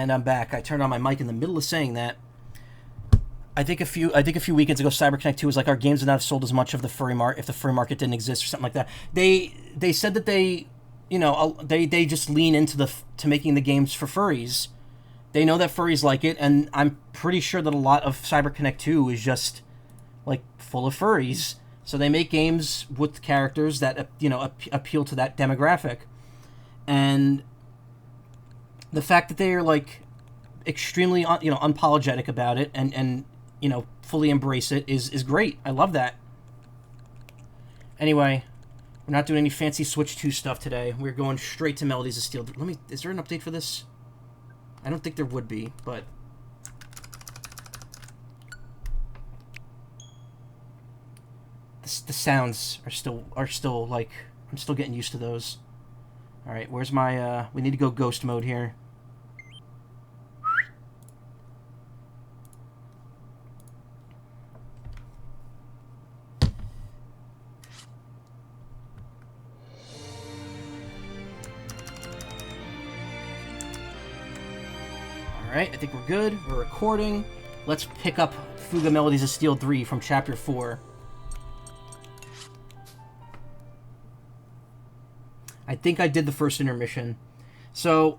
And I'm back. I turned on my mic in the middle of saying that. I think a few weekends ago, CyberConnect 2 was like, our games would not have sold as much of the furry if the furry market didn't exist or something like that. They said that they just lean into to making the games for furries. They know that furries like it, and I'm pretty sure that a lot of CyberConnect 2 is just like full of furries. So they make games with characters that appeal to that demographic. And the fact that they are like extremely unapologetic about it and fully embrace it is great. I love that. Anyway, we're not doing any fancy Switch 2 stuff today. We're going straight to Melodies of Steel. Is there an update for this? I don't think there would be, but the sounds are still like, I'm still getting used to those. All right, where's my we need to go ghost mode here. Alright, I think we're good. We're recording. Let's pick up Fuga Melodies of Steel 3 from Chapter 4. I think I did the first intermission. So,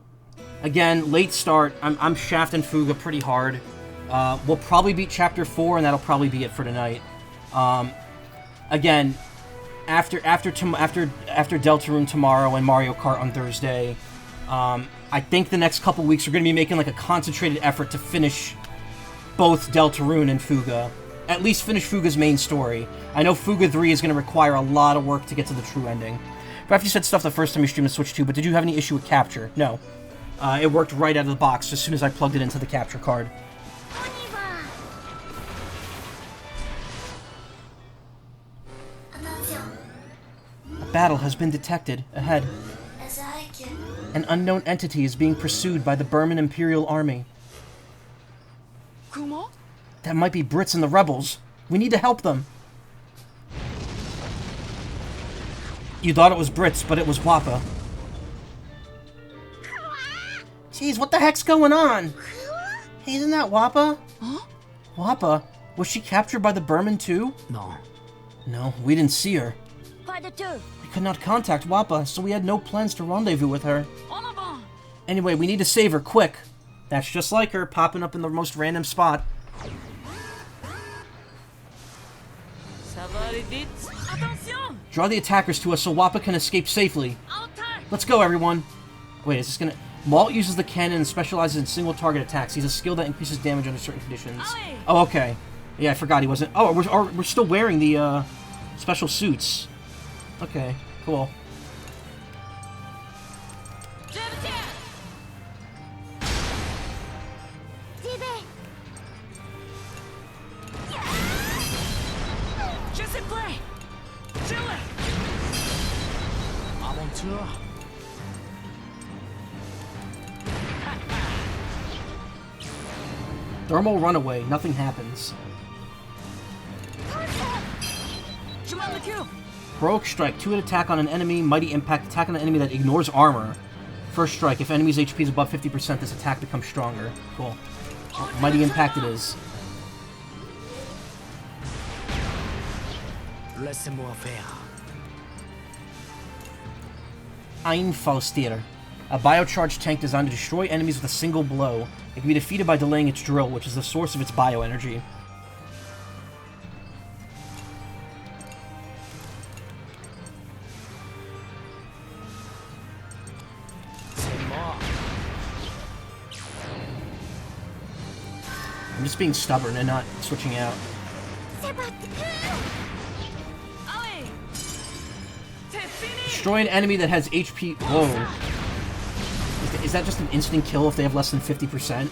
again, late start. I'm shafting Fuga pretty hard. We'll probably beat Chapter 4, and that'll probably be it for tonight. Again, after Deltarune tomorrow and Mario Kart on Thursday, I think the next couple weeks we're going to be making like a concentrated effort to finish both Deltarune and Fuga. At least finish Fuga's main story. I know Fuga 3 is going to require a lot of work to get to the true ending. But after you said stuff the first time you streamed the Switch 2, but did you have any issue with capture? No. It worked right out of the box as soon as I plugged it into the capture card. A battle has been detected ahead. An unknown entity is being pursued by the Burman Imperial Army. That might be Brits and the rebels. We need to help them. You thought it was Brits, but it was Wappa. Jeez, what the heck's going on? Hey, isn't that Wappa? Huh? Wappa? Was she captured by the Burman too? No. No, we didn't see her. We could not contact Wappa, so we had no plans to rendezvous with her. Anyway, we need to save her, quick. That's just like her, popping up in the most random spot. Draw the attackers to us so Wappa can escape safely. Let's go, everyone. Wait, is this gonna... Malt uses the cannon and specializes in single target attacks. He's a skill that increases damage under certain conditions. Oh, okay. Yeah, I forgot he wasn't... Oh, we're still wearing the, special suits. Okay, cool. Thermal runaway, nothing happens. Heroic strike, 2-hit attack on an enemy, mighty impact, attack on an enemy that ignores armor. First strike, if enemy's HP is above 50%, this attack becomes stronger. Cool. Mighty impact it is. Laissez-moi faire. Einfallstier, a biocharged tank designed to destroy enemies with a single blow. It can be defeated by delaying its drill, which is the source of its bioenergy. I'm just being stubborn and not switching out. Destroy an enemy that has HP... Whoa. Is that just an instant kill if they have less than 50%?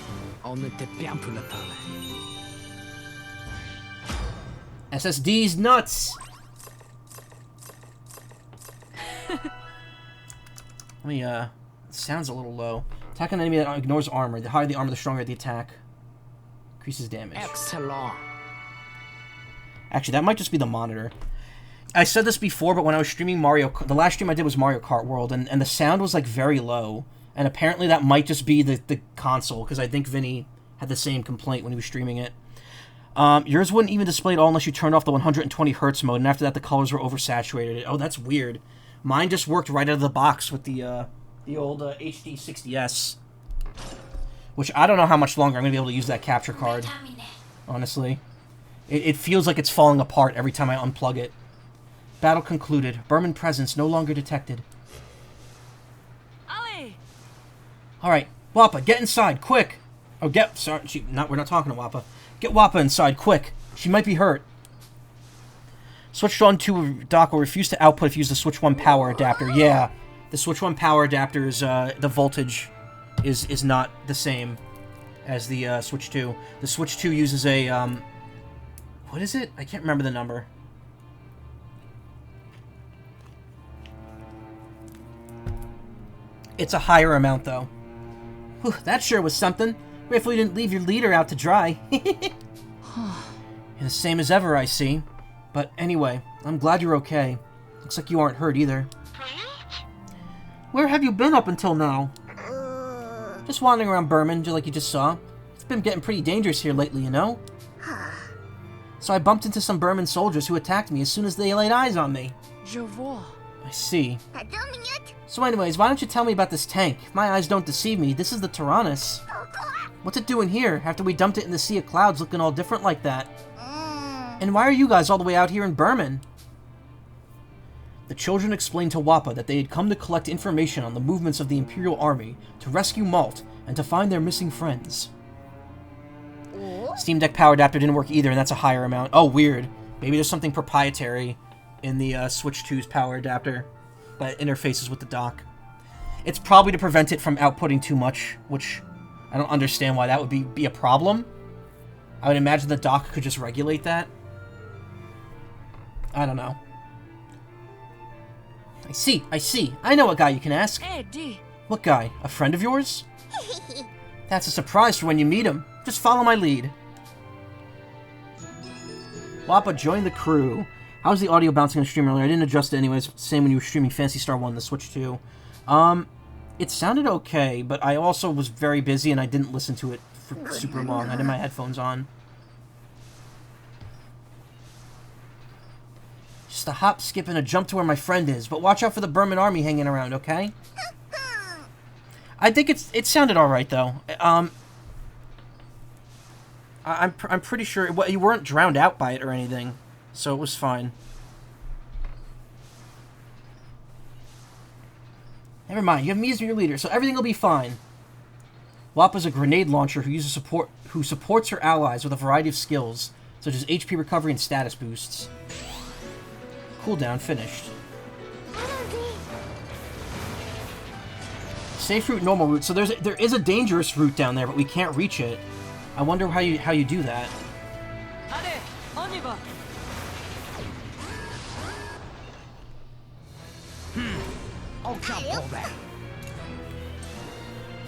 SSD's nuts! Let me, it sounds a little low. Attack on an enemy that ignores armor. The higher the armor, the stronger the attack. Increases damage. Excellent. Actually, that might just be the monitor. I said this before, but when I was streaming the last stream I did was Mario Kart World, and the sound was, like, very low. And apparently that might just be the console, because I think Vinny had the same complaint when he was streaming it. Yours wouldn't even display at all unless you turned off the 120 hertz mode, and after that the colors were oversaturated. Oh, that's weird. Mine just worked right out of the box with the old HD 60S. Which I don't know how much longer I'm going to be able to use that capture card. Honestly. It feels like it's falling apart every time I unplug it. Battle concluded. Burman presence no longer detected. Alright, Wappa, get inside, quick! Oh, sorry, we're not talking to Wappa. Get Wappa inside, quick! She might be hurt. Switch on to dock will refuse to output if you use the Switch 1 power adapter. Yeah, the Switch 1 power adapter is, the voltage is not the same as the, Switch 2. The Switch 2 uses a, what is it? I can't remember the number. It's a higher amount, though. Whew, that sure was something. Grateful you didn't leave your leader out to dry. The same as ever, I see. But anyway, I'm glad you're okay. Looks like you aren't hurt either. Where have you been up until now? Just wandering around Burman, like you just saw. It's been getting pretty dangerous here lately, you know? So I bumped into some Burman soldiers who attacked me as soon as they laid eyes on me. I see. So anyways, why don't you tell me about this tank? If my eyes don't deceive me, this is the Tyrannus. What's it doing here, after we dumped it in the Sea of Clouds looking all different like that? And why are you guys all the way out here in Burman? The children explained to Wappa that they had come to collect information on the movements of the Imperial Army, to rescue Malt, and to find their missing friends. Steam Deck power adapter didn't work either, and that's a higher amount. Oh, weird. Maybe there's something proprietary in the Switch 2's power adapter that interfaces with the dock. It's probably to prevent it from outputting too much, which I don't understand why that would be a problem. I would imagine the dock could just regulate that. I don't know. I see. I know a guy you can ask. What guy? A friend of yours? That's a surprise for when you meet him. Just follow my lead. Wappa joined the crew. How was the audio bouncing on the stream earlier? I didn't adjust it anyways. Same when you were streaming Phantasy Star 1, the Switch 2. It sounded okay, but I also was very busy and I didn't listen to it for super long. I had my headphones on. Just a hop, skip, and a jump to where my friend is, but watch out for the Burman army hanging around, okay? I think it sounded alright, though. I'm pretty sure you weren't drowned out by it or anything, so it was fine. Never mind, you have me as your leader, so everything will be fine. Wappa's a grenade launcher who supports her allies with a variety of skills, such as HP recovery and status boosts. Cooldown finished. Safe route, normal route. So there is a dangerous route down there, but we can't reach it. I wonder how you do that.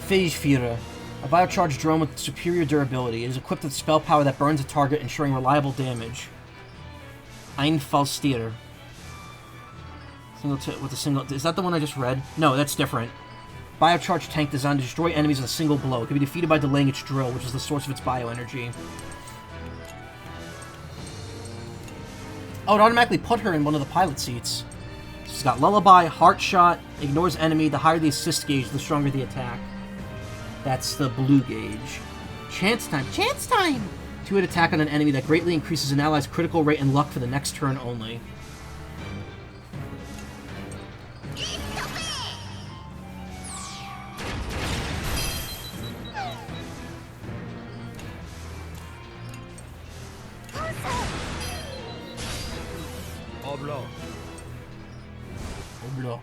Phage Führer, a biocharged drone with superior durability. It is equipped with spell power that burns a target, ensuring reliable damage. Einfallstier. Is that the one I just read? No, that's different. Biocharged tank designed to destroy enemies with a single blow. It can be defeated by delaying its drill, which is the source of its bioenergy. Oh, it automatically put her in one of the pilot seats. She's got Lullaby, Heart Shot, ignores enemy. The higher the assist gauge, the stronger the attack. That's the blue gauge. Chance time. Chance time! 2-hit attack on an enemy that greatly increases an ally's critical rate and luck for the next turn only. Oblo. Oblo.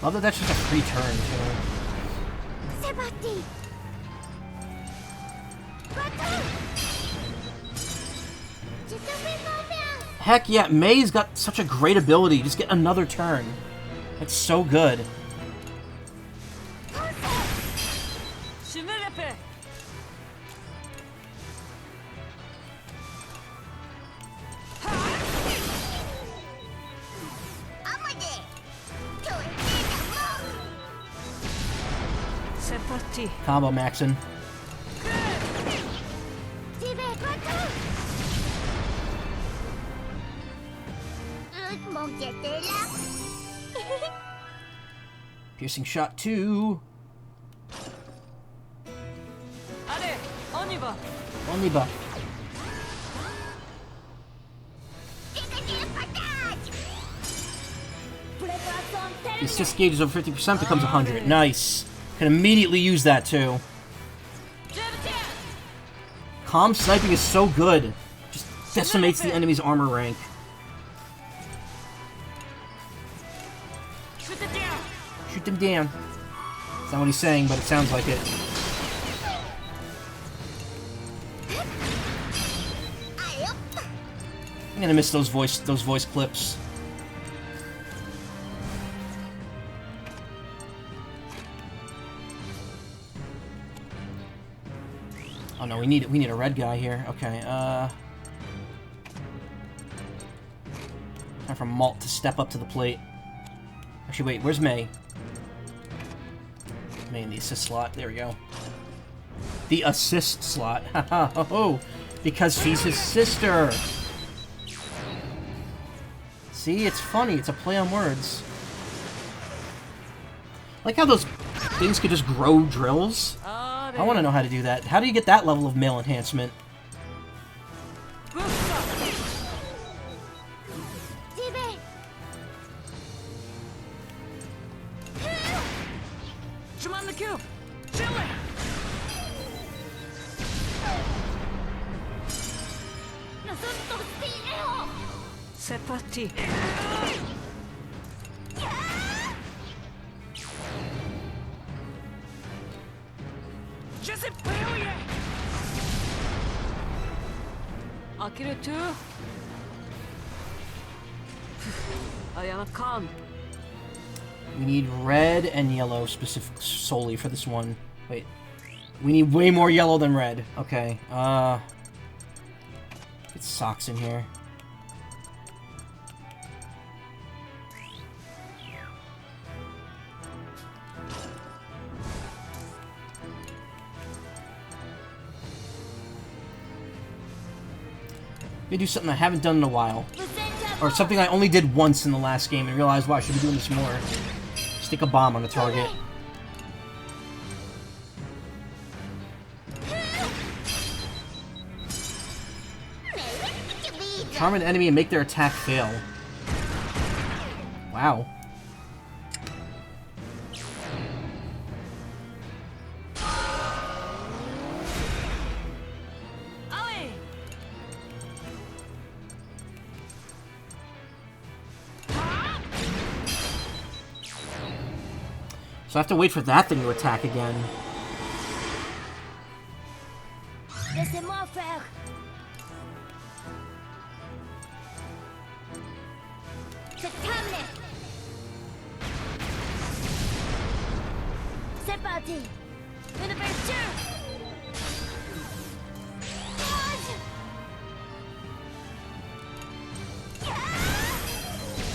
Love that that's just a free turn, too. Heck yeah, May's got such a great ability. Just get another turn. That's so good. Combo maxin'. Piercing shot 2. Oniba. The assist gauge is over 50%, becomes 100. Nice. Can immediately use that too. Calm sniping is so good. Just decimates the enemy's armor rank. Shoot them down. That's not what he's saying, but it sounds like it. I'm gonna miss those voice clips. Oh no, we need a red guy here. Okay, time for Malt to step up to the plate. Actually, wait, where's May? May in the assist slot. There we go. The assist slot. Haha, oh, because she's his sister. See, it's funny. It's a play on words. Like how those things could just grow drills. I want to know how to do that. How do you get that level of male enhancement? C'est parti. Je sais pas où il est. Akira too. I am calm. We need red and yellow solely for this one. Wait. We need way more yellow than red. Okay. Get socks in here. Maybe do something I haven't done in a while. Or something I only did once in the last game and realized, wow, I should be doing this more. Stick a bomb on the target. Charm an enemy and make their attack fail. Wow. So I have to wait for that thing to attack again. Laissez-moi faire. C'est terminé. C'est parti. Une ouverture.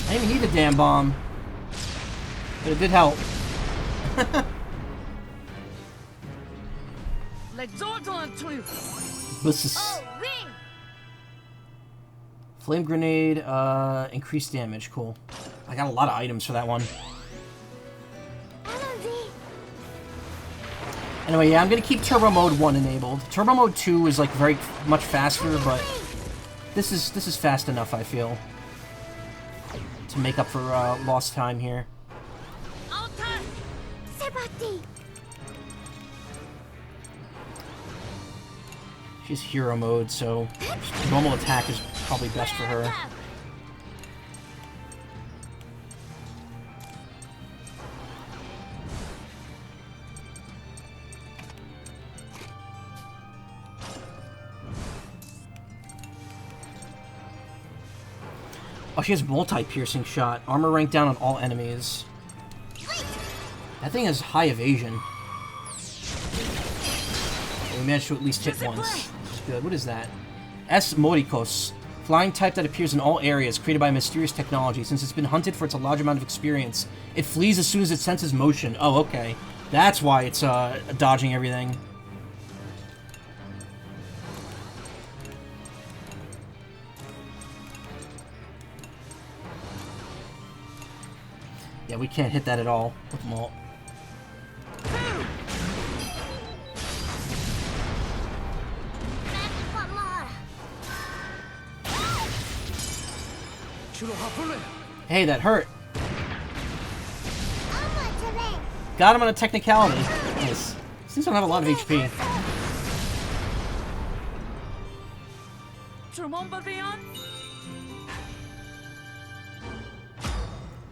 I didn't even need the damn bomb. But it did help. This is flame grenade, increased damage. Cool. I got a lot of items for that one. Anyway, yeah, I'm gonna keep Turbo Mode 1 enabled. Turbo Mode 2 is like very much faster, but this is fast enough, I feel, to make up for lost time here. She's hero mode, so normal attack is probably best for her. Oh, she has multi-piercing shot. Armor rank down on all enemies. That thing has high evasion. We managed to at least hit once. Which is good. What is that? S. Morikos. Flying type that appears in all areas, created by mysterious technology. Since it's been hunted for its large amount of experience, it flees as soon as it senses motion. Oh, okay. That's why it's dodging everything. Yeah, we can't hit that at all with Malt. Hey, that hurt. Got him on a technicality. Nice. Seems to have a lot of HP.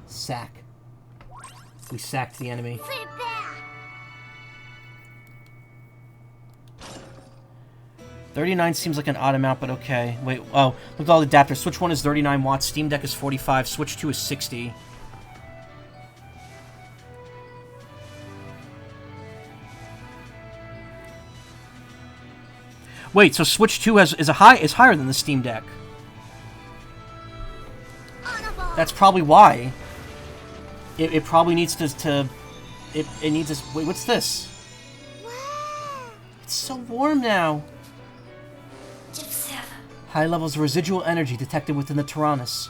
Sack. We sacked the enemy. 39 seems like an odd amount, but okay. Wait, oh, look at all the adapters. Switch 1 is 39 watts, Steam Deck is 45, Switch 2 is 60. Wait, so Switch 2 is higher than the Steam Deck. That's probably why. It probably needs to it needs this. Wait, what's this? It's so warm now. High levels of residual energy detected within the Tyrannus.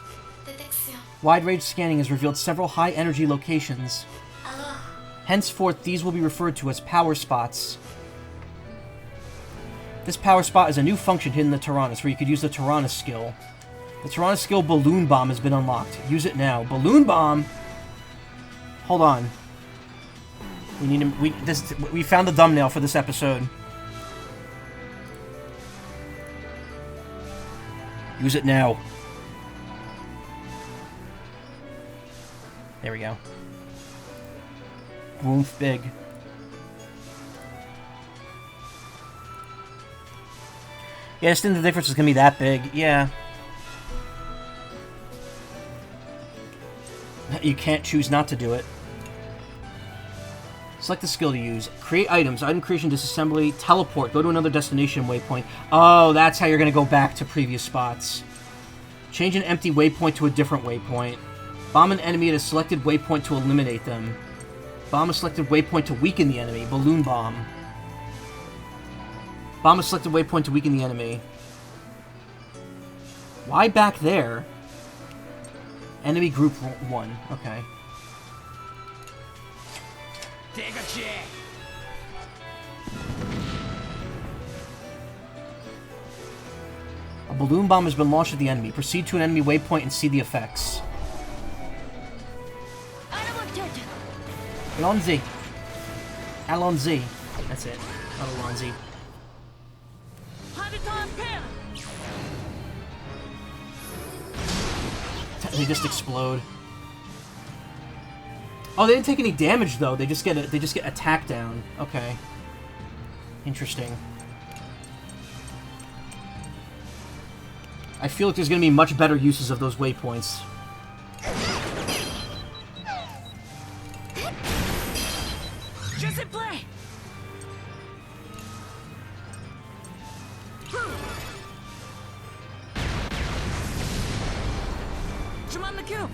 Wide-range scanning has revealed several high-energy locations. Henceforth, these will be referred to as power spots. This power spot is a new function hidden in the Tyrannus, where you could use the Tyrannus skill. The Tyrannus skill Balloon Bomb has been unlocked. Use it now. Balloon Bomb? Hold on. We need to... We found the thumbnail for this episode. Use it now. There we go. Woof big. Yeah, I just think the difference is gonna be that big. Yeah. You can't choose not to do it. Select the skill to use. Create items. Item creation, disassembly, teleport. Go to another destination waypoint. Oh, that's how you're going to go back to previous spots. Change an empty waypoint to a different waypoint. Bomb an enemy at a selected waypoint to eliminate them. Bomb a selected waypoint to weaken the enemy. Balloon bomb. Bomb a selected waypoint to weaken the enemy. Why back there? Enemy group 1. Okay. Take a check. A balloon bomb has been launched at the enemy. Proceed to an enemy waypoint and see the effects. Alonzi. Alonzi. That's it. Not Alonzi. They just explode. Oh, they didn't take any damage though. They just get attack down. Okay. Interesting. I feel like there's gonna be much better uses of those waypoints. Just play. I'm on the cube.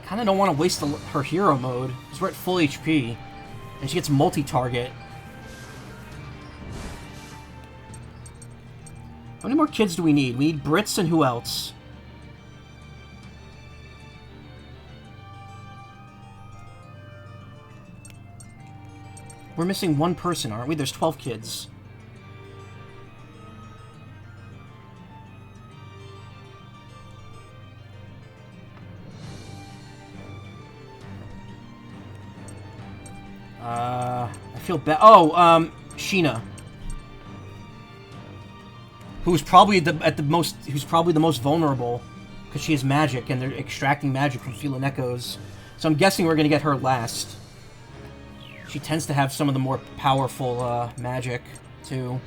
Kinda don't want to waste her hero mode, because we're at full HP, and she gets multi-target. How many more kids do we need? We need Brits and who else? We're missing one person, aren't we? There's 12 kids. I feel bad. Oh, Sheena. who's probably the most vulnerable, because she has magic, and they're extracting magic from feeling echoes. So I'm guessing we're gonna get her last. She tends to have some of the more powerful magic, too.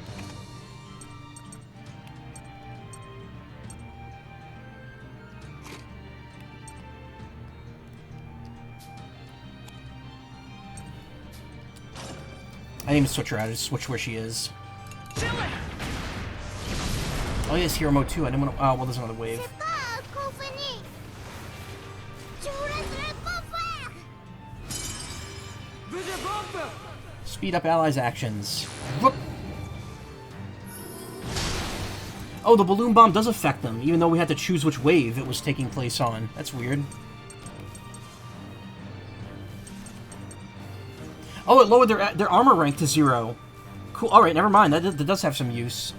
I didn't even switch her out, I just switch where she is. Oh, yes, hero mode too. I didn't want to. Oh, well, there's another wave. Speed up allies' actions. Whoop. Oh, the balloon bomb does affect them, even though we had to choose which wave it was taking place on. That's weird. Oh, it lowered their armor rank to 0. Cool. All right, never mind. That does have some use.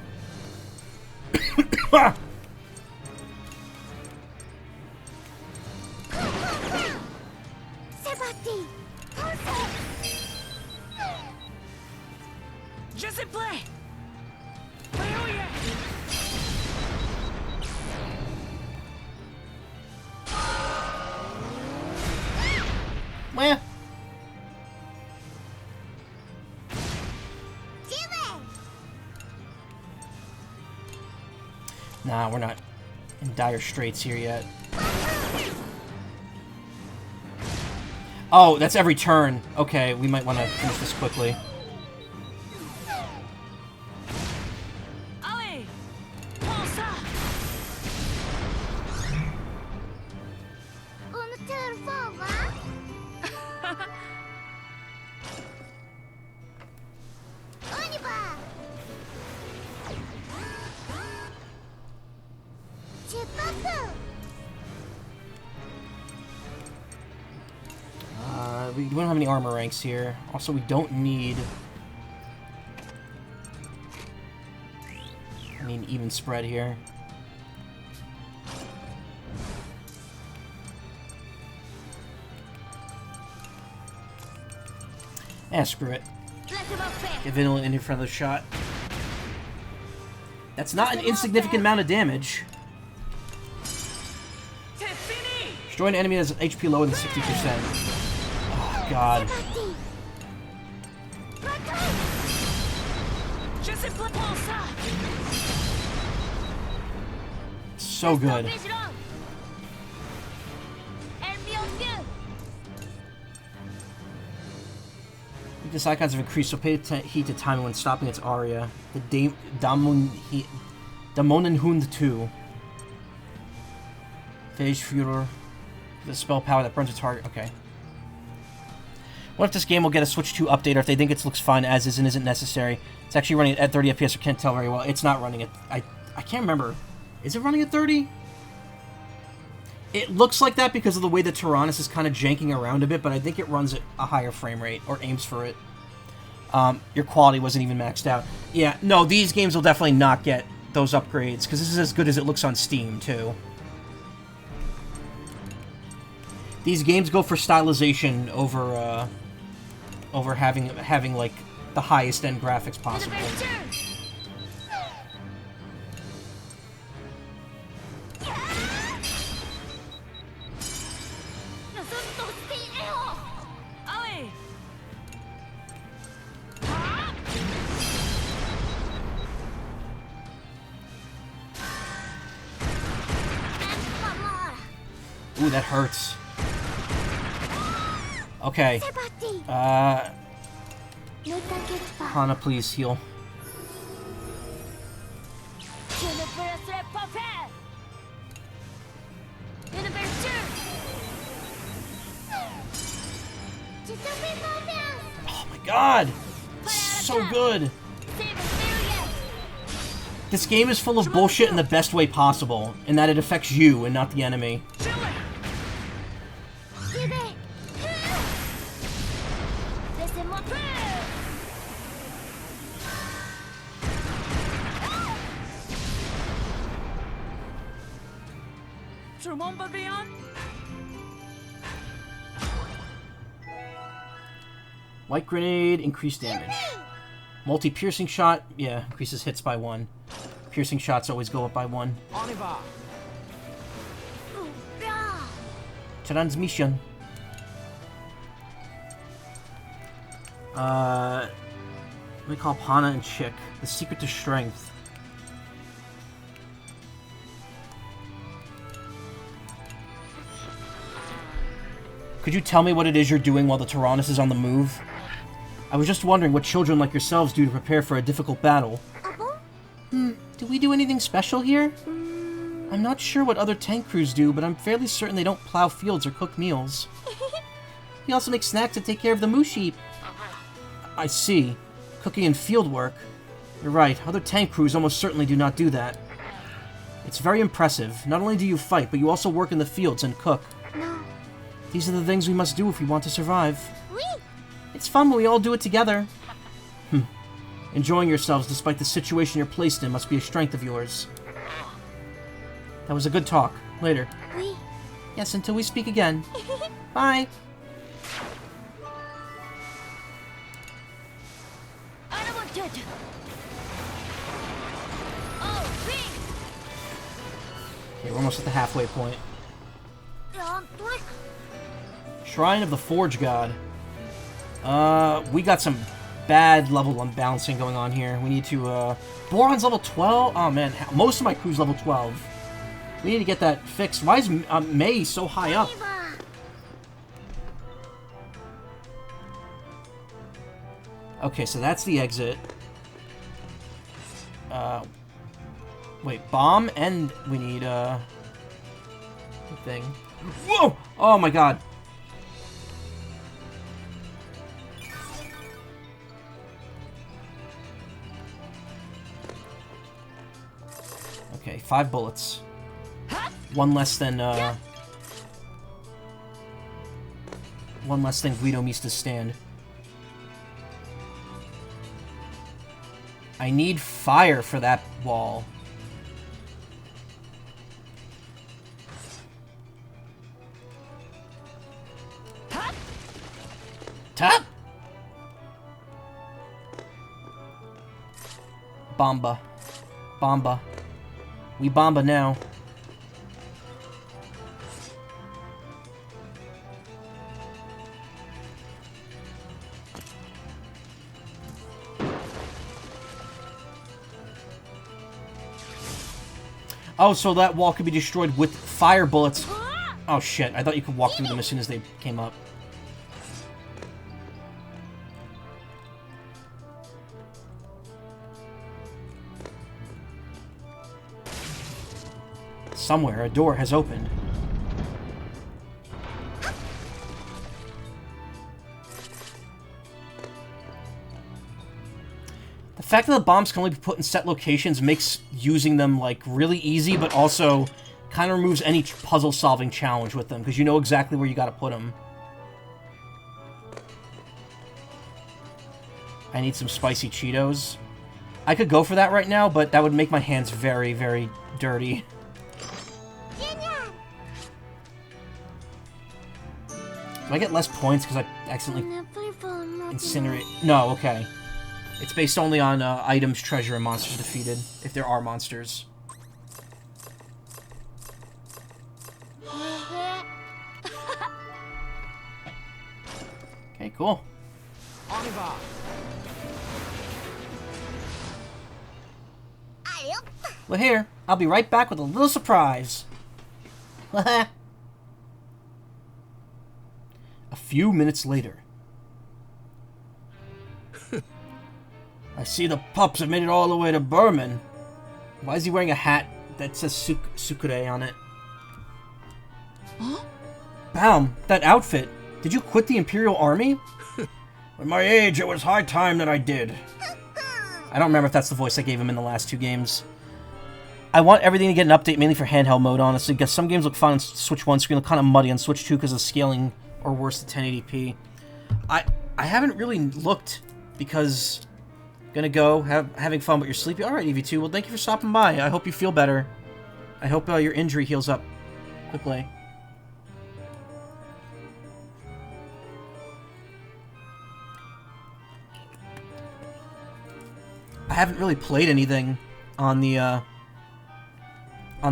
Just in play. Well. Nah, we're not in dire straits here yet. Oh, that's every turn. Okay, we might want to finish this quickly. We don't have any armor ranks here. Also, we don't need an even spread here. Eh, screw it. Give Vanilla in front of the shot. That's not an insignificant amount of damage. Destroy an enemy that has HP lower than 60%. God. So good. Weakness icons have increased, so pay heed to timing when stopping its aria. The Damonenhund 2. Phage Führer. The spell power that burns a target. Okay. What if this game will get a Switch 2 update, or if they think it looks fine as is and isn't necessary? It's actually running at 30 FPS, I can't tell very well. It's not running at... I can't remember. Is it running at 30? It looks like that because of the way that Tyrannus is kind of janking around a bit, but I think it runs at a higher frame rate, or aims for it. Your quality wasn't even maxed out. Yeah, no, these games will definitely not get those upgrades, because this is as good as it looks on Steam, too. These games go for stylization over having like the highest end graphics possible. Ooh, that hurts. Okay. Hana, please heal. Oh my god! So good! This game is full of bullshit in the best way possible, in that it affects you and not the enemy. White grenade, increased damage. Multi-piercing shot, yeah, increases hits by 1. Piercing shots always go up by 1. On y va. Transmission. Let me call Hana and Chick. The secret to strength. Could you tell me what it is you're doing while the Tyrannus is on the move? I was just wondering what children like yourselves do to prepare for a difficult battle. Do we do anything special here? I'm not sure what other tank crews do, but I'm fairly certain they don't plow fields or cook meals. We also make snacks to take care of the moo sheep. I see. Cooking and field work. You're right, other tank crews almost certainly do not do that. It's very impressive. Not only do you fight, but you also work in the fields and cook. These are the things we must do if we want to survive. It's fun when we all do it together. Enjoying yourselves despite the situation you're placed in must be a strength of yours. That was a good talk. Later. Yes, until we speak again. Bye. Okay, we're almost at the halfway point. Shrine of the Forge God. We got some bad level unbalancing going on here. We need to, Boron's level 12? Oh man, most of my crew's level 12. We need to get that fixed. Why is Mei so high up? Okay, so that's the exit. Wait, bomb, and we need, the thing. Whoa! Oh my god. Okay, 5 bullets. One less than Guido Mista's stand. I need fire for that wall. Tap! Bomba. Bomba. We bomba now. Oh, so that wall could be destroyed with fire bullets. Oh shit, I thought you could walk through them as soon as they came up. Somewhere, a door has opened. The fact that the bombs can only be put in set locations makes using them, like, really easy, but also kind of removes any puzzle-solving challenge with them, because you know exactly where you gotta put them. I need some spicy Cheetos. I could go for that right now, but that would make my hands very, very dirty. Do I get less points because I accidentally incinerate? No, okay. It's based only on items, treasure, and monsters defeated, if there are monsters. Okay, cool. Well, here, I'll be right back with a little surprise. A few minutes later. I see the pups have made it all the way to Berman. Why is he wearing a hat that says Sukure on it? Huh? Baum, that outfit. Did you quit the Imperial Army? At my age, it was high time that I did. I don't remember if that's the voice I gave him in the last 2 games. I want everything to get an update, mainly for handheld mode, honestly, because some games look fine on Switch 1 screen, look kind of muddy on Switch 2 because of scaling, or worse, the 1080p. I haven't really looked, because... Gonna go, having fun, but you're sleepy? Alright, EV2, well, thank you for stopping by. I hope you feel better. I hope your injury heals up quickly. I haven't really played anything on the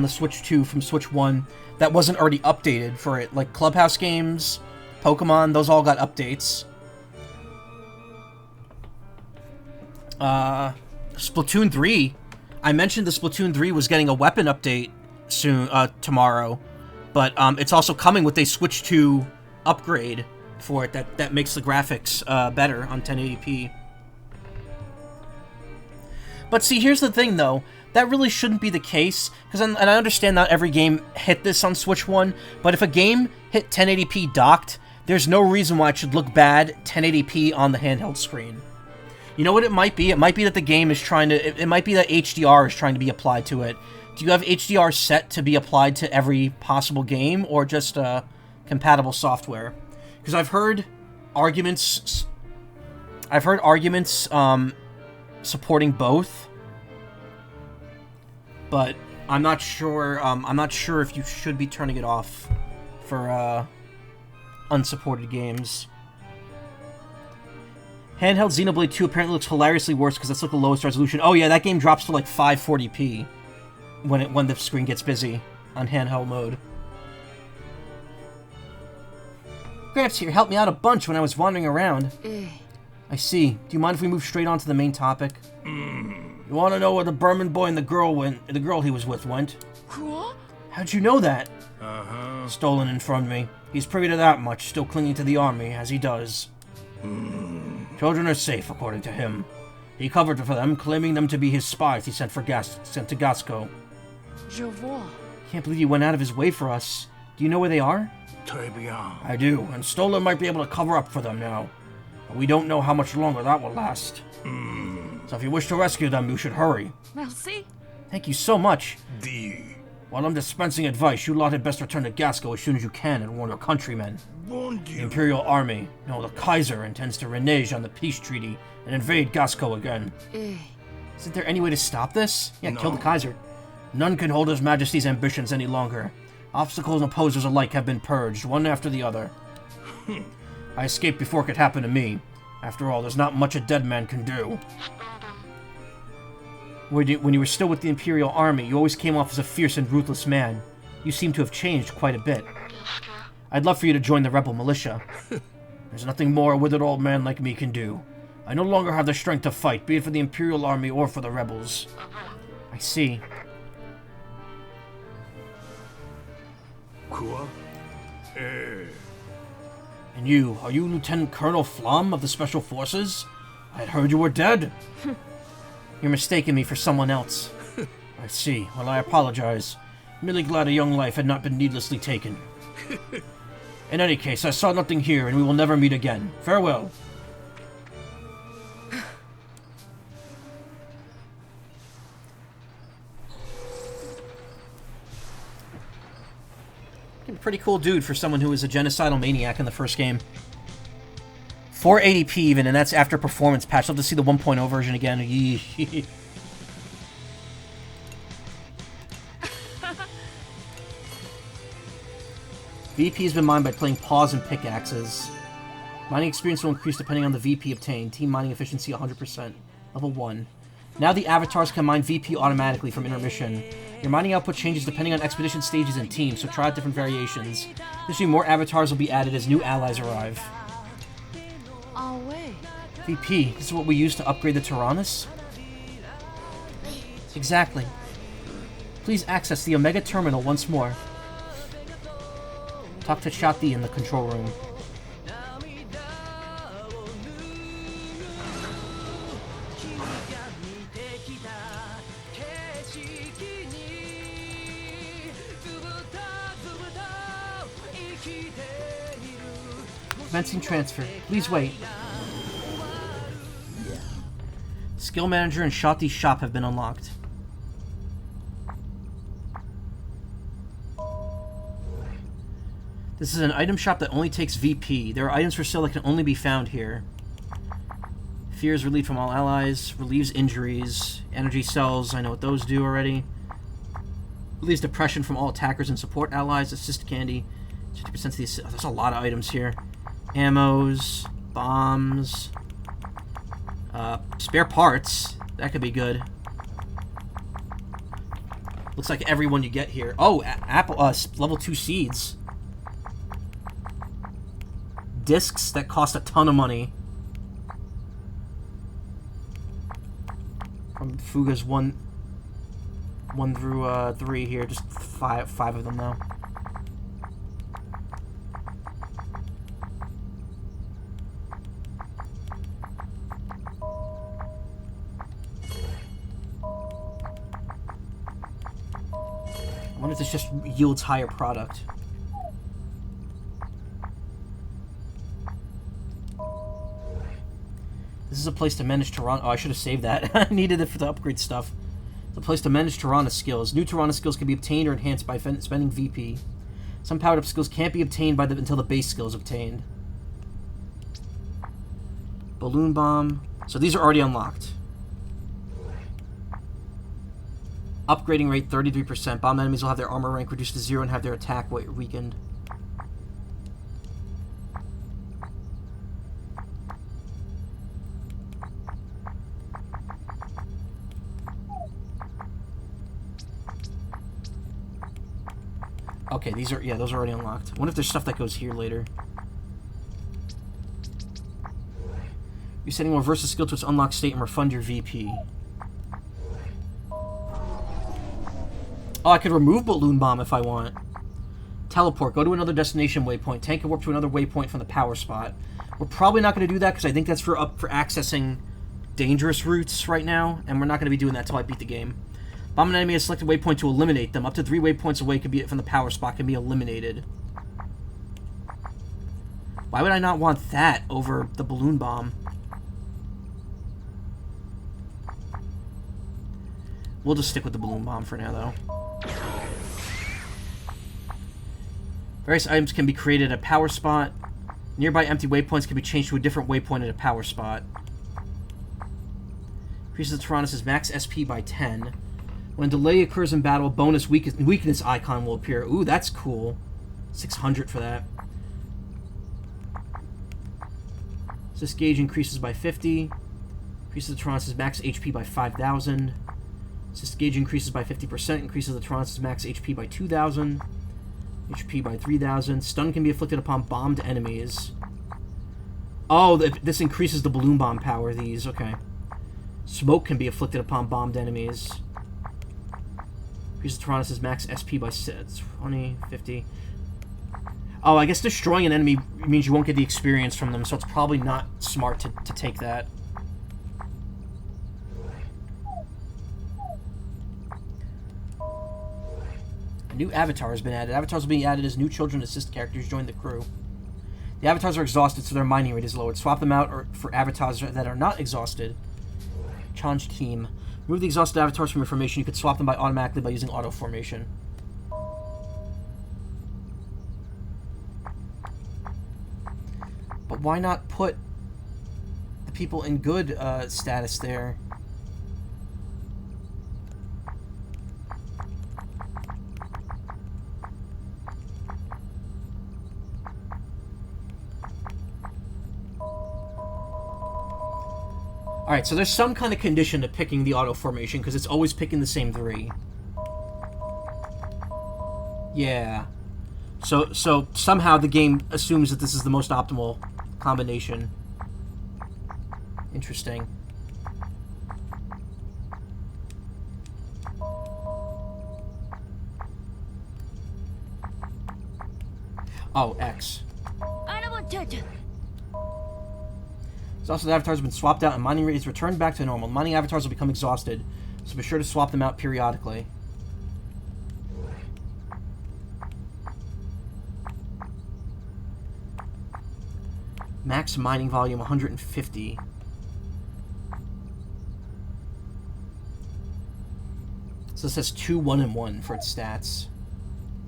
Switch 2 from Switch 1 that wasn't already updated for it. Like Clubhouse games, Pokemon, those all got updates. Splatoon 3. I mentioned the Splatoon 3 was getting a weapon update soon, tomorrow. But it's also coming with a Switch 2 upgrade for it that makes the graphics better on 1080p. But see, here's the thing, though. That really shouldn't be the case, and I understand not every game hit this on Switch 1, but if a game hit 1080p docked, there's no reason why it should look bad 1080p on the handheld screen. You know what it might be? It might be that the game is trying to... It might be that HDR is trying to be applied to it. Do you have HDR set to be applied to every possible game, or just compatible software? Because I've heard arguments supporting both, but I'm not sure. I'm not sure if you should be turning it off for unsupported games. Handheld Xenoblade 2 apparently looks hilariously worse because that's like the lowest resolution. Oh yeah, that game drops to like 540p when the screen gets busy on handheld mode. Gramps here helped me out a bunch when I was wandering around. I see. Do you mind if we move straight on to the main topic? You want to know where the Berman boy and the girl he was with went? How'd you know that? Stolen informed me. He's privy to that much, still clinging to the army, as he does. Children are safe, according to him. He covered for them, claiming them to be his spies he sent to Gasco. Can't believe he went out of his way for us. Do you know where they are? I do, and Stolen might be able to cover up for them now. But we don't know how much longer that will last. So if you wish to rescue them, you should hurry. Merci. Thank you so much. While I'm dispensing advice, you lot had best return to Gasco as soon as you can and warn your countrymen. The Imperial Army, no, the Kaiser, intends to renege on the peace treaty and invade Gasco again. Isn't there any way to stop this? Yeah, kill the Kaiser. None can hold His Majesty's ambitions any longer. Obstacles and opposers alike have been purged, one after the other. I escaped before it could happen to me. After all, there's not much a dead man can do. When you were still with the Imperial Army, you always came off as a fierce and ruthless man. You seem to have changed quite a bit. I'd love for you to join the rebel militia. There's nothing more a withered old man like me can do. I no longer have the strength to fight, be it for the Imperial Army or for the rebels. I see. And you, are you Lieutenant Colonel Flum of the Special Forces? I had heard you were dead. You're mistaking me for someone else. I see. Well, I apologize. Merely glad a young life had not been needlessly taken. In any case, I saw nothing here, and we will never meet again. Farewell. Pretty cool dude for someone who was a genocidal maniac in the first game. 480p even, and that's after performance patch. I'll have to see the 1.0 version again. VP has been mined by playing paws and pickaxes. Mining experience will increase depending on the VP obtained. Team mining efficiency 100%. Level 1. Now the avatars can mine VP automatically from intermission. Your mining output changes depending on expedition stages and teams, so try out different variations. Additionally, more avatars will be added as new allies arrive. VP, this is what we use to upgrade the Tyrannus? Exactly. Please access the Omega Terminal once more. Talk to Chati in the control room. Commencing transfer. Please wait. Skill Manager and Shati's shop have been unlocked. This is an item shop that only takes VP. There are items for sale that can only be found here. Fear is relieved from all allies. Relieves injuries. Energy cells, I know what those do already. Relieves depression from all attackers and support allies. Assist candy. 50% of the assist. Oh, there's a lot of items here. Ammos. Bombs. Spare parts. That could be good. Looks like everyone you get here. Oh, apple, level 2 seeds. Discs that cost a ton of money. From Fuga's 1 through 3 here. Just five of them though. I wonder if this just yields higher product. This is a place to manage Tirana. Oh, I should have saved that. I needed it for the upgrade stuff. It's a place to manage Tirana skills. New Tirana skills can be obtained or enhanced by spending VP. Some powered-up skills can't be obtained until the base skill is obtained. Balloon Bomb. So these are already unlocked. Upgrading rate 33%. Bomb enemies will have their armor rank reduced to 0 and have their attack weakened. Okay, these are, yeah, those are already unlocked. I wonder if there's stuff that goes here later. Resetting will reverse the skill to its unlocked state and refund your VP. Oh, I could remove Balloon Bomb if I want. Teleport. Go to another destination waypoint. Tank can warp to another waypoint from the power spot. We're probably not going to do that because I think that's for accessing dangerous routes right now, and we're not going to be doing that until I beat the game. Bomb an enemy at a selected waypoint to eliminate them. Up to 3 waypoints away could be from the power spot can be eliminated. Why would I not want that over the Balloon Bomb? We'll just stick with the Balloon Bomb for now, though. Various items can be created at a power spot. Nearby empty waypoints can be changed to a different waypoint at a power spot. Increases Tyrannus' max SP by 10. When a delay occurs in battle, a bonus weakness icon will appear. Ooh, that's cool. 600 for that. This gauge increases by 50. Increases the Tyrannus' max HP by 5,000. Assist gauge increases by 50%, increases the Tyrannus' max HP by 2,000. HP by 3,000. Stun can be inflicted upon bombed enemies. Oh, this increases the Balloon Bomb power, these. Okay. Smoke can be inflicted upon bombed enemies. Increases the Tyrannus' max SP by 20, 50. Oh, I guess destroying an enemy means you won't get the experience from them, so it's probably not smart to take that. A new avatar has been added. Avatars will be added as new children assist characters join the crew. The avatars are exhausted, so their mining rate is lowered. Swap them out for avatars that are not exhausted. Change team. Remove the exhausted avatars from your formation. You could swap them automatically by using auto formation. But why not put the people in good status there? Alright, so there's some kind of condition to picking the auto formation, because it's always picking the same 3. Yeah. So somehow the game assumes that this is the most optimal combination. Interesting. Oh, X. Also, the avatars have been swapped out and mining rate is returned back to normal. Mining avatars will become exhausted, so be sure to swap them out periodically. Max mining volume 150. So this says 2, 1, and 1 for its stats.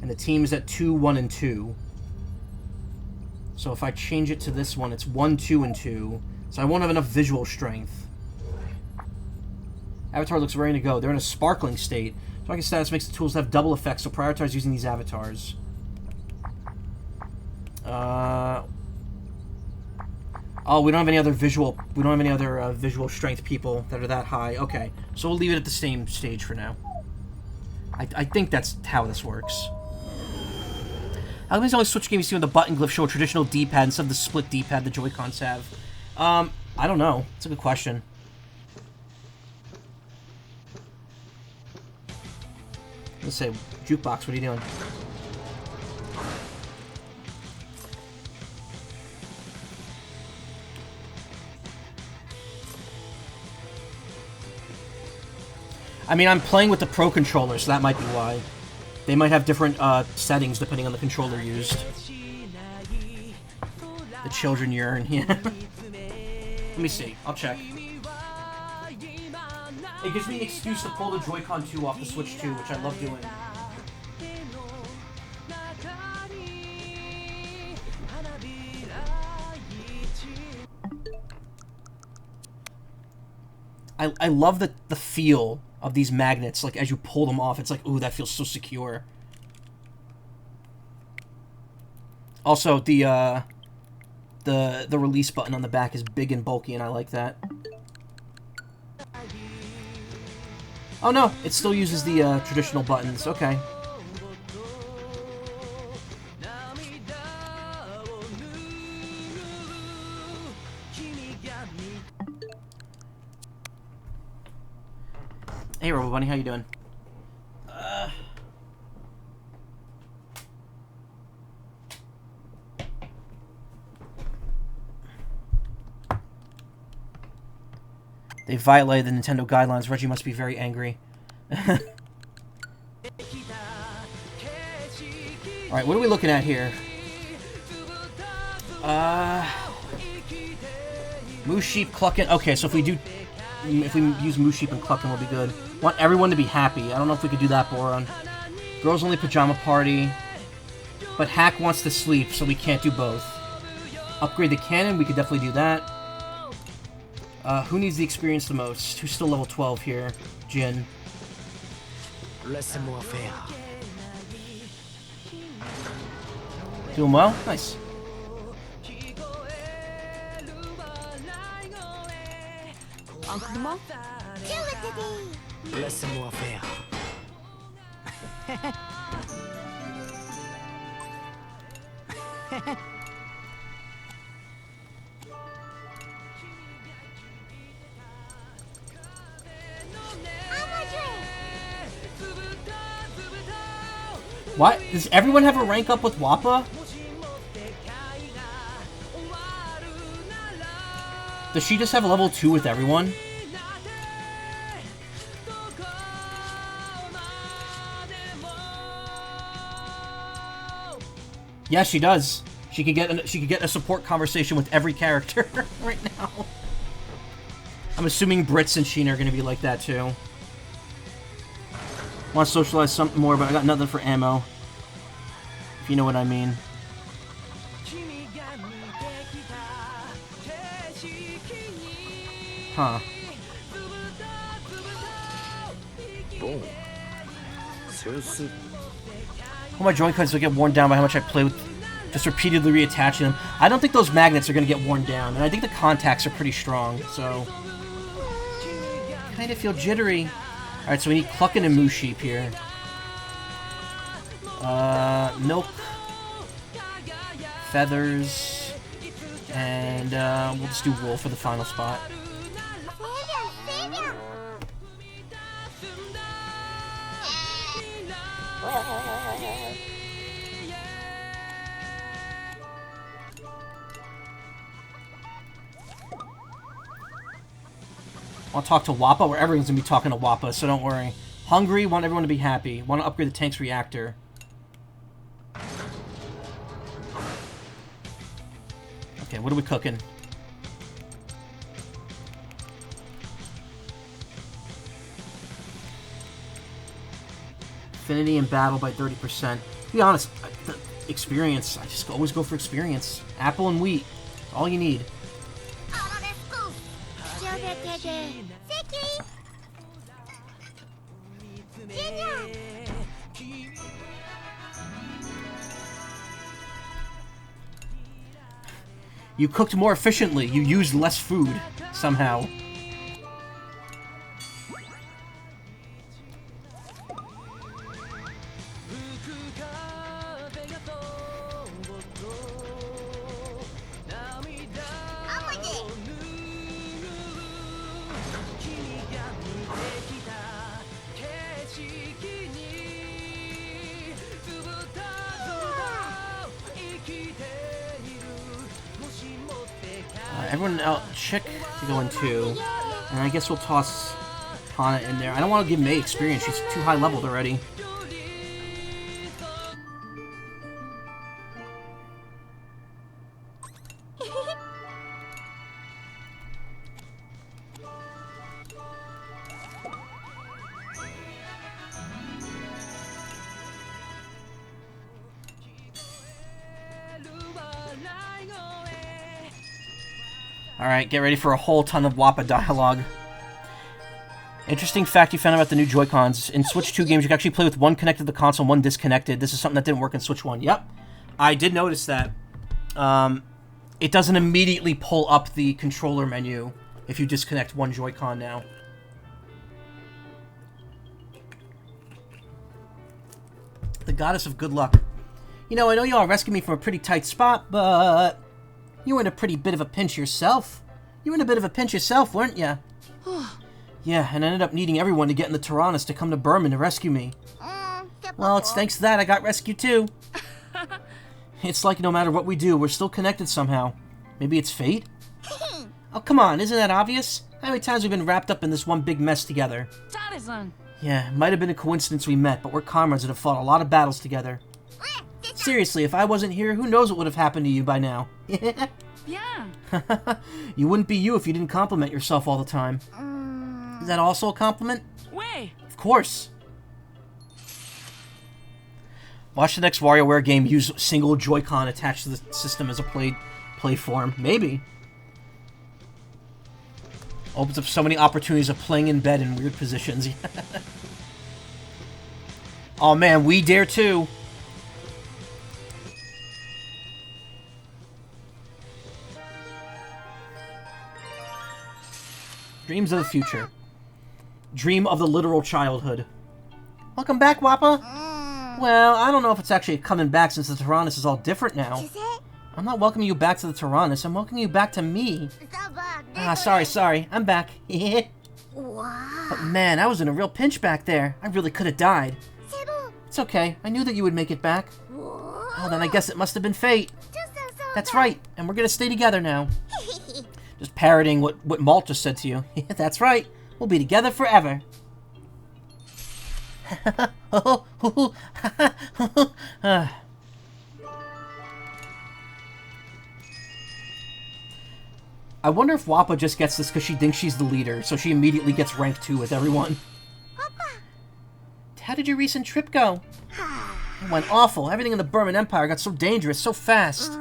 And the team is at 2, 1, and 2. So if I change it to this one, it's 1, 2, and 2. So I won't have enough visual strength. Avatar looks ready to go. They're in a sparkling state. Striking status makes the tools have double effects, so prioritize using these avatars. Oh, we don't have any other visual. We don't have any other visual strength people that are that high. Okay, so we'll leave it at the same stage for now. I think that's how this works. How come these only Switch games you see when the button glyphs show a traditional D-pad instead of the split D-pad the Joy-Cons have? I don't know. It's a good question. Let's say, Jukebox, what are you doing? I mean, I'm playing with the Pro controller, so that might be why. They might have different settings depending on the controller used. The children yearn, yeah. Let me see. I'll check. It gives me an excuse to pull the Joy-Con 2 off the Switch 2, which I love doing. I love the feel of these magnets. Like, as you pull them off, it's like, ooh, that feels so secure. Also, the release button on the back is big and bulky, and I like that. Oh no, it still uses the traditional buttons. Okay. Hey, Robo Bunny, how you doing? They violated the Nintendo guidelines. Reggie must be very angry. Alright, what are we looking at here? Moose Sheep, Cluckin'. Okay, so if we use Moose Sheep and Cluckin', we'll be good. Want everyone to be happy. I don't know if we could do that, Boron. Girls Only Pajama Party. But Hack wants to sleep, so we can't do both. Upgrade the cannon, we could definitely do that. Who needs the experience the most? Who's still level 12 here? Jin. Laissez-moi faire. Doing well? Nice. Laissez-moi faire. What? Does everyone have a rank up with Wappa? Does she just have a level 2 with everyone? Yeah, she does. She could get a support conversation with every character right now. I'm assuming Brits and Sheen are going to be like that too. Want to socialize something more, but I got nothing for ammo. If you know what I mean. Huh. Boom. All my Joy-Cons will get worn down by how much I play with just repeatedly reattaching them. I don't think those magnets are going to get worn down, and I think the contacts are pretty strong, so... kind of feel jittery. Alright, so we need Cluckin' and Moose Sheep here. Milk. Feathers. And we'll just do Wool for the final spot. I'll talk to Wappa, where everyone's going to be talking to Wappa, so don't worry. Hungry, want everyone to be happy. Want to upgrade the tank's reactor. Okay, what are we cooking? Affinity and battle by 30%. To be honest, the experience, I just always go for experience. Apple and wheat, all you need. You cooked more efficiently. You used less food, somehow. everyone else, Chick to go in 2. And I guess we'll toss Hana in there. I don't want to give Mei experience. She's too high leveled already. Alright, get ready for a whole ton of Wappa dialogue. Interesting fact you found about the new Joy-Cons. In Switch 2 games, you can actually play with one connected to the console and one disconnected. This is something that didn't work in Switch 1. Yep. I did notice that. It doesn't immediately pull up the controller menu if you disconnect one Joy-Con now. The Goddess of Good Luck. You know, I know y'all rescued me from a pretty tight spot, but... you were in a pretty bit of a pinch yourself. You were in a bit of a pinch yourself, weren't ya? Yeah, and I ended up needing everyone to get in the Tyrannus to come to Berman to rescue me. Well, it's thanks to that I got rescued too. It's like no matter what we do, we're still connected somehow. Maybe it's fate? Oh, come on, isn't that obvious? How many times we've been wrapped up in this one big mess together? Yeah, it might have been a coincidence we met, but we're comrades that have fought a lot of battles together. Seriously, if I wasn't here, who knows what would have happened to you by now? Yeah. You wouldn't be you if you didn't compliment yourself all the time. Is that also a compliment? Way. Of course. Watch the next WarioWare game use single Joy-Con attached to the system as a play form. Maybe. Opens up so many opportunities of playing in bed in weird positions. Oh man, we dare too. Dreams of the future. Dream of the literal childhood. Welcome back, Wappa. Well, I don't know if it's actually coming back since the Tyrannus is all different now. I'm not welcoming you back to the Tyrannus. I'm welcoming you back to me. Ah, sorry. I'm back. But man, I was in a real pinch back there. I really could have died. It's okay. I knew that you would make it back. Oh, then I guess it must have been fate. That's right. And we're gonna stay together now. Just parroting what Malt just said to you. That's right. We'll be together forever. I wonder if Wappa just gets this because she thinks she's the leader, so she immediately gets rank 2 with everyone. How did your recent trip go? It went awful. Everything in the Burman Empire got so dangerous, so fast.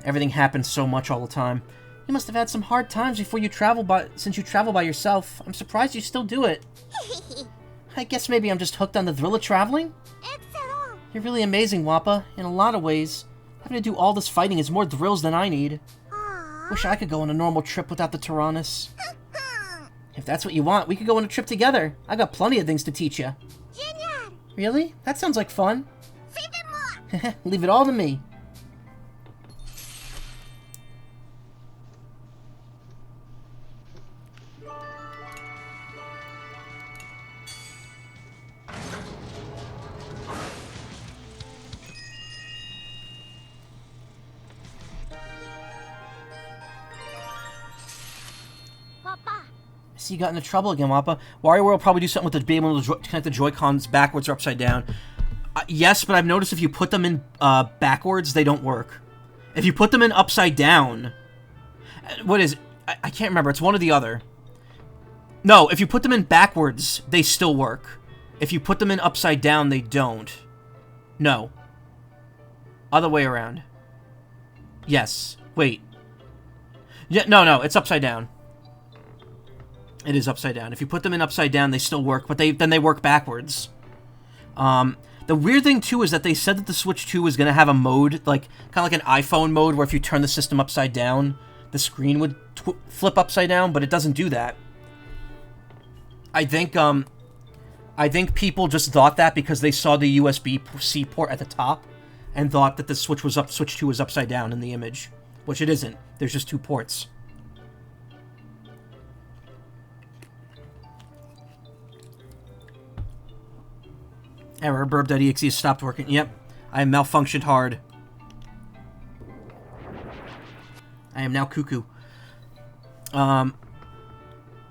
Everything happened so much all the time. You must have had some hard times before you since you travel by yourself. I'm surprised you still do it. I guess maybe I'm just hooked on the thrill of traveling? You're really amazing, Wappa, in a lot of ways. Having to do all this fighting is more thrills than I need. Wish I could go on a normal trip without the Tyrannus. If that's what you want, we could go on a trip together. I got plenty of things to teach you. Really? That sounds like fun. Leave it all to me. See, you got into trouble again, Wappa. WarioWare will probably do something with the being able to connect the Joy-Cons backwards or upside down. Yes, but I've noticed if you put them in backwards, they don't work. If you put them in upside down... What is it? I can't remember. It's one or the other. No, if you put them in backwards, they still work. If you put them in upside down, they don't. No. Other way around. Yes. Wait. Yeah, no, it's upside down. It is upside down. If you put them in upside down, they still work, but then they work backwards. The weird thing, too, is that they said that the Switch 2 was going to have a mode, like kind of like an iPhone mode, where if you turn the system upside down, the screen would flip upside down, but it doesn't do that. I think people just thought that because they saw the USB-C port at the top, and thought that the Switch 2 was upside down in the image, which it isn't. There's just 2 ports. Error, burb.exe has stopped working. Yep, I malfunctioned hard. I am now cuckoo.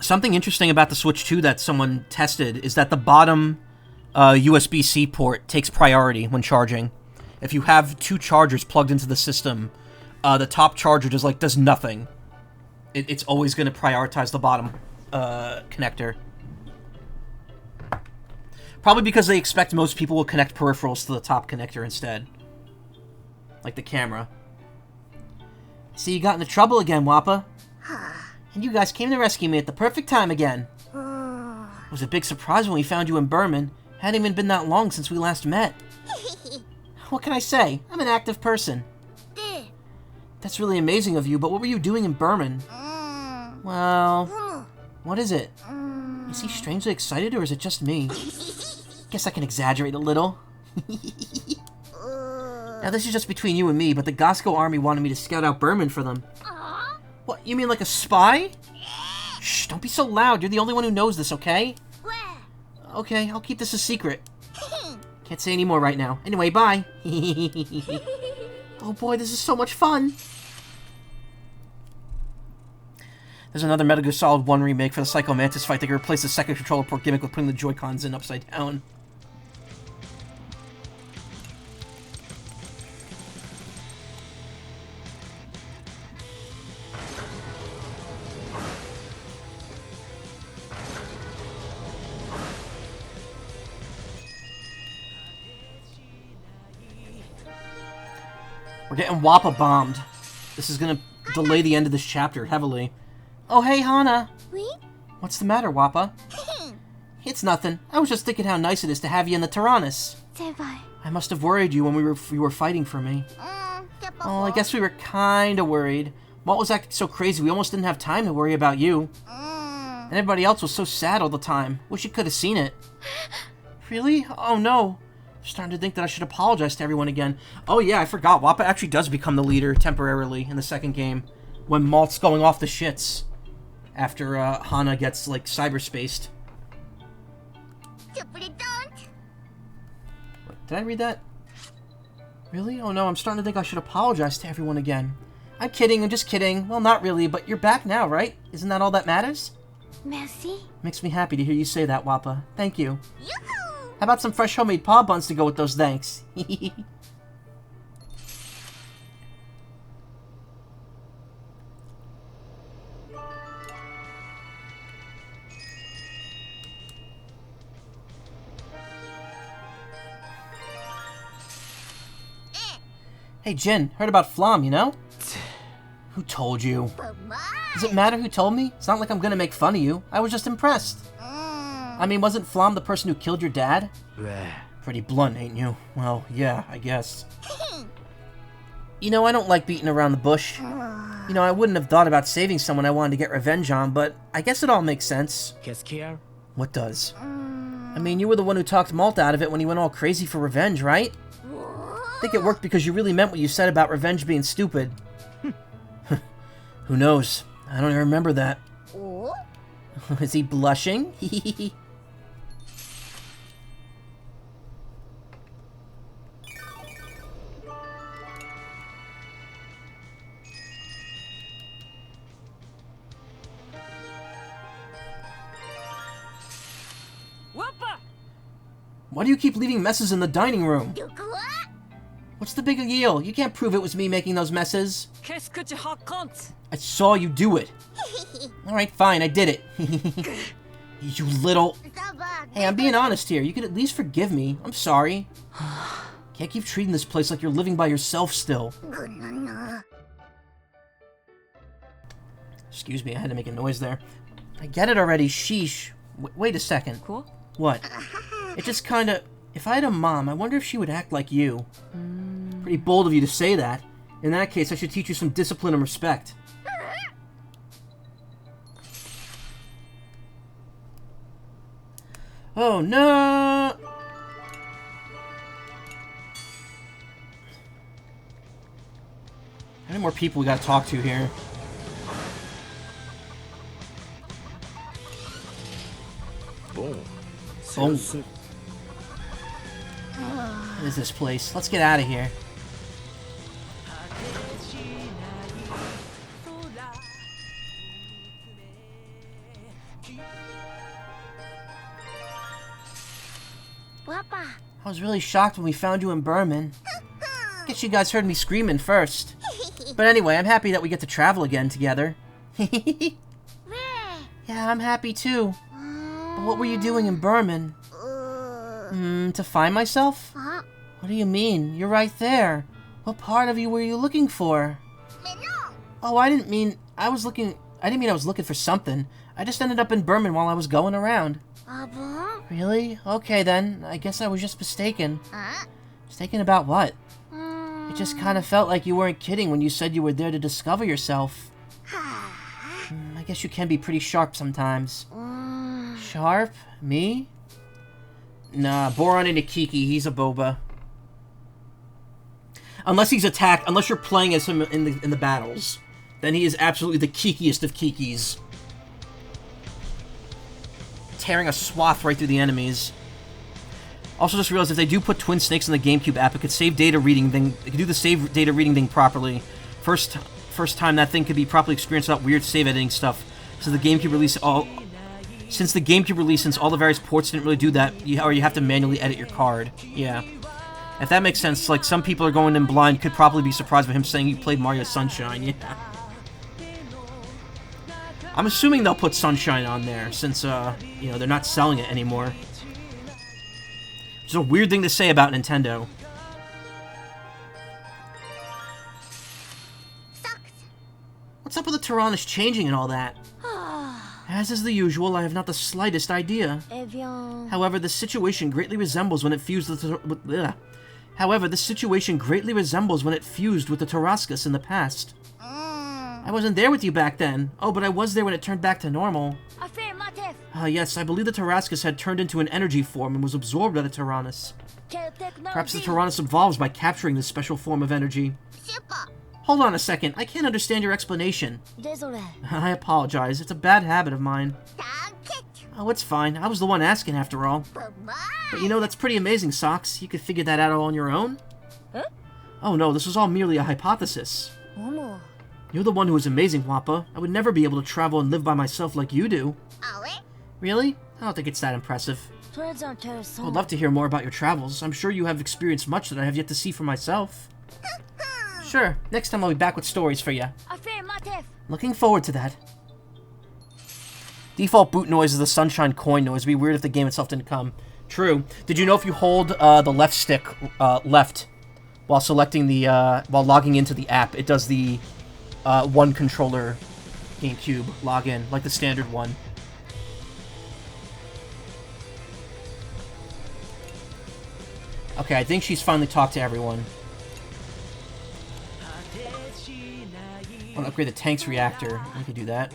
Something interesting about the Switch 2 that someone tested is that the bottom USB-C port takes priority when charging. If you have 2 chargers plugged into the system, the top charger does nothing. It's always going to prioritize the bottom connector. Probably because they expect most people will connect peripherals to the top connector instead. Like the camera. See, you got into trouble again, Wappa. And you guys came to rescue me at the perfect time again. It was a big surprise when we found you in Berman. Hadn't even been that long since we last met. What can I say? I'm an active person. That's really amazing of you, but what were you doing in Berman? Well, what is it? Is he strangely excited, or is it just me? Guess I can exaggerate a little. Now, this is just between you and me, but the Gosco army wanted me to scout out Berman for them. What, you mean like a spy? Shh, don't be so loud. You're the only one who knows this, okay? Okay, I'll keep this a secret. Can't say any more right now. Anyway, bye. Oh boy, this is so much fun. There's another Metal Gear Solid 1 remake for the Psycho Mantis fight. They can replace the second controller port gimmick with putting the Joy-Cons in upside down. We're getting Wappa bombed. This is gonna delay the end of this chapter heavily. Oh, hey, Hana. What's the matter, Wappa? It's nothing. I was just thinking how nice it is to have you in the Tyrannus. I must have worried you when you were fighting for me. Oh, I guess we were kinda worried. Walt was acting so crazy we almost didn't have time to worry about you. And everybody else was so sad all the time. Wish you could have seen it. Really? Oh, no. I'm starting to think that I should apologize to everyone again. Oh yeah, I forgot. Wappa actually does become the leader temporarily in the second game. When Malt's going off the shits. After Hana gets, like, cyberspaced. Did I read that? Really? Oh no, I'm starting to think I should apologize to everyone again. I'm kidding, I'm just kidding. Well, not really, but you're back now, right? Isn't that all that matters? Merci. Makes me happy to hear you say that, Wappa. Thank you. How about some fresh homemade paw buns to go with those thanks? Hey, Jin, heard about Flom, you know? Who told you? Does it matter who told me? It's not like I'm gonna make fun of you. I was just impressed. I mean, wasn't Flom the person who killed your dad? Pretty blunt, ain't you? Well, yeah, I guess. You know, I don't like beating around the bush. You know, I wouldn't have thought about saving someone I wanted to get revenge on, but I guess it all makes sense. What does? I mean, you were the one who talked Malt out of it when he went all crazy for revenge, right? I think it worked because you really meant what you said about revenge being stupid. Who knows? I don't even remember that. Is he blushing? Wappa! Why do you keep leaving messes in the dining room? What's the big deal? You can't prove it was me making those messes. Qu'est-ce que tu racontes? I saw you do it. Alright, fine, I did it. You little... Hey, I'm being honest here. You can at least forgive me. I'm sorry. Can't keep treating this place like you're living by yourself still. Excuse me, I had to make a noise there. I get it already, sheesh. Wait a second. Cool. What? It just kinda... If I had a mom, I wonder if she would act like you. Pretty bold of you to say that. In that case, I should teach you some discipline and respect. Oh, no! How many more people we gotta talk to here? Boom. Boom. What is this place? Let's get out of here. Wappa. I was really shocked when we found you in Berman. Guess you guys heard me screaming first. But anyway, I'm happy that we get to travel again together. Yeah, I'm happy too. But what were you doing in Berman? To find myself? What do you mean? You're right there. What part of you were you looking for? Oh, I didn't mean I was looking for something. I just ended up in Berman while I was going around. Really? Okay then. I guess I was just mistaken. Mistaken about what? It just kind of felt like you weren't kidding when you said you were there to discover yourself. I guess you can be pretty sharp sometimes. Sharp? Me? Nah, Boron ain't a Kiki. He's a boba. Unless he's attacked, unless you're playing as him in the battles, then he is absolutely the Kikiest of Kikis. Tearing a swath right through the enemies. Also, just realized if they do put Twin Snakes in the GameCube app, it could save data reading thing. It could do the save data reading thing properly. First time that thing could be properly experienced without weird save editing stuff. Since the GameCube release, since all the various ports didn't really do that, or you have to manually edit your card. Yeah. If that makes sense, like some people are going in blind, could probably be surprised by him saying he played Mario Sunshine. Yeah. I'm assuming they'll put Sunshine on there since you know, they're not selling it anymore. Which is a weird thing to say about Nintendo. What's up with the Tyrannus changing and all that? As is the usual, I have not the slightest idea. However, the situation greatly resembles when it fused with the Tarrascus in the past. I wasn't there with you back then. Oh, but I was there when it turned back to normal. Yes, I believe the Tarrascus had turned into an energy form and was absorbed by the Tyrannus. Perhaps the Tyrannus evolves by capturing this special form of energy. Hold on a second, I can't understand your explanation. I apologize, it's a bad habit of mine. Oh, it's fine, I was the one asking after all. But you know, that's pretty amazing, Socks. You could figure that out all on your own? Oh no, this was all merely a hypothesis. You're the one who is amazing, Wappa. I would never be able to travel and live by myself like you do. Really? I don't think it's that impressive. I would love to hear more about your travels. I'm sure you have experienced much that I have yet to see for myself. Sure, next time I'll be back with stories for you. Looking forward to that. Default boot noise is the Sunshine coin noise. It'd be weird if the game itself didn't come. True. Did you know if you hold the left stick left while selecting the while logging into the app, it does the one controller GameCube login, like the standard one. Okay, I think she's finally talked to everyone. I want to upgrade the tank's reactor. We could do that.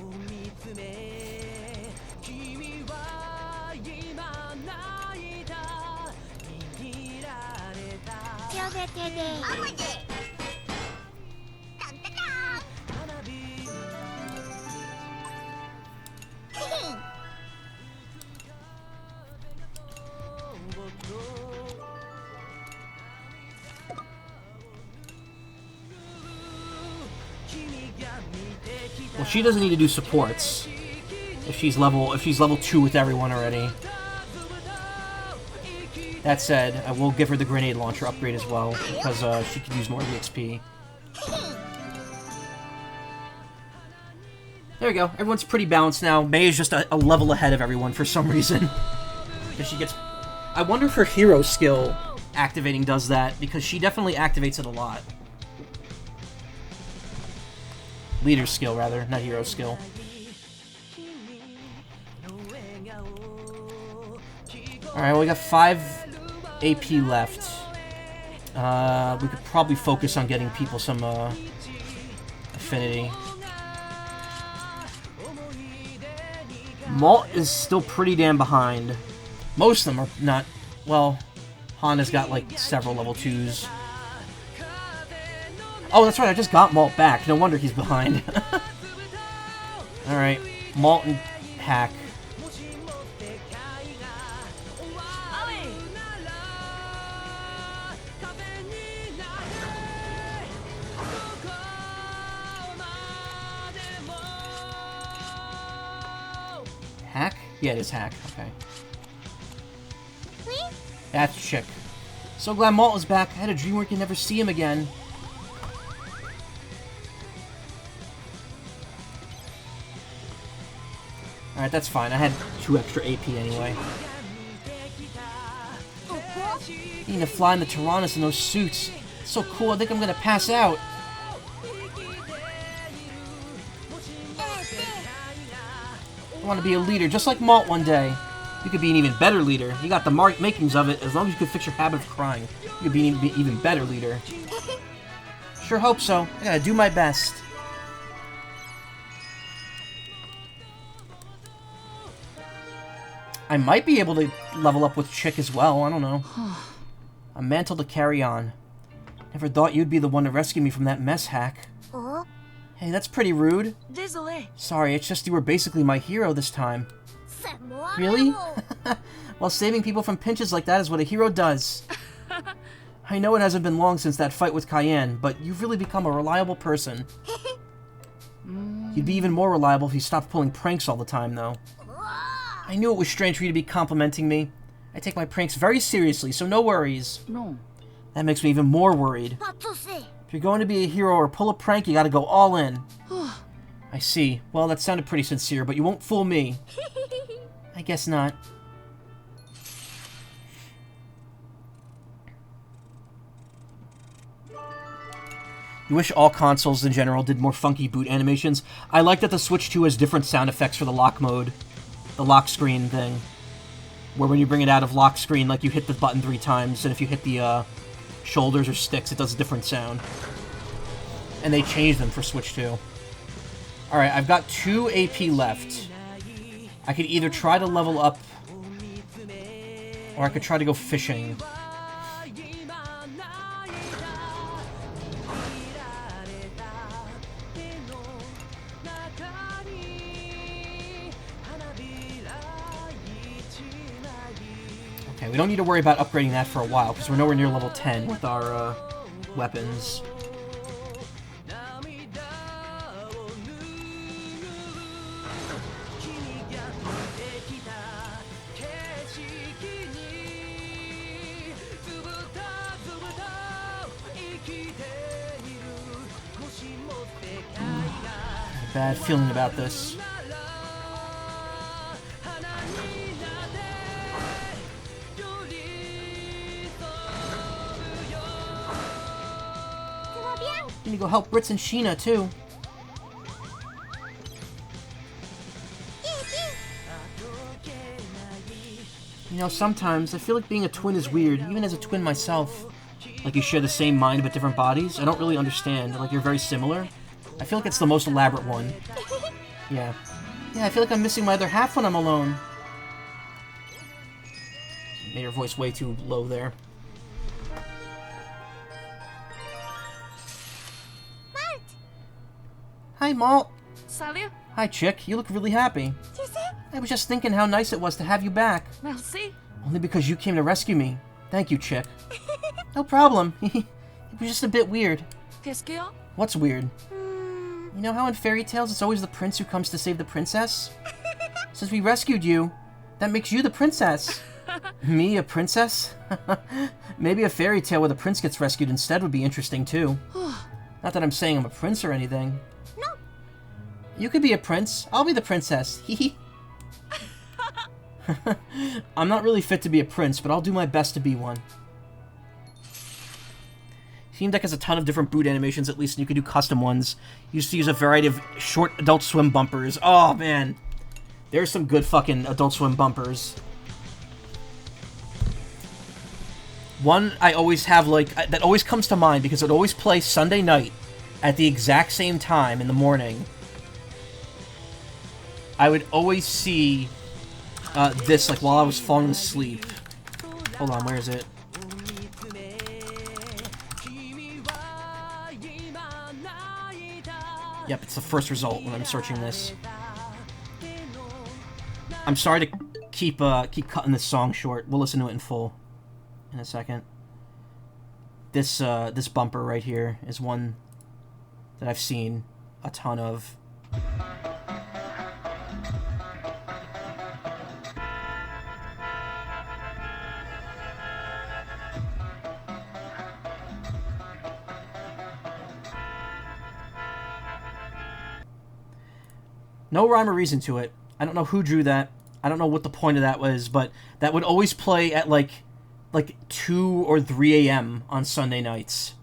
Well, she doesn't need to do supports if she's level 2 with everyone already. That said, I will give her the grenade launcher upgrade as well because she could use more EXP. There we go. Everyone's pretty balanced now. May is just a level ahead of everyone for some reason. Because she gets... I wonder if her hero skill activating does that, because she definitely activates it a lot. Leader skill, rather, not hero skill. Alright, well, we got 5 AP left. We could probably focus on getting people some affinity. Malt is still pretty damn behind. Most of them are not... Well, Hana's got, like, several level 2s. Oh, that's right, I just got Malt back. No wonder he's behind. Alright, Malt and Hack. Hack? Yeah, it is Hack. Okay. Please? That's Chick. So glad Malt is back. I had a dream where I could never see him again. Alright, that's fine. I had 2 extra AP anyway. Needing to fly in the Tyrannus in those suits. It's so cool, I think I'm gonna pass out. I want to be a leader, just like Malt one day. You could be an even better leader. You got the makings of it. As long as you could fix your habit of crying, you could be an even better leader. Sure hope so. I gotta do my best. I might be able to level up with Chick as well. I don't know. A mantle to carry on. Never thought you'd be the one to rescue me from that mess, Hack. Oh? Hey, that's pretty rude. Désolé. Sorry, it's just you were basically my hero this time. C'est moi, Really? Raoul. Well, saving people from pinches like that is what a hero does. I know it hasn't been long since that fight with Cayenne, but you've really become a reliable person. You'd be even more reliable if you stopped pulling pranks all the time, though. I knew it was strange for you to be complimenting me. I take my pranks very seriously, so no worries. No. That makes me even more worried. Pas de souci. If you're going to be a hero or pull a prank, you gotta go all in. I see. Well, that sounded pretty sincere, but you won't fool me. I guess not. You wish all consoles in general did more funky boot animations. I like that the Switch 2 has different sound effects for the lock mode. The lock screen thing. Where when you bring it out of lock screen, like you hit the button 3 times, and if you hit the shoulders or sticks, it does a different sound. And they changed them for Switch 2. Alright, I've got 2 AP left. I could either try to level up, or I could try to go fishing. Okay, we don't need to worry about upgrading that for a while, because we're nowhere near level 10 with our weapons. Bad feeling about this. Need to go help Brits and Sheena too. You know, sometimes I feel like being a twin is weird, even as a twin myself. Like you share the same mind but different bodies. I don't really understand. Like you're very similar. I feel like it's the most elaborate one. Yeah. Yeah, I feel like I'm missing my other half when I'm alone. Made her voice way too low there. Malt. Hi, Malt. Salut. Hi, Chick. You look really happy. Tu sais? I was just thinking how nice it was to have you back. Merci. Only because you came to rescue me. Thank you, Chick. No problem. It was just a bit weird. Qu'est-ce qu'il y a? What's weird? You know how in fairy tales it's always the prince who comes to save the princess? Since we rescued you, that makes you the princess. Me, a princess? Maybe a fairy tale where the prince gets rescued instead would be interesting too. Not that I'm saying I'm a prince or anything. No. You could be a prince. I'll be the princess. Hee I'm not really fit to be a prince, but I'll do my best to be one. Steam Deck has a ton of different boot animations, at least, and you can do custom ones. You used to use a variety of short Adult Swim bumpers. Oh, man. There's some good fucking Adult Swim bumpers. One I always have, like, that always comes to mind because it always plays Sunday night at the exact same time in the morning. I would always see this, like, while I was falling asleep. Hold on, where is it? Yep, it's the first result when I'm searching this. I'm sorry to keep cutting this song short. We'll listen to it in full in a second. This this bumper right here is one that I've seen a ton of. No rhyme or reason to it. I don't know who drew that. I don't know what the point of that was, but that would always play at like 2 or 3 a.m. on Sunday nights.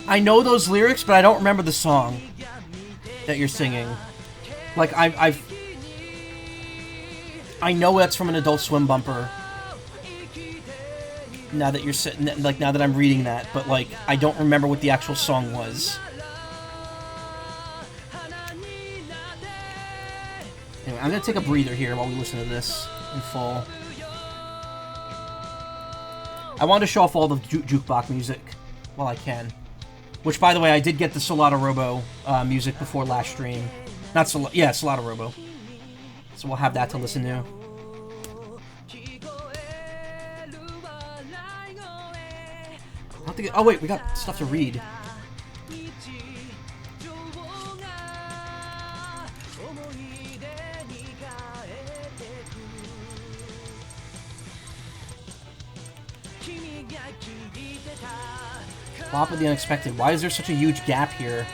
I know those lyrics, but I don't remember the song that you're singing. Like, I know that's from an Adult Swim bumper. Now that you're sitting, like, now that I'm reading that, but like, I don't remember what the actual song was. Anyway, I'm gonna take a breather here while we listen to this in full. I wanted to show off all the jukebox music while I can. Which, by the way, I did get the Solata Robo music before last stream. Not Solata Robo. So we'll have that to listen to. Oh wait, we got stuff to read. Wappa the Unexpected. Why is there such a huge gap here?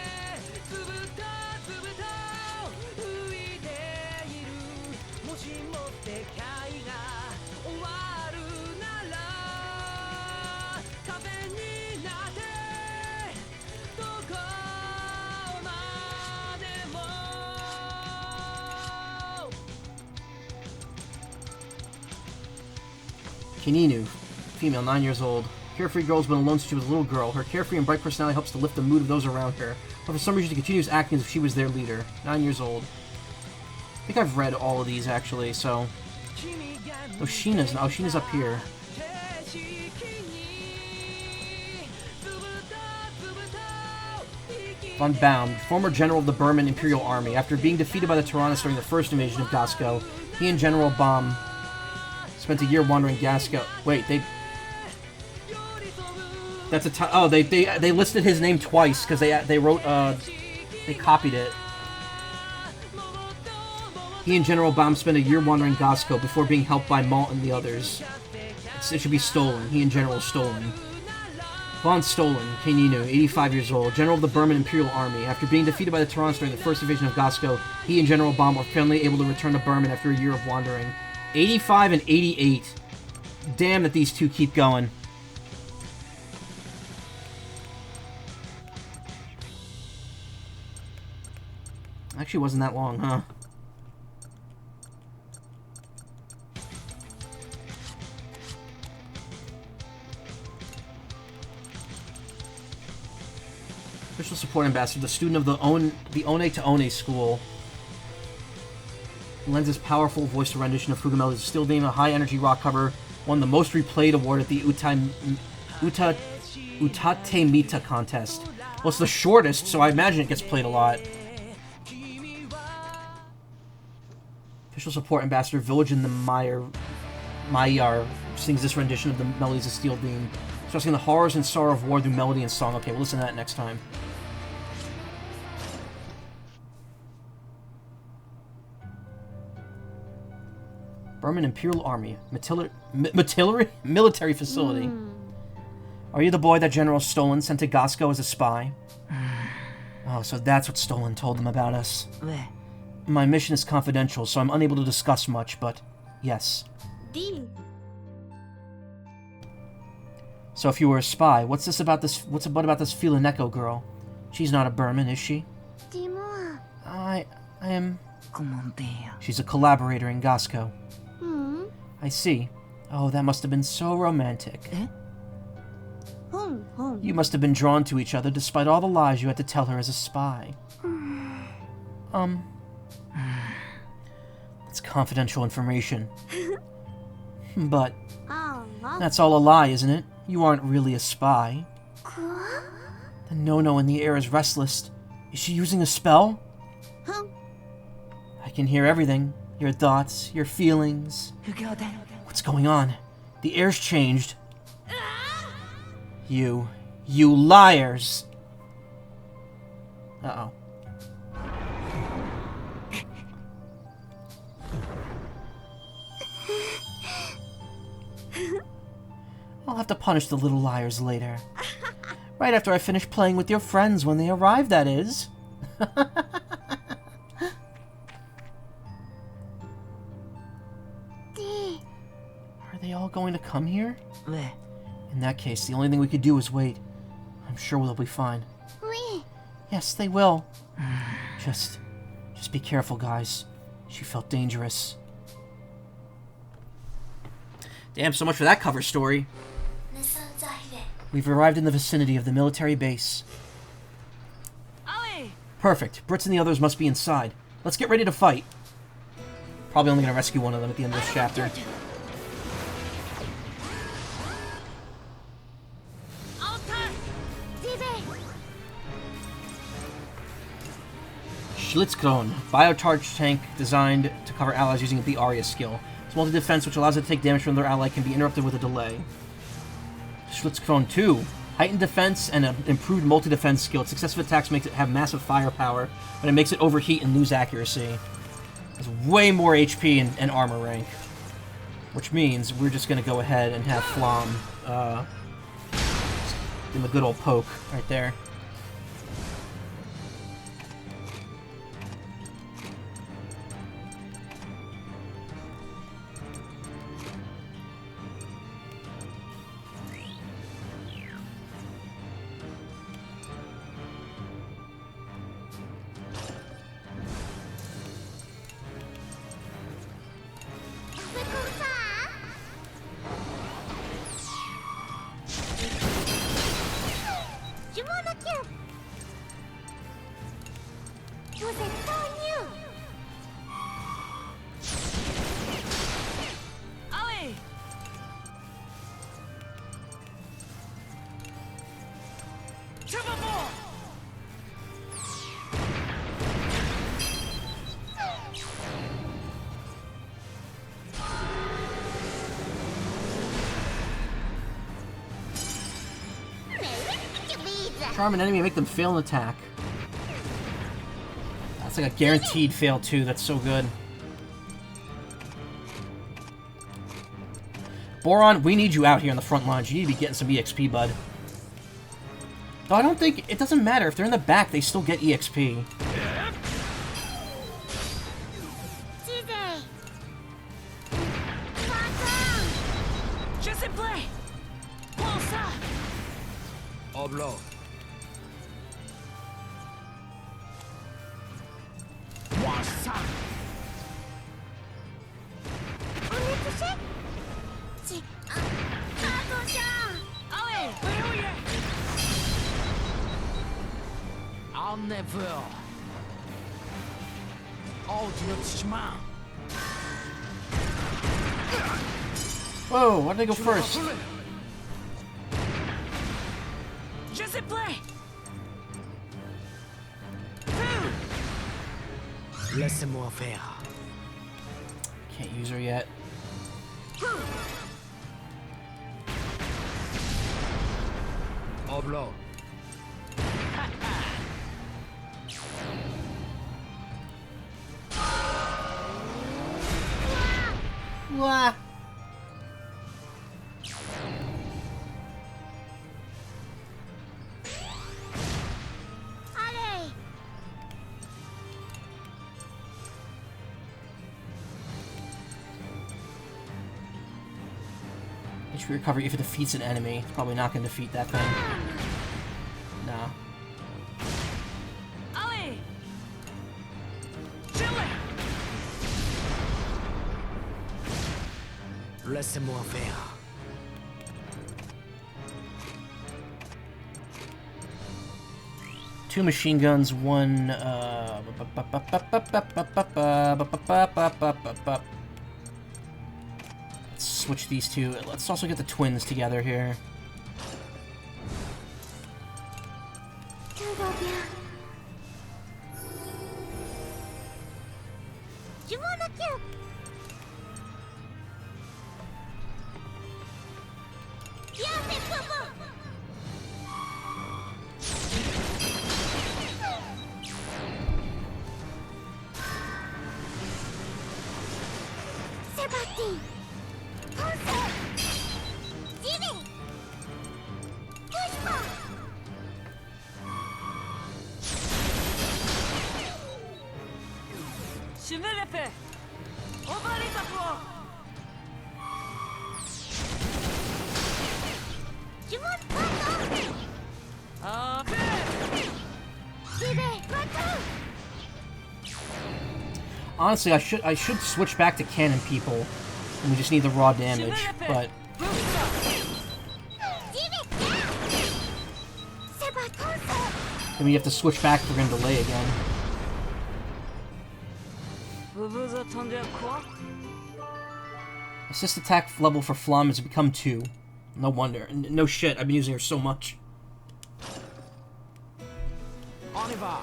Kininu, female, 9 years old. Carefree girl has been alone since she was a little girl. Her carefree and bright personality helps to lift the mood of those around her. But for some reason, she continues acting as if she was their leader. 9 years old. I think I've read all of these, actually, so... Oh, Sheena's up here. Von Baum, former general of the Burman Imperial Army. After being defeated by the Tyrannus during the first invasion of Gasco, he and General Baum spent a year wandering Gasco. Wait, that's a they listed his name twice because they wrote they copied it. He and General Baum spent a year wandering Gasco before being helped by Malt and the others. It should be Stolen. He and General Stolen. Von Stolen, Kaininu, 85 years old, general of the Burman Imperial Army. After being defeated by the Tyrannus during the first invasion of Gasco, he and General Baum were finally able to return to Burman after a year of wandering. 85 and 88. Damn that these two keep going. Actually, wasn't that long, huh? Official support ambassador, the student of the One to One school. Lends his powerful voice to rendition of Fuga Melodies, still being a high-energy rock cover, won the most replayed award at the Utate Mita contest. Well, it's the shortest, so I imagine it gets played a lot. Official support ambassador, Village in the Mayar sings this rendition of the Melodies of Steel Beam, expressing the horrors and sorrow of war through melody and song. Okay, we'll listen to that next time. Burman Imperial Army. Military facility. Are you the boy that General Stolen sent to Gasco as a spy? Oh, so that's what Stolen told them about us. My mission is confidential, so I'm unable to discuss much, but yes. So if you were a spy, what's about this Filaneko girl? She's not a Burman, is she? I am... She's a collaborator in Gasco. I see. Oh, that must have been so romantic. You must have been drawn to each other despite all the lies you had to tell her as a spy. It's confidential information. But that's all a lie, isn't it? You aren't really a spy. The no-no in the air is restless. Is she using a spell? I can hear everything. Your thoughts, your feelings. What's going on? The air's changed. You liars! Uh-oh. I'll have to punish the little liars later. Right after I finish playing with your friends when they arrive, that is. Are they all going to come here? In that case, the only thing we could do is wait. I'm sure they'll be fine. Yes, they will. Just be careful, guys. She felt dangerous. Damn, so much for that cover story. We've arrived in the vicinity of the military base. Perfect. Brits and the others must be inside. Let's get ready to fight. Probably only going to rescue one of them at the end of this chapter. Schlitzkron, biocharge tank designed to cover allies using the Arya skill. Its multi-defense, which allows it to take damage from their ally, can be interrupted with a delay. Schlitzkron 2, heightened defense and an improved multi-defense skill. Its successive attacks makes it have massive firepower, but it makes it overheat and lose accuracy. It's way more HP and armor rank. Which means we're just going to go ahead and have Flom give him a good old poke right there. Charm an enemy and make them fail an attack. That's like a guaranteed fail too. That's so good. Boron, we need you out here on the front lines. You need to be getting some EXP, bud. Though I don't think... It doesn't matter. If they're in the back, they still get EXP. Oblo. Whoa, why did I go first? Laissez-moi faire. Can't use her yet. Oblo. Wah. HP recovery if it defeats an enemy. It's probably not going to defeat that thing. No. Laissez-moi faire. Two machine guns, one let's switch these two. Let's also get the twins together here. Sebastian. Ponce. Jimmy. Pushpa. Shimelepe. Obaritapo. Jimon Pato. Jimmy Pato. Honestly, I should switch back to cannon people, and we just need the raw damage. But then we have to switch back if we're gonna delay again. Assist attack level for Flom has become 2. No wonder. No shit, I've been using her so much. On y va.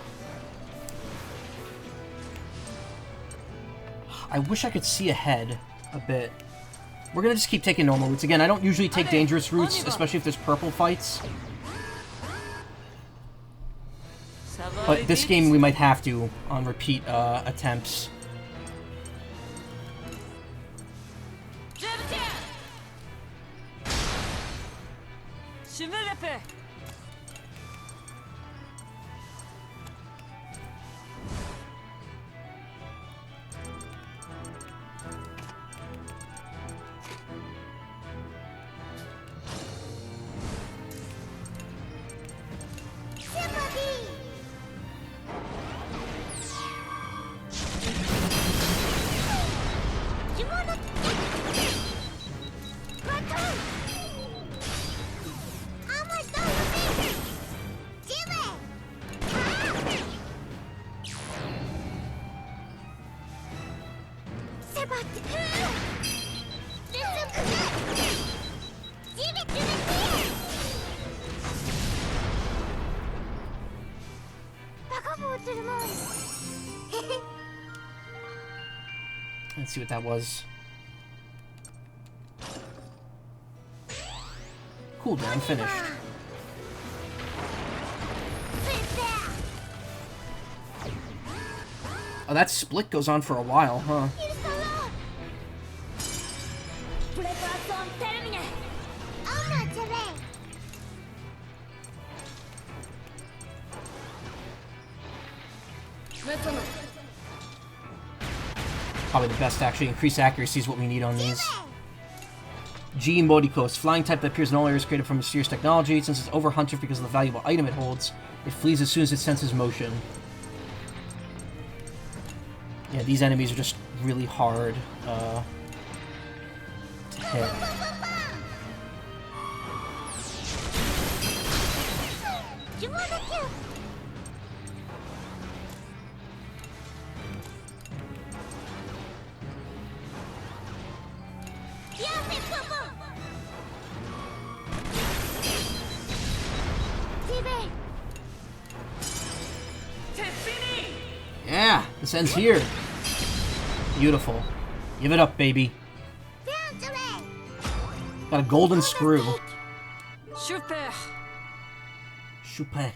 I wish I could see ahead a bit. We're gonna just keep taking normal routes. Again, I don't usually take dangerous routes, especially if there's purple fights. But this game we might have to on repeat attempts. Shimelepe. Let's see what that was. Cooldown finished. Oh, that split goes on for a while, huh? Probably the best, actually. Increased accuracy is what we need on these. G Modicos, flying type that appears in all areas created from mysterious technology. Since it's overhunted because of the valuable item it holds, it flees as soon as it senses motion. Yeah, these enemies are just really hard to hit. Yeah, this ends here. Beautiful. Give it up, baby. Got a golden screw. Super. Super.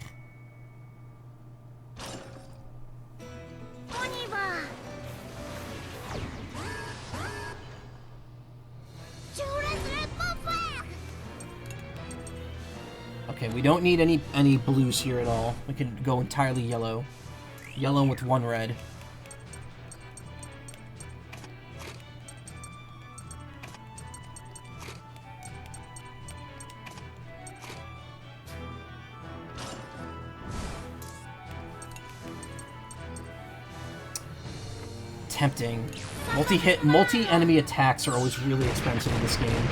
Okay, we don't need any blues here at all. We can go entirely yellow. Yellow with 1 red. Tempting. Multi-enemy attacks are always really expensive in this game.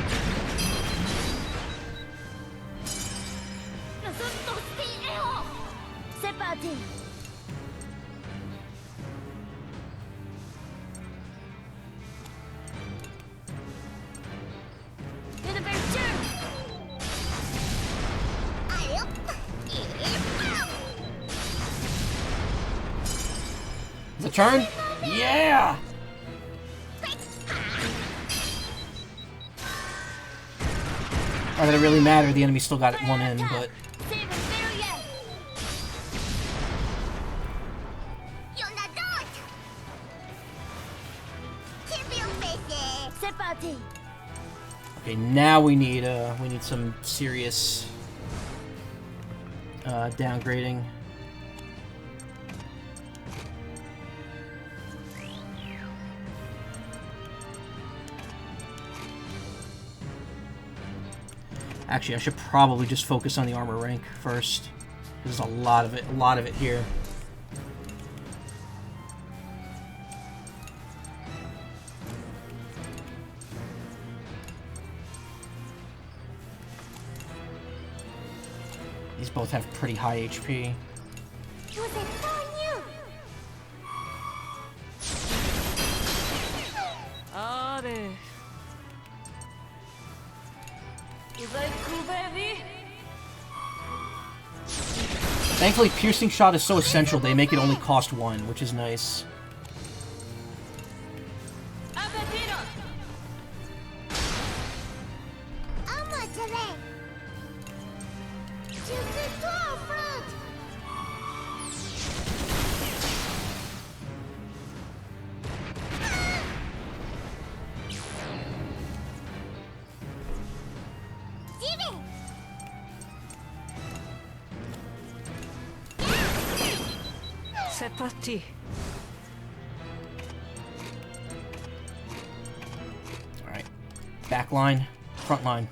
Is it turn? Yeah! Not that it really mattered, the enemy still got it 1 in, but... Okay, now we need some serious downgrading. Actually, I should probably just focus on the armor rank first. There's a lot of it here. These both have pretty high HP. Thankfully, piercing shot is so essential, they make it only cost 1, which is nice. C'est parti. Alright. Back line, front line.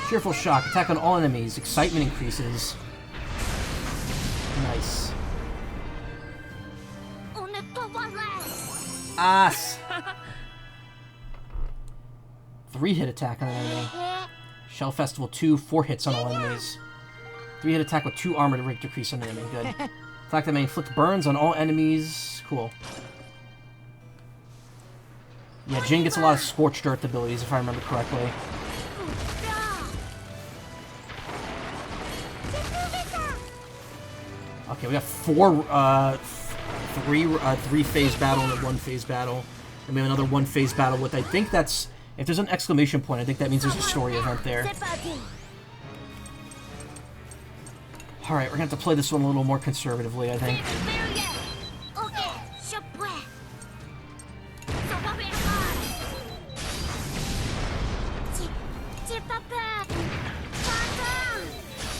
Fearful shock. Attack on all enemies. Excitement increases. Nice. Ass. 3-hit attack on an enemy. Shell Festival 2, 4 hits on all enemies. 3-hit attack with 2 armor to rate decrease on the enemy. Good. Attack that may inflict burns on all enemies. Cool. Yeah, Jin gets a lot of Scorched Earth abilities, if I remember correctly. Okay, we got 3 phase battle and a 1 phase battle. And we have another 1 phase battle with, I think that's... If there's an exclamation point, I think that means there's a story event there. Alright, we're gonna have to play this one a little more conservatively, I think.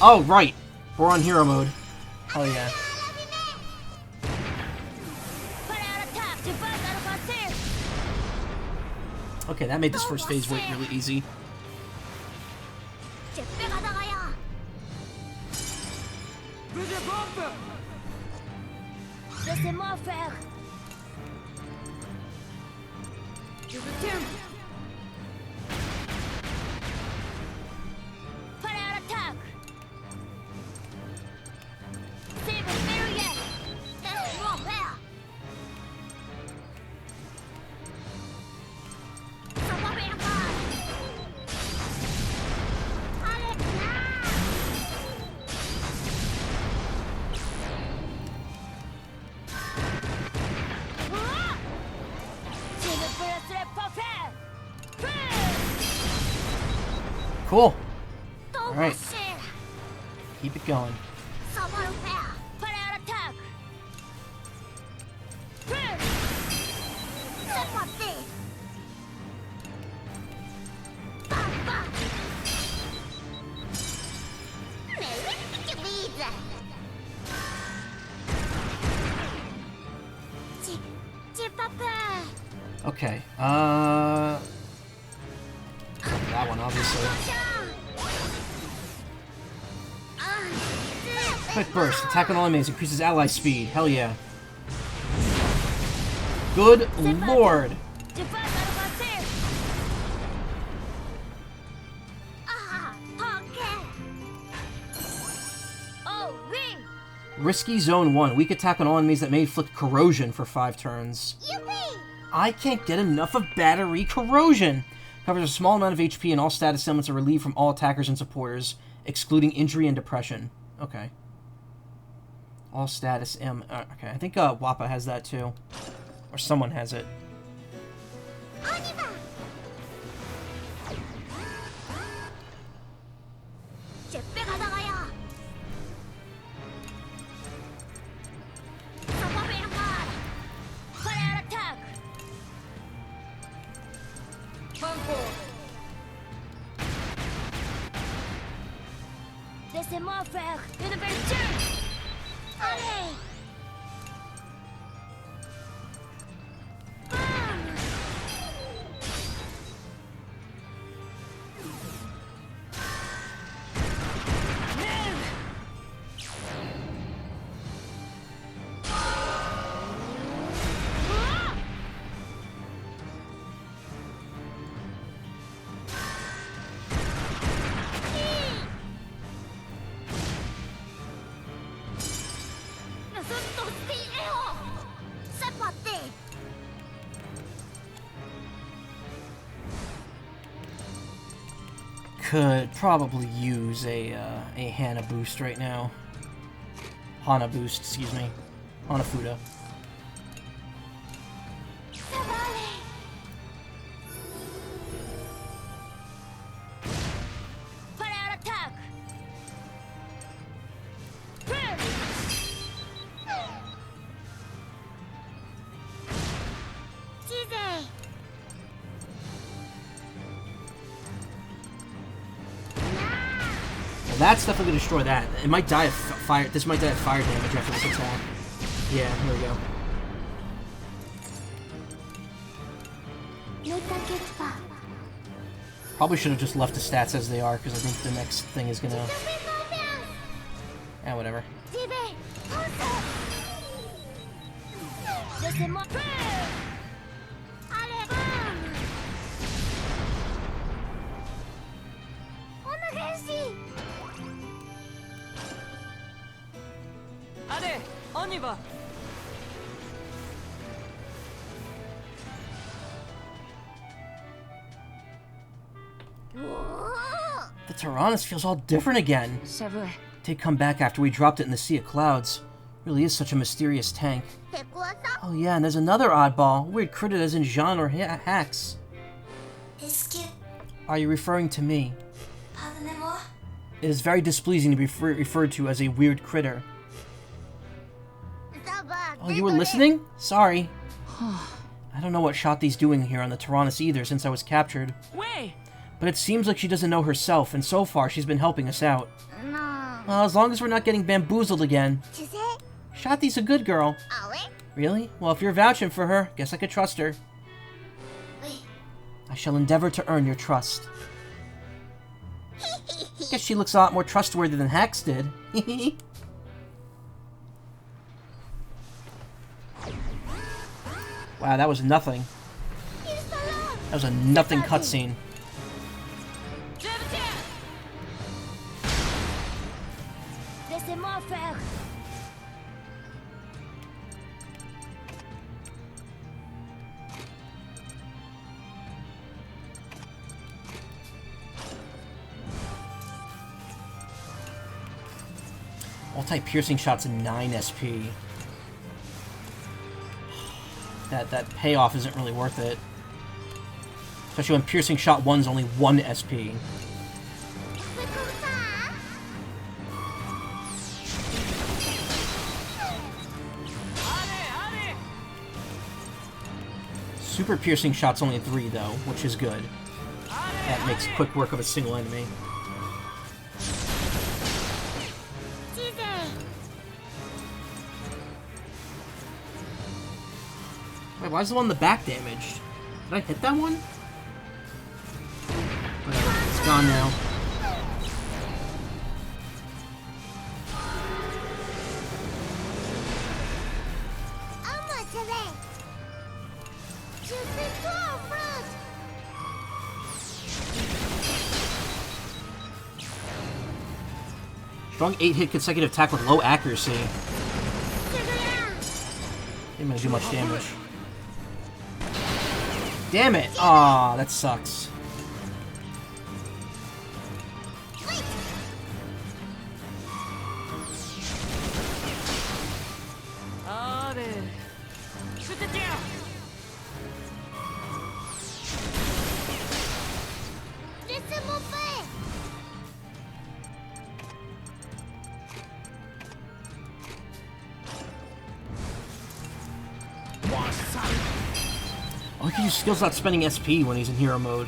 Oh, right! We're on hero mode. Oh yeah. Okay, that made this first phase work really easy. Laissez-moi faire. Je retourne. Prêt à l'attaque. C'est bon, verrouillé. Laissez-moi faire. Ça va bien mal. Allez, là. Cool. Alright. Keep it going. Okay, that one, obviously. Quick burst. Attack on all enemies. Increases ally speed. Hell yeah. Good lord. Risky Zone 1. Weak attack on all enemies that may inflict corrosion for 5 turns. I can't get enough of battery corrosion. Covers a small amount of HP and all status elements are relieved from all attackers and supporters, excluding injury and depression. Okay. All status okay, I think Wappa has that too. Or someone has it. Banco. Laissez-moi faire une belle chute. Allez. Could probably use a Hana boost right now. Hana boost, excuse me. Hanafuda. That's definitely gonna destroy that. It might die of fire. This might die of fire damage after this attack. Yeah, here we go. Probably should have just left the stats as they are, because I think the next thing is gonna... Yeah, whatever. Allez, on y va. The Tyrannus feels all different again. C'est vrai. Did come back after we dropped it in the Sea of Clouds. Really is such a mysterious tank. Oh yeah, and there's another oddball. Weird critter as in Jean or Hax. Are you referring to me? It is very displeasing to be referred to as a weird critter. Oh, you were listening? Sorry. I don't know what Shothi's doing here on the Tyrannus either since I was captured. Way. But it seems like she doesn't know herself, and so far she's been helping us out. Well, as long as we're not getting bamboozled again. Shothi's a good girl. Really? Well, if you're vouching for her, guess I could trust her. I shall endeavor to earn your trust. Guess she looks a lot more trustworthy than Hax did. Wow, that was nothing. That was a nothing cutscene. Laissez-moi faire. Multi-piercing shots in 9 SP. That payoff isn't really worth it. Especially when piercing shot 1's only 1 SP. Super piercing shot's only 3 though, which is good. That makes quick work of a single enemy. Wait, why is the one in the back damaged? Did I hit that one? Whatever, it's gone now. Strong 8-hit consecutive attack with low accuracy. Ain't gonna do much damage. Damn it! Aw, that sucks. Allez. Shoot it down. Laissez-moi faire. can use skills without spending SP when he's in hero mode.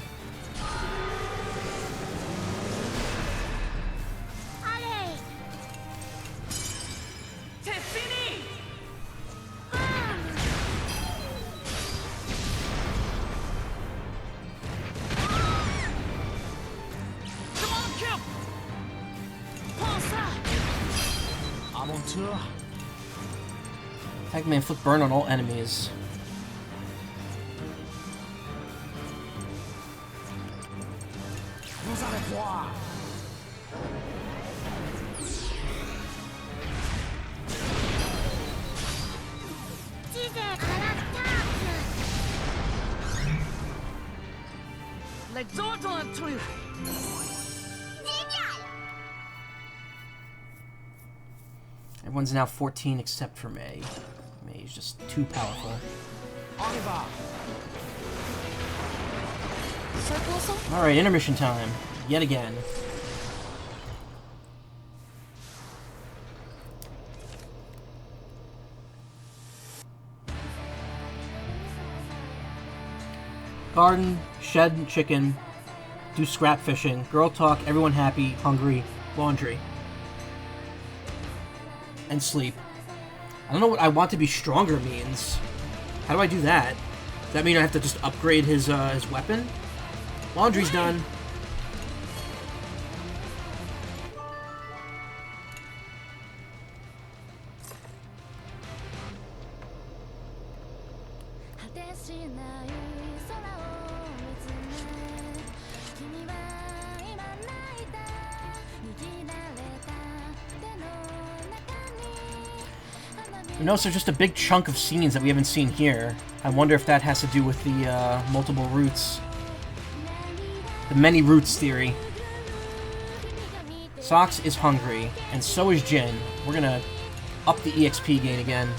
Allez. C'est fini. Come on, kill. Prends ça. À mon tour. Pac-Man flip burn on all enemies. Vous allez voir. Teaser à l'attaque. L'exhort on a truc. Génial. Everyone's now 14 except for May. May's just too powerful. On y va. Alright, intermission time. Yet again. Garden, shed chicken, do scrap fishing, girl talk, everyone happy, hungry, laundry. And sleep. I don't know what I want to be stronger means. How do I do that? Does that mean I have to just upgrade his weapon? Laundry's done. You notice there's just a big chunk of scenes that we haven't seen here. I wonder if that has to do with the multiple routes. The many routes theory. Sox is hungry, and so is Jin. We're gonna up the EXP gain again.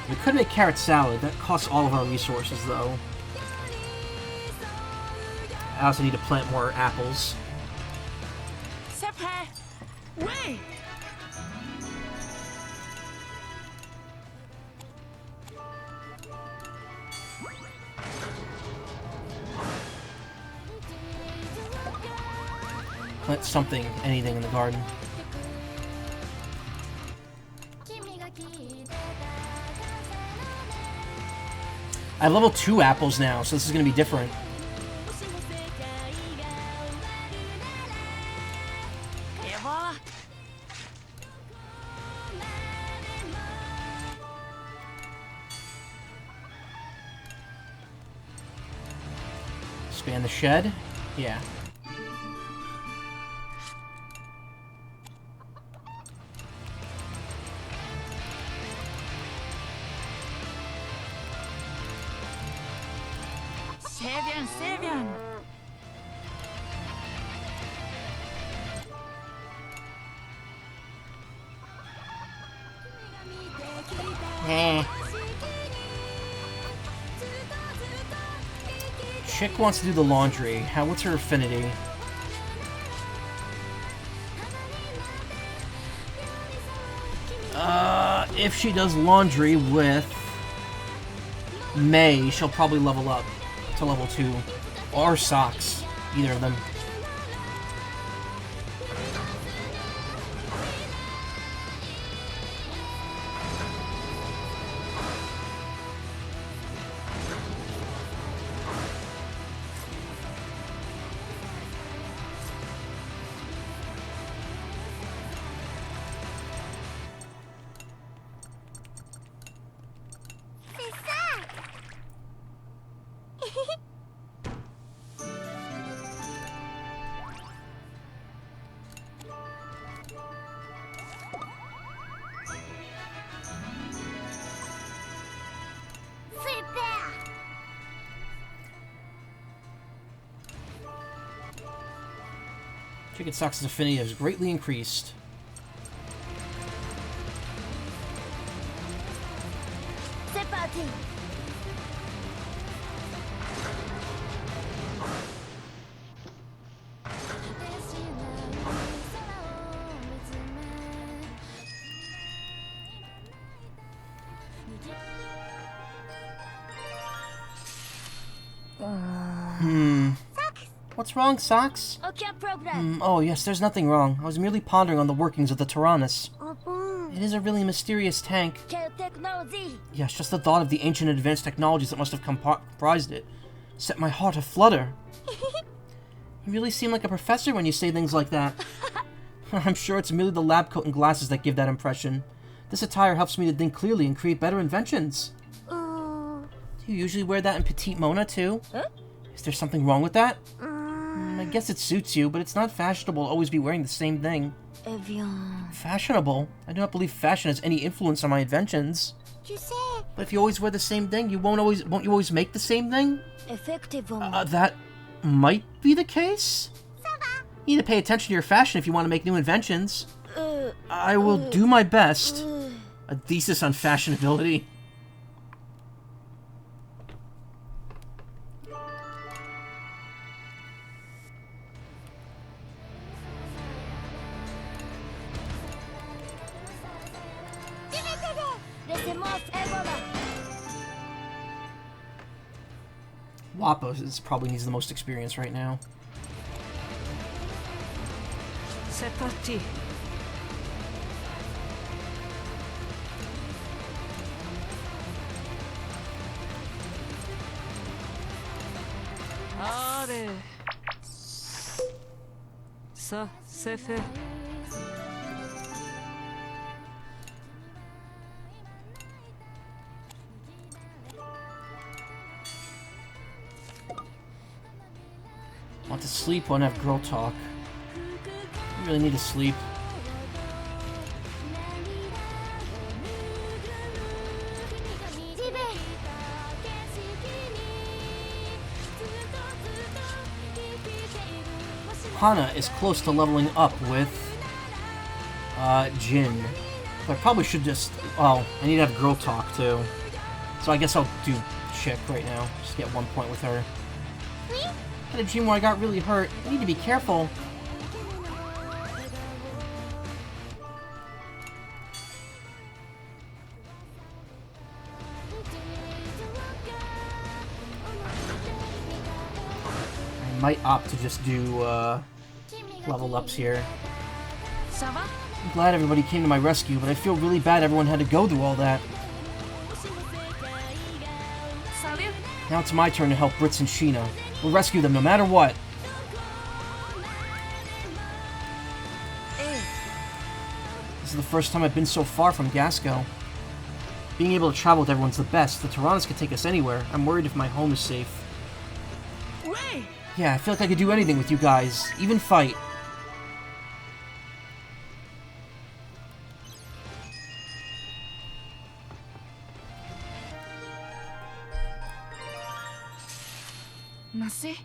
We could make carrot salad. That costs all of our resources, though. I also need to plant more apples. C'est prêt. Oui. Plant something, anything in the garden. I have level 2 apples now, so this is going to be different. Et voilà. Expand the shed. Yeah. C'est bien. Chick wants to do the laundry. What's her affinity? If she does laundry with May, she'll probably level up to level 2. Or Socks. Either of them. C'est ça. Super. Chicken Socks' affinity has greatly increased. C'est parti. What's wrong, Socks? Aucun problème. Oh, yes, there's nothing wrong. I was merely pondering on the workings of the Tyrannus. Oh bon? It is a really mysterious tank. Quelle technologie? Yes, just the thought of the ancient and advanced technologies that must have comprised it set my heart aflutter. You really seem like a professor when you say things like that. I'm sure it's merely the lab coat and glasses that give that impression. This attire helps me to think clearly and create better inventions. Do you usually wear that in Petite Mona, too? Huh? Is there something wrong with that? I guess it suits you, but it's not fashionable to always be wearing the same thing. Eh bien... Fashionable? I do not believe fashion has any influence on my inventions. Tu sais... But if you always wear the same thing, won't you always make the same thing? Effectivement. That might be the case? You need to pay attention to your fashion if you want to make new inventions. I will do my best. A thesis on fashionability. Laissez-moi faire voilà. Wappa probably needs the most experience right now. C'est parti. Allez. Ça, c'est fait. Want to sleep, want to have girl talk. You really need to sleep. Hana is close to leveling up with Jin. But I probably should just... Oh, I need to have girl talk too. So I guess I'll do chick right now. Just get 1 point with her. I had a dream where I got really hurt. I need to be careful. I might opt to just do level ups here. Ça va? I'm glad everybody came to my rescue, but I feel really bad everyone had to go through all that. Salut. Now it's my turn to help Brits and Sheena. We'll rescue them no matter what. This is the first time I've been so far from Gasco. Being able to travel with everyone's the best. The Tyrannus could take us anywhere. I'm worried if my home is safe. Ouais. Yeah, I feel like I could do anything with you guys. Even fight. Merci.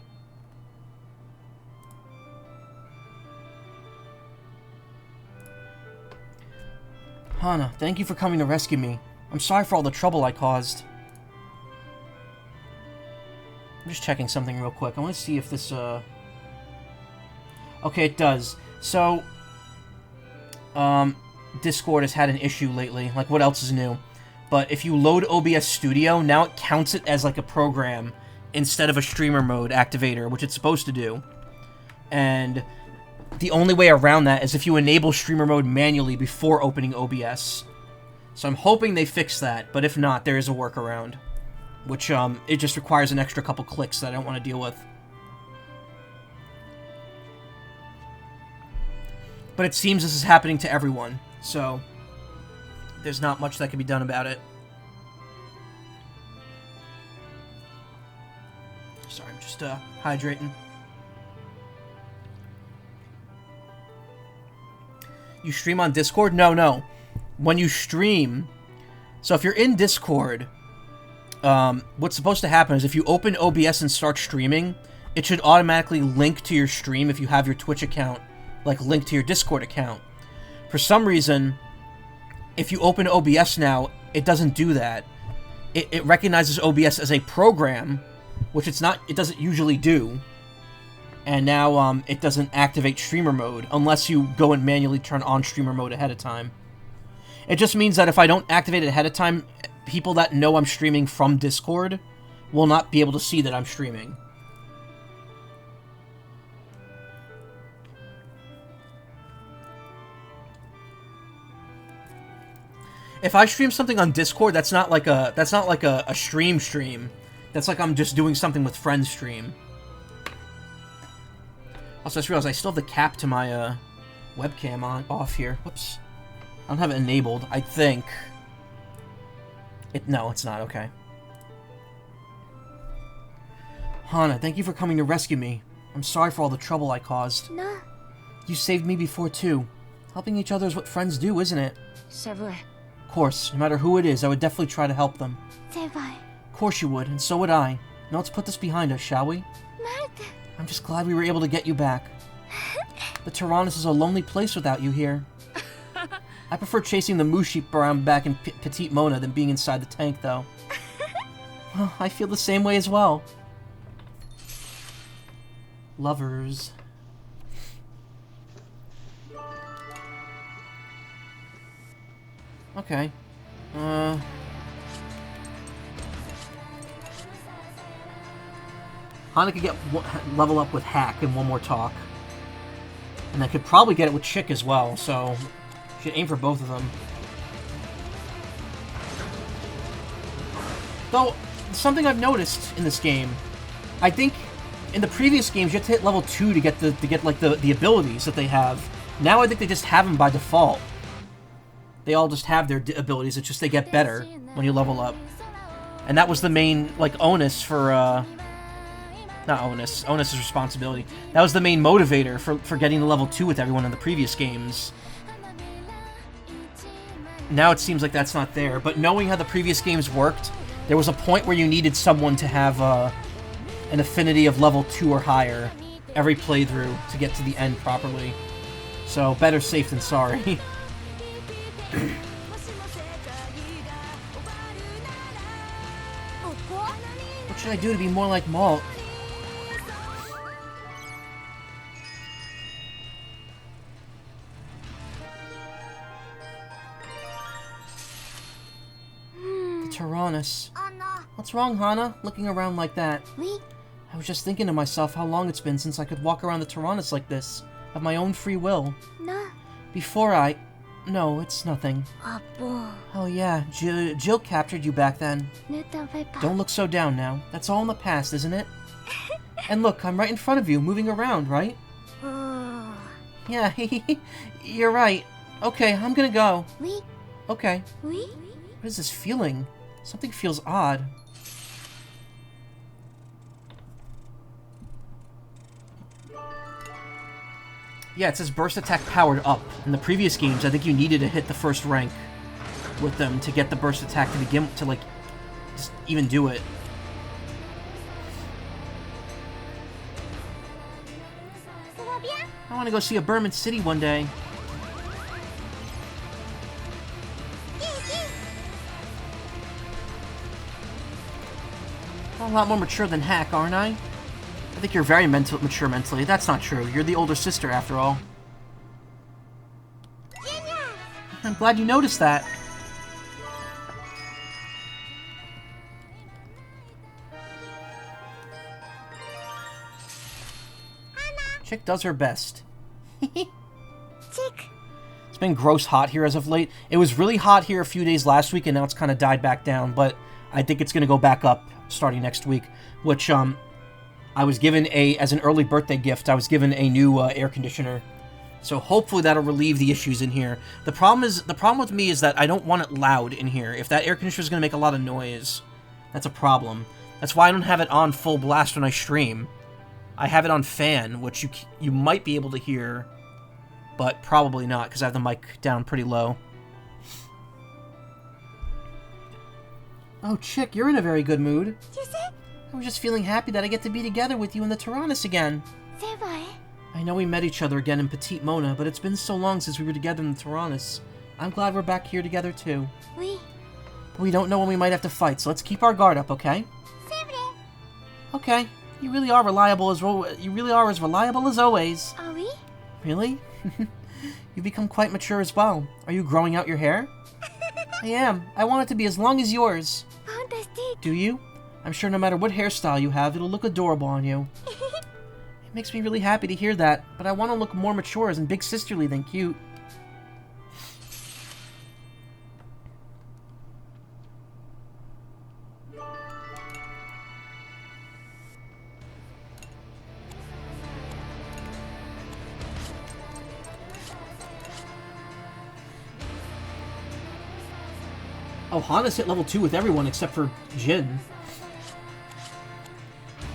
Hana, thank you for coming to rescue me. I'm sorry for all the trouble I caused. I'm just checking something real quick. I want to see if this, Okay, it does. So, Discord has had an issue lately. Like, what else is new? But if you load OBS Studio, now it counts it as, like, a program instead of a streamer mode activator, which it's supposed to do. And the only way around that is if you enable streamer mode manually before opening OBS. So I'm hoping they fix that, but if not, there is a workaround. Which, it just requires an extra couple clicks that I don't want to deal with. But it seems this is happening to everyone, so there's not much that can be done about it. Sorry, I'm just, hydrating. You stream on Discord? No. When you stream... So if you're in Discord, what's supposed to happen is if you open OBS and start streaming, it should automatically link to your stream if you have your Twitch account, like, linked to your Discord account. For some reason, if you open OBS now, it doesn't do that. It recognizes OBS as a program, which it doesn't usually do. And now, it doesn't activate streamer mode unless you go and manually turn on streamer mode ahead of time. It just means that if I don't activate it ahead of time, people that know I'm streaming from Discord will not be able to see that I'm streaming. If I stream something on Discord, that's not like a stream. That's like I'm just doing something with friends stream. Also, I just realized I still have the cap to my webcam off here. Whoops. I don't have it enabled, I think. No, it's not. Okay. Hana, thank you for coming to rescue me. I'm sorry for all the trouble I caused. No. You saved me before, too. Helping each other is what friends do, isn't it? Senpai. Of course, no matter who it is, I would definitely try to help them. Senpai. Of course you would, and so would I. Now let's put this behind us, shall we? Maruta. I'm just glad we were able to get you back. The Tyrannus is a lonely place without you here. I prefer chasing the moo sheep around back in Petite Mona than being inside the tank, though. Well, I feel the same way as well. Lovers. Okay. Hana could level up with Hack in one more talk. And I could probably get it with Chick as well, so should aim for both of them. Though, something I've noticed in this game, I think in the previous games you had to hit level 2 to get the abilities that they have. Now I think they just have them by default. They all just have their abilities, it's just they get better when you level up. And that was the main, like, onus for, not onus. Onus is responsibility. That was the main motivator for getting to level 2 with everyone in the previous games. Now it seems like that's not there, but knowing how the previous games worked, there was a point where you needed someone to have an affinity of level 2 or higher every playthrough to get to the end properly. So, better safe than sorry. What should I do to be more like Malt? Tyrannus. What's wrong, Hana? Looking around like that. I was just thinking to myself how long it's been since I could walk around the Tyrannus like this, of my own free will. No. Before No, it's nothing. Oh yeah, Jill captured you back then. Don't look so down now. That's all in the past, isn't it? And look, I'm right in front of you, moving around, right? Yeah, you're right. Okay, I'm gonna go. Okay. What is this feeling? Something feels odd. Yeah, it says burst attack powered up. In the previous games, I think you needed to hit the first rank with them to get the burst attack to begin to, like, just even do it. I want to go see a Berman City one day. I'm a lot more mature than Hack, aren't I? I think you're very mature mentally. That's not true. You're the older sister, after all. I'm glad you noticed that. Chick does her best. Chick. It's been gross hot here as of late. It was really hot here a few days last week, and now it's kind of died back down, but I think it's going to go back up starting next week, which, I was given as an early birthday gift, I was given a new air conditioner. So hopefully that'll relieve the issues in here. The problem with me is that I don't want it loud in here. If that air conditioner is going to make a lot of noise, that's a problem. That's why I don't have it on full blast when I stream. I have it on fan, which you might be able to hear, but probably not, because I have the mic down pretty low. Oh, Chick, you're in a very good mood. I was just feeling happy that I get to be together with you in the Tyrannus again. I know we met each other again in Petite Mona, but it's been so long since we were together in the Tyrannus. I'm glad we're back here together too. But we don't know when we might have to fight, so let's keep our guard up, okay? Okay. You really are as reliable as always. Are we? Really? You've become quite mature as well. Are you growing out your hair? I am. I want it to be as long as yours. Fantastic. Do you? I'm sure no matter what hairstyle you have, it'll look adorable on you. It makes me really happy to hear that, but I want to look more mature and big sisterly than cute. Oh, Hana's hit level 2 with everyone except for Jin.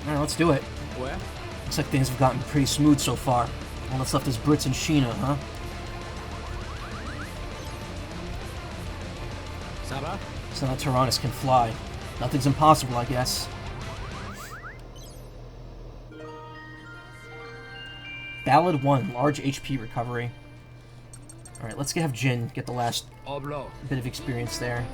Alright, let's do it. Where? Looks like things have gotten pretty smooth so far. All that's left is Brits and Sheena, huh? Saba? So now Tyrannus can fly. Nothing's impossible, I guess. Ballad 1, large HP recovery. Alright, let's have Jin get the last Oblo. bit of experience there.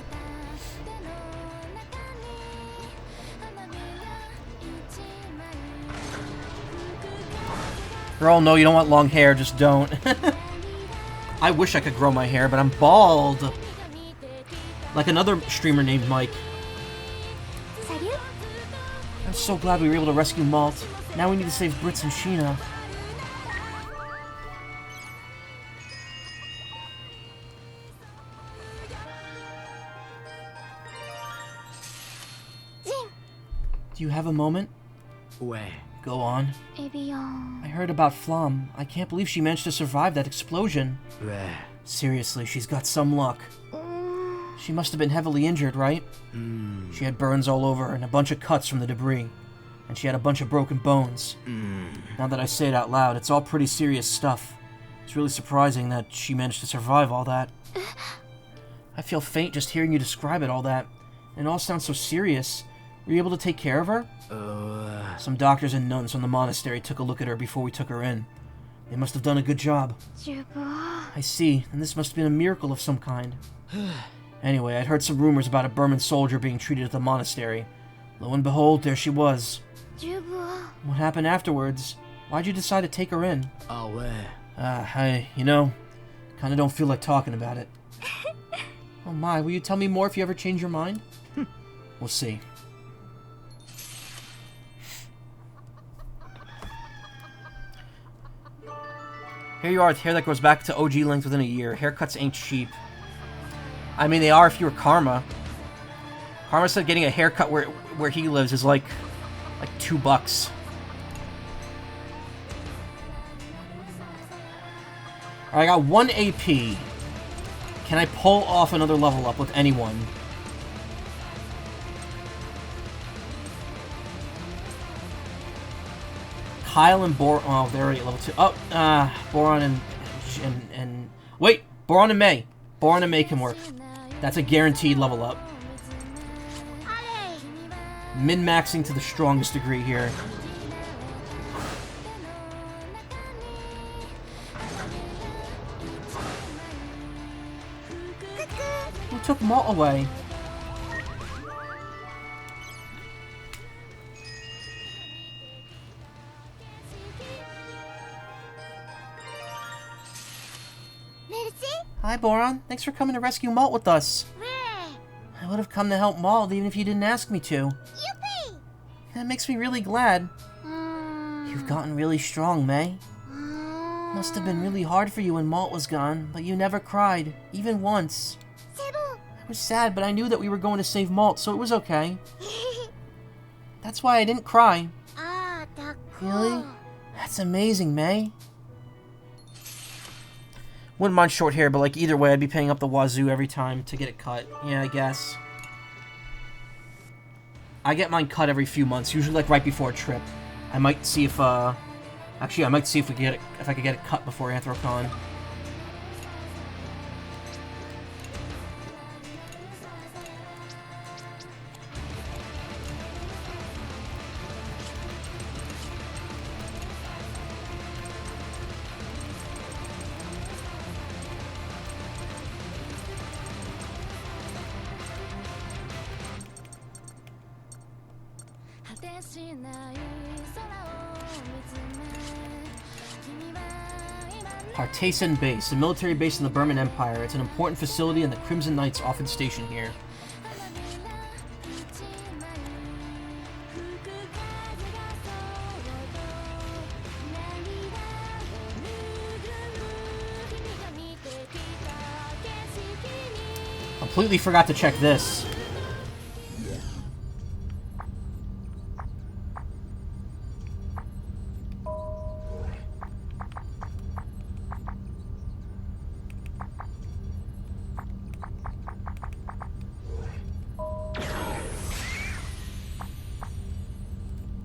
Girl, no, you don't want long hair, just don't. I wish I could grow my hair, but I'm bald. Like another streamer named Mike. I'm so glad we were able to rescue Malt. Now we need to save Brits and Sheena. Do you have a moment? Where? Go on. I heard about Flom. I can't believe she managed to survive that explosion. Where? Seriously, she's got some luck. She must have been heavily injured, right? She had burns all over her and a bunch of cuts from the debris. And she had a bunch of broken bones. Now that I say it out loud, it's all pretty serious stuff. It's really surprising that she managed to survive all that. I feel faint just hearing you describe it, all that. And it all sounds so serious. Were you able to take care of her? Some doctors and nuns from the monastery took a look at her before we took her in. They must have done a good job. I see, and this must have been a miracle of some kind. Anyway, I'd heard some rumors about a Burman soldier being treated at the monastery. Lo and behold, there she was. What happened afterwards? Why'd you decide to take her in? Kinda don't feel like talking about it. Oh my, will you tell me more if you ever change your mind? We'll see. Here you are with hair that goes back to OG length within a year. Haircuts ain't cheap. I mean, they are if you were Karma. Karma said getting a haircut where he lives is like $2. Alright, I got 1 AP. Can I pull off another level up with anyone? Kyle and Boron. Oh, they're already at level 2. Oh, Boron and wait, Boron and May. Boron and May can work. That's a guaranteed level up. Min-maxing to the strongest degree here. Who took Malt away? Hi, Boron. Thanks for coming to rescue Malt with us. I would have come to help Malt even if you didn't ask me to. That makes me really glad. You've gotten really strong, May. Must have been really hard for you when Malt was gone, but you never cried, even once. I was sad, but I knew that we were going to save Malt, so it was okay. That's why I didn't cry. Really? That's amazing, May. Wouldn't mind short hair, but like either way, I'd be paying up the wazoo every time to get it cut. Yeah, I guess. I get mine cut every few months, usually like right before a trip. I might see if actually I might see if we get it, if I could get it cut before Anthrocon. Hartaysen Base, a military base in the Burman Empire. It's an important facility and the Crimson Knights often station here. completely forgot to check this.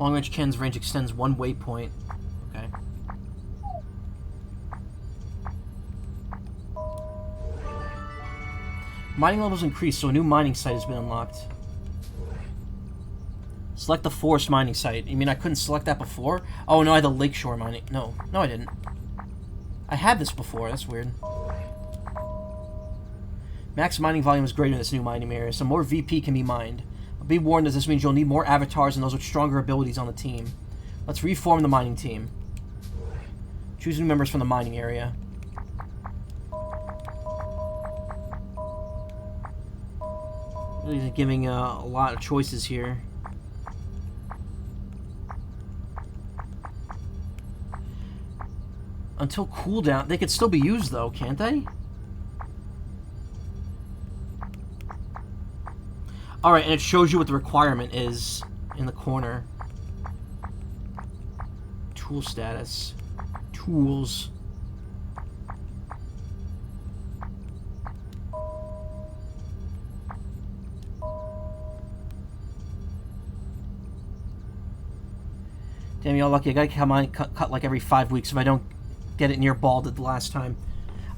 Long-range cannon's range extends 1 waypoint. Okay. Mining levels increased, so a new mining site has been unlocked. Select the forest mining site. You mean I couldn't select that before? Oh, no, I had the lakeshore mining. No, I didn't. I had this before. That's weird. Max mining volume is greater in this new mining area, so more VP can be mined. But be warned, as this means you'll need more avatars and those with stronger abilities on the team. Let's reform the mining team. Choose new members from the mining area. Really giving a lot of choices here. Until cooldown, they could still be used though, can't they? Alright, and it shows you what the requirement is in the corner. Tool status. Tools. Damn, y'all lucky. I gotta come on cut like every 5 weeks if I don't get it near balded the last time.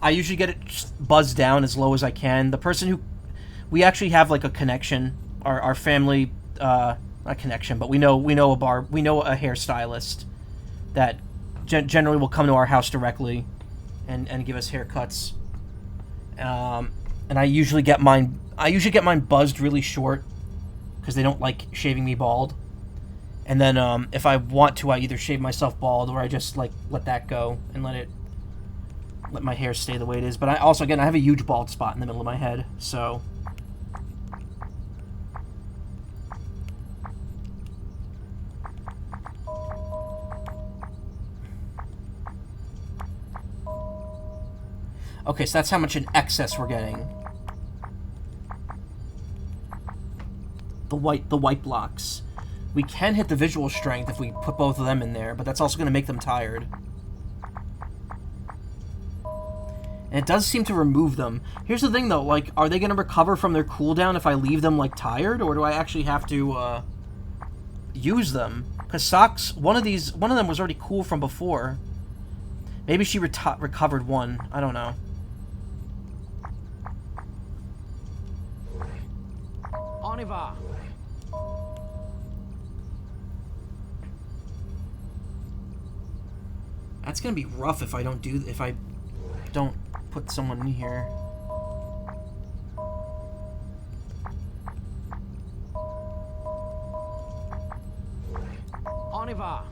I usually get it buzzed down as low as I can. The person who... We actually have like a connection. Our family... not connection, but we know a hairstylist that generally will come to our house directly and give us haircuts. And I usually get mine buzzed really short because they don't like shaving me bald. And then if I want to, I either shave myself bald or I just like let that go and let my hair stay the way it is. But I also, again, I have a huge bald spot in the middle of my head, so... Okay, so that's how much in excess we're getting. The white blocks. We can hit the visual strength if we put both of them in there, but that's also going to make them tired. And it does seem to remove them. Here's the thing, though. Like, are they going to recover from their cooldown if I leave them, like, tired? Or do I actually have to, use them? Because Socks, one of them was already cool from before. Maybe she recovered one. I don't know. Oniva. That's gonna be rough if I don't put someone in here. Oniva.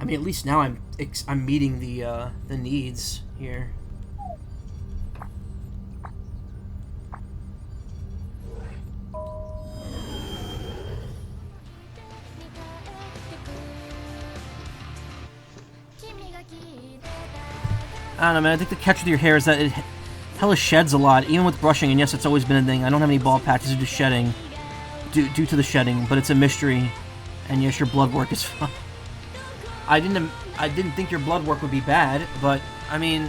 I mean, at least now I'm meeting the needs here. I don't know, man. I think the catch with your hair is that it hella sheds a lot, even with brushing, and yes, it's always been a thing. I don't have any bald patches due to shedding, due to the shedding, but it's a mystery, and yes, your blood work is fine. I didn't think your blood work would be bad, but, I mean,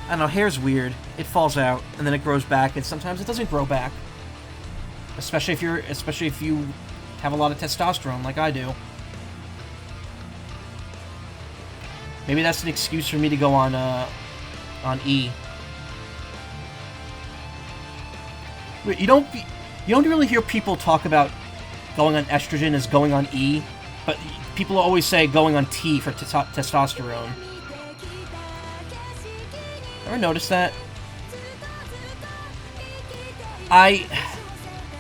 I don't know, hair's weird. It falls out, and then it grows back, and sometimes it doesn't grow back. Especially if you have a lot of testosterone, like I do. Maybe that's an excuse for me to go on E. You don't really hear people talk about going on estrogen as going on E, but people always say going on T for testosterone. Ever notice that? I'm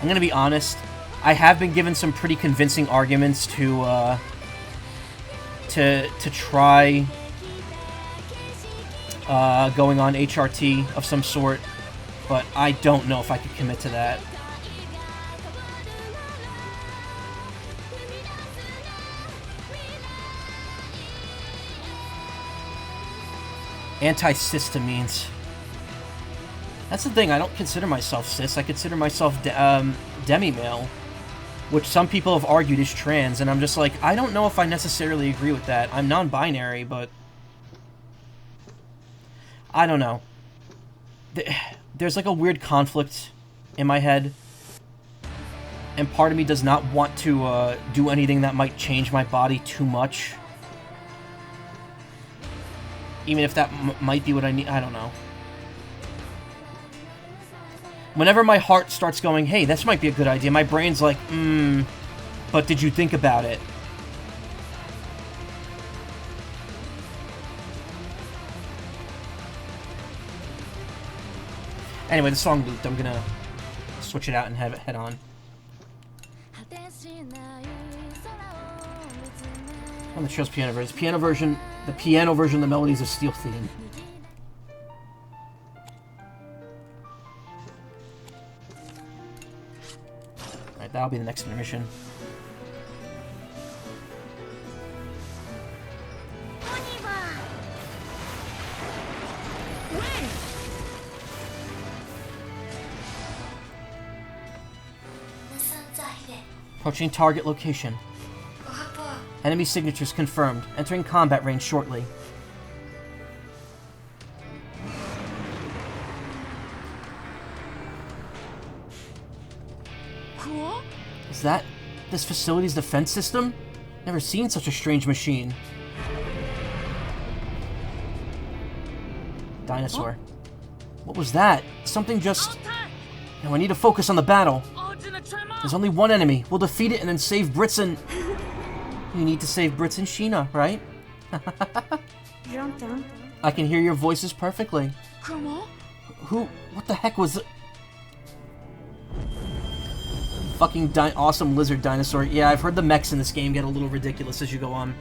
gonna be honest. I have been given some pretty convincing arguments to try going on HRT of some sort, but I don't know if I could commit to that. Anti-cis to means. That's the thing, I don't consider myself cis, I consider myself demi-male. Which some people have argued is trans, and I'm just like, I don't know if I necessarily agree with that. I'm non-binary, but... I don't know. There's like a weird conflict in my head. And part of me does not want to do anything that might change my body too much. Even if that might be what I need, I don't know. Whenever my heart starts going, hey, this might be a good idea, my brain's like, but did you think about it? Anyway, the song looped. I'm gonna switch it out and have it head on. On the show's piano version. The piano version of the Melodies of Steel theme. Alright, that'll be the next intermission. Approaching target location. Enemy signatures confirmed. Entering combat range shortly. Cool? Is that this facility's defense system? Never seen such a strange machine. Dinosaur. What was that? Something just... No, I need to focus on the battle. There's only one enemy. We'll defeat it and then save Britzen. You need to save Britzen Sheena, right? I can hear your voices perfectly. Who? What the heck was it? Fucking awesome lizard dinosaur. Yeah, I've heard the mechs in this game get a little ridiculous as you go on.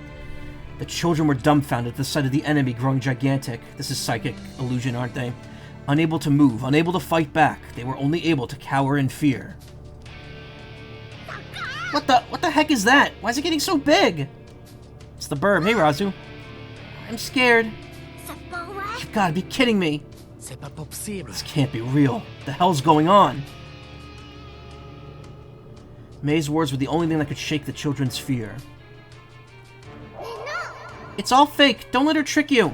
The children were dumbfounded at the sight of the enemy growing gigantic. This is psychic illusion, aren't they? Unable to move, unable to fight back. They were only able to cower in fear. What the heck is that? Why is it getting so big? It's the burb. Hey, Razu. I'm scared. You've got to be kidding me. This can't be real. What the hell's going on? May's words were the only thing that could shake the children's fear. It's all fake. Don't let her trick you.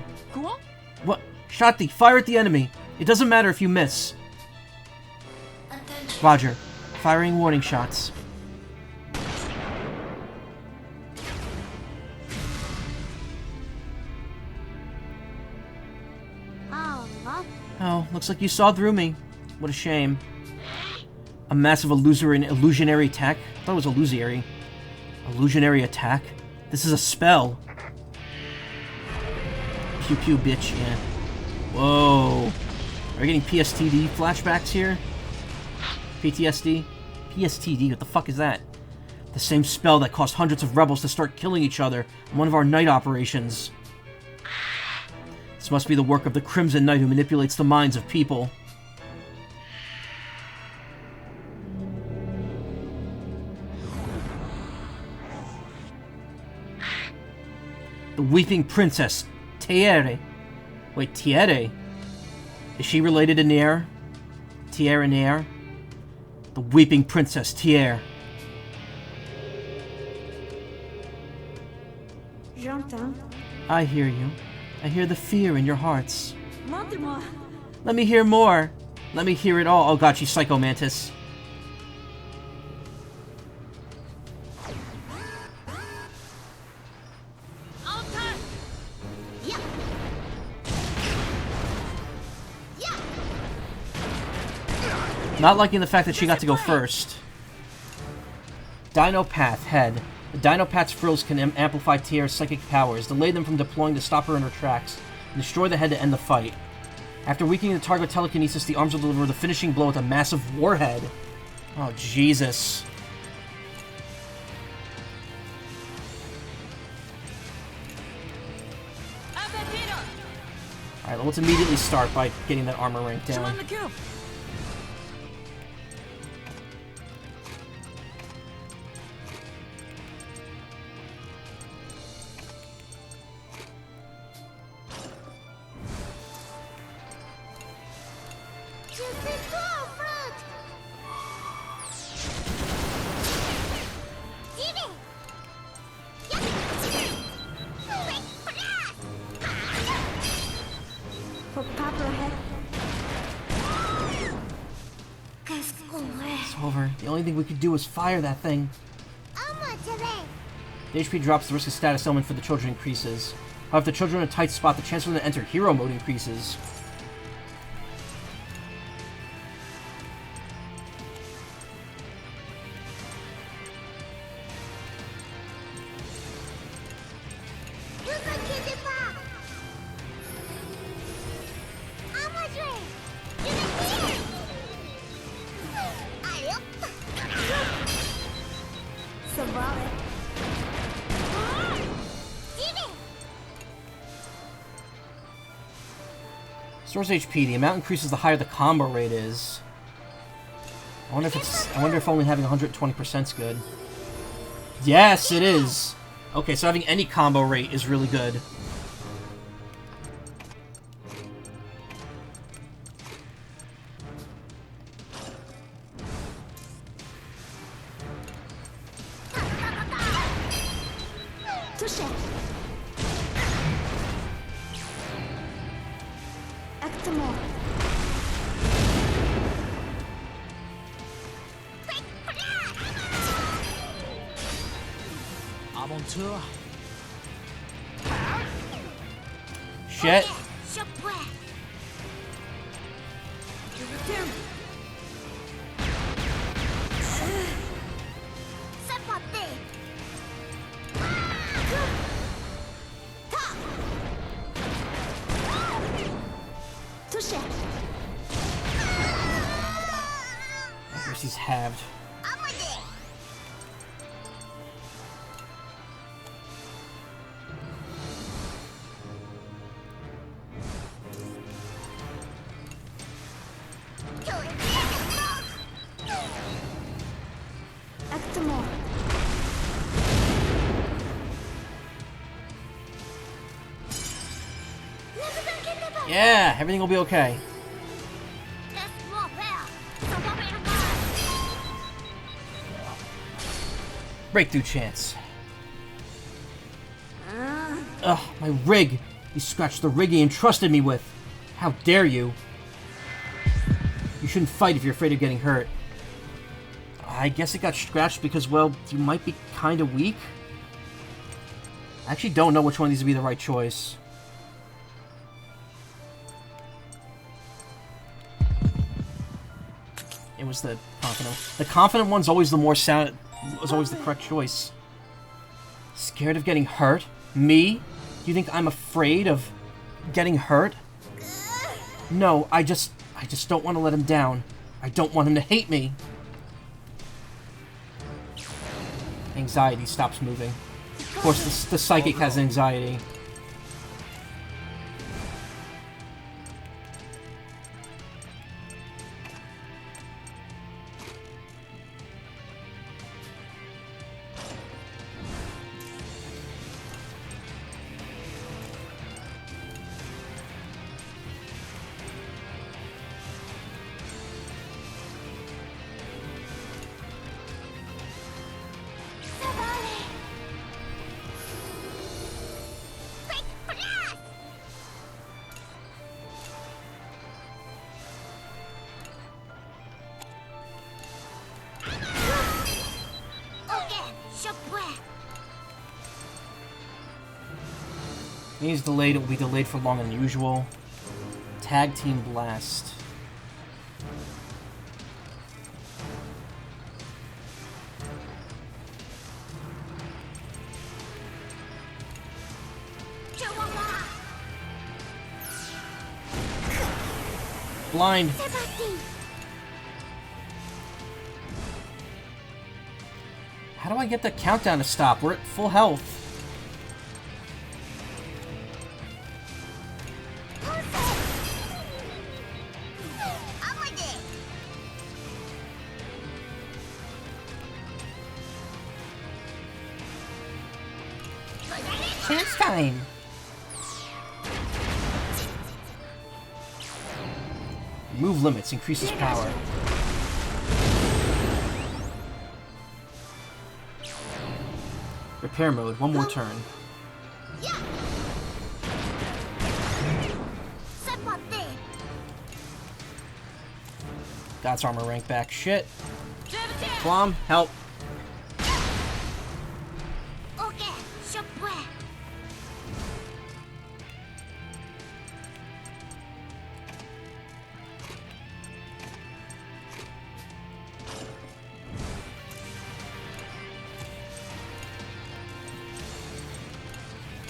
What? Shati, fire at the enemy. It doesn't matter if you miss. Roger. Firing warning shots. Oh, looks like you saw through me. What a shame. A massive illusionary attack? I thought it was illusory. Illusionary attack? This is a spell. Pew pew, bitch, yeah. Whoa. Are we getting PSTD flashbacks here? PTSD? PSTD, what the fuck is that? The same spell that caused hundreds of rebels to start killing each other in one of our night operations. This must be the work of the Crimson Knight who manipulates the minds of people. The Weeping Princess, Tiere. Wait, Tiere? Is she related to Nair? Tiere Nair? The Weeping Princess, Tiere. I hear you. I hear the fear in your hearts. Let me hear more. Let me hear it all. Oh god, she's Psycho Mantis. Not liking the fact that she got to go first. Dinopath head. The Dinopath's frills can amplify Tier's psychic powers, delay them from deploying to stop her in her tracks, and destroy the head to end the fight. After weakening the target telekinesis, the arms will deliver the finishing blow with a massive warhead. Oh, Jesus. Alright, let's immediately start by getting that armor rank down. Qu'est-ce qu'on fait? It's over. The only thing we could do is fire that thing. The HP drops, the risk of status element for the children increases. However, if the children are in a tight spot, the chance for them to enter hero mode increases. Stores HP. The amount increases the higher the combo rate is. I wonder if only having 120% is good. Yes, it is. Okay, so having any combo rate is really good. Aventure. Shit. He's halved. Yeah, everything will be okay. Breakthrough chance. Ugh, my rig! You scratched the rig you entrusted me with! How dare you! You shouldn't fight if you're afraid of getting hurt. I guess it got scratched because, well, you might be kinda weak? I actually don't know which one of these would be the right choice. It was the confident. The confident one's always the more sound. Was always the correct choice. Scared of getting hurt? Me? Do you think I'm afraid of getting hurt? No, I just don't want to let him down. I don't want him to hate me. Anxiety stops moving. Of course, the psychic has anxiety. He's delayed, it will be delayed for longer than usual. Tag Team Blast. Blind. How do I get the countdown to stop? We're at full health. Chance time. Remove limits, increases power. Repair mode, one more turn. Got its armor rank back. Shit. Plum, help. Okay, shop way.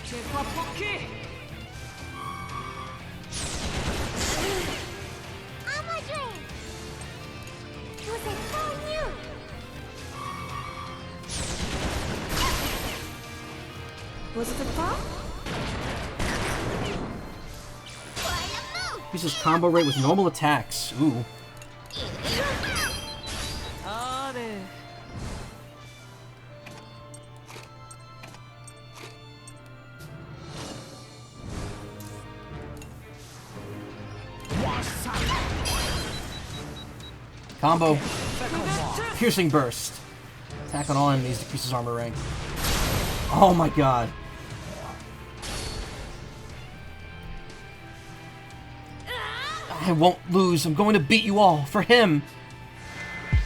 개파 포키. Amadre. Was it so new? Was it a pop? Increases combo rate with normal attacks. Ooh. 아, 네. Combo. Piercing burst. Attack on all enemies, decreases armor rank. Oh my god. I won't lose. I'm going to beat you all. For him. I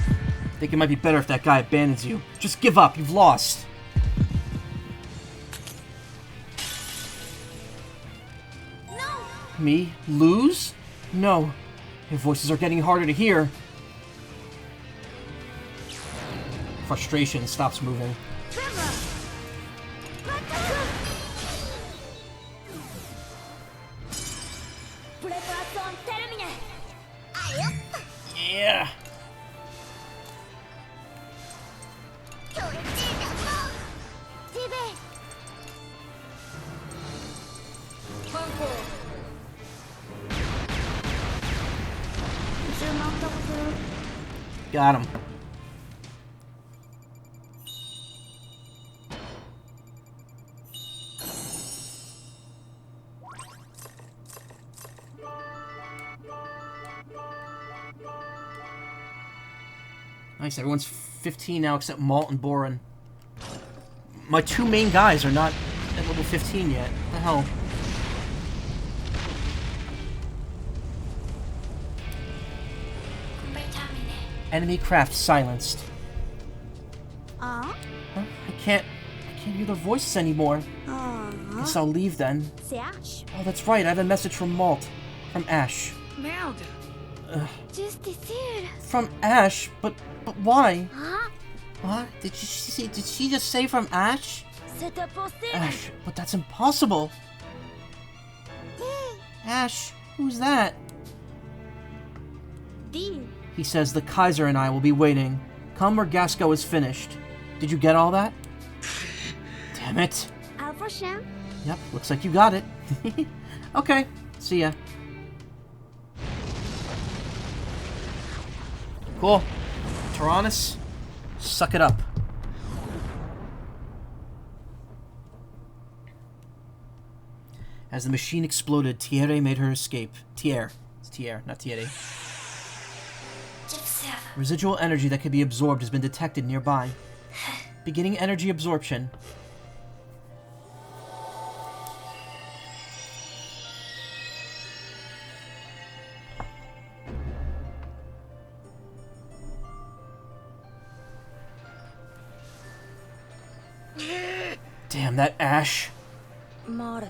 think it might be better if that guy abandons you. Just give up. You've lost. No. Me? Lose? No. Your voices are getting harder to hear. Frustration stops moving. Preparation terminée. Yeah. Got him. Nice, everyone's 15 now except Malt and Boren. My two main guys are not at level 15 yet. What the hell? Enemy craft silenced. Huh? I can't hear their voices anymore. Guess I'll leave then. C'est Ash. Oh, that's right. I have a message from Malt. From Ash. Merde. Juste sûr. From Ash? But why? Huh? What? Did she just say from Ash? C'est impossible. Ash, but that's impossible. Ash, who's that? Dean. He says the Kaiser and I will be waiting. Come where Gasco is finished. Did you get all that? Damn it. Au prochain. Yep, looks like you got it. Okay, see ya. Cool. Tyrannus, suck it up. As the machine exploded, Thierry made her escape. Thierry. It's Thierry, not Thierry. Residual energy that could be absorbed has been detected nearby. Beginning energy absorption. Damn, that Ash. Mort.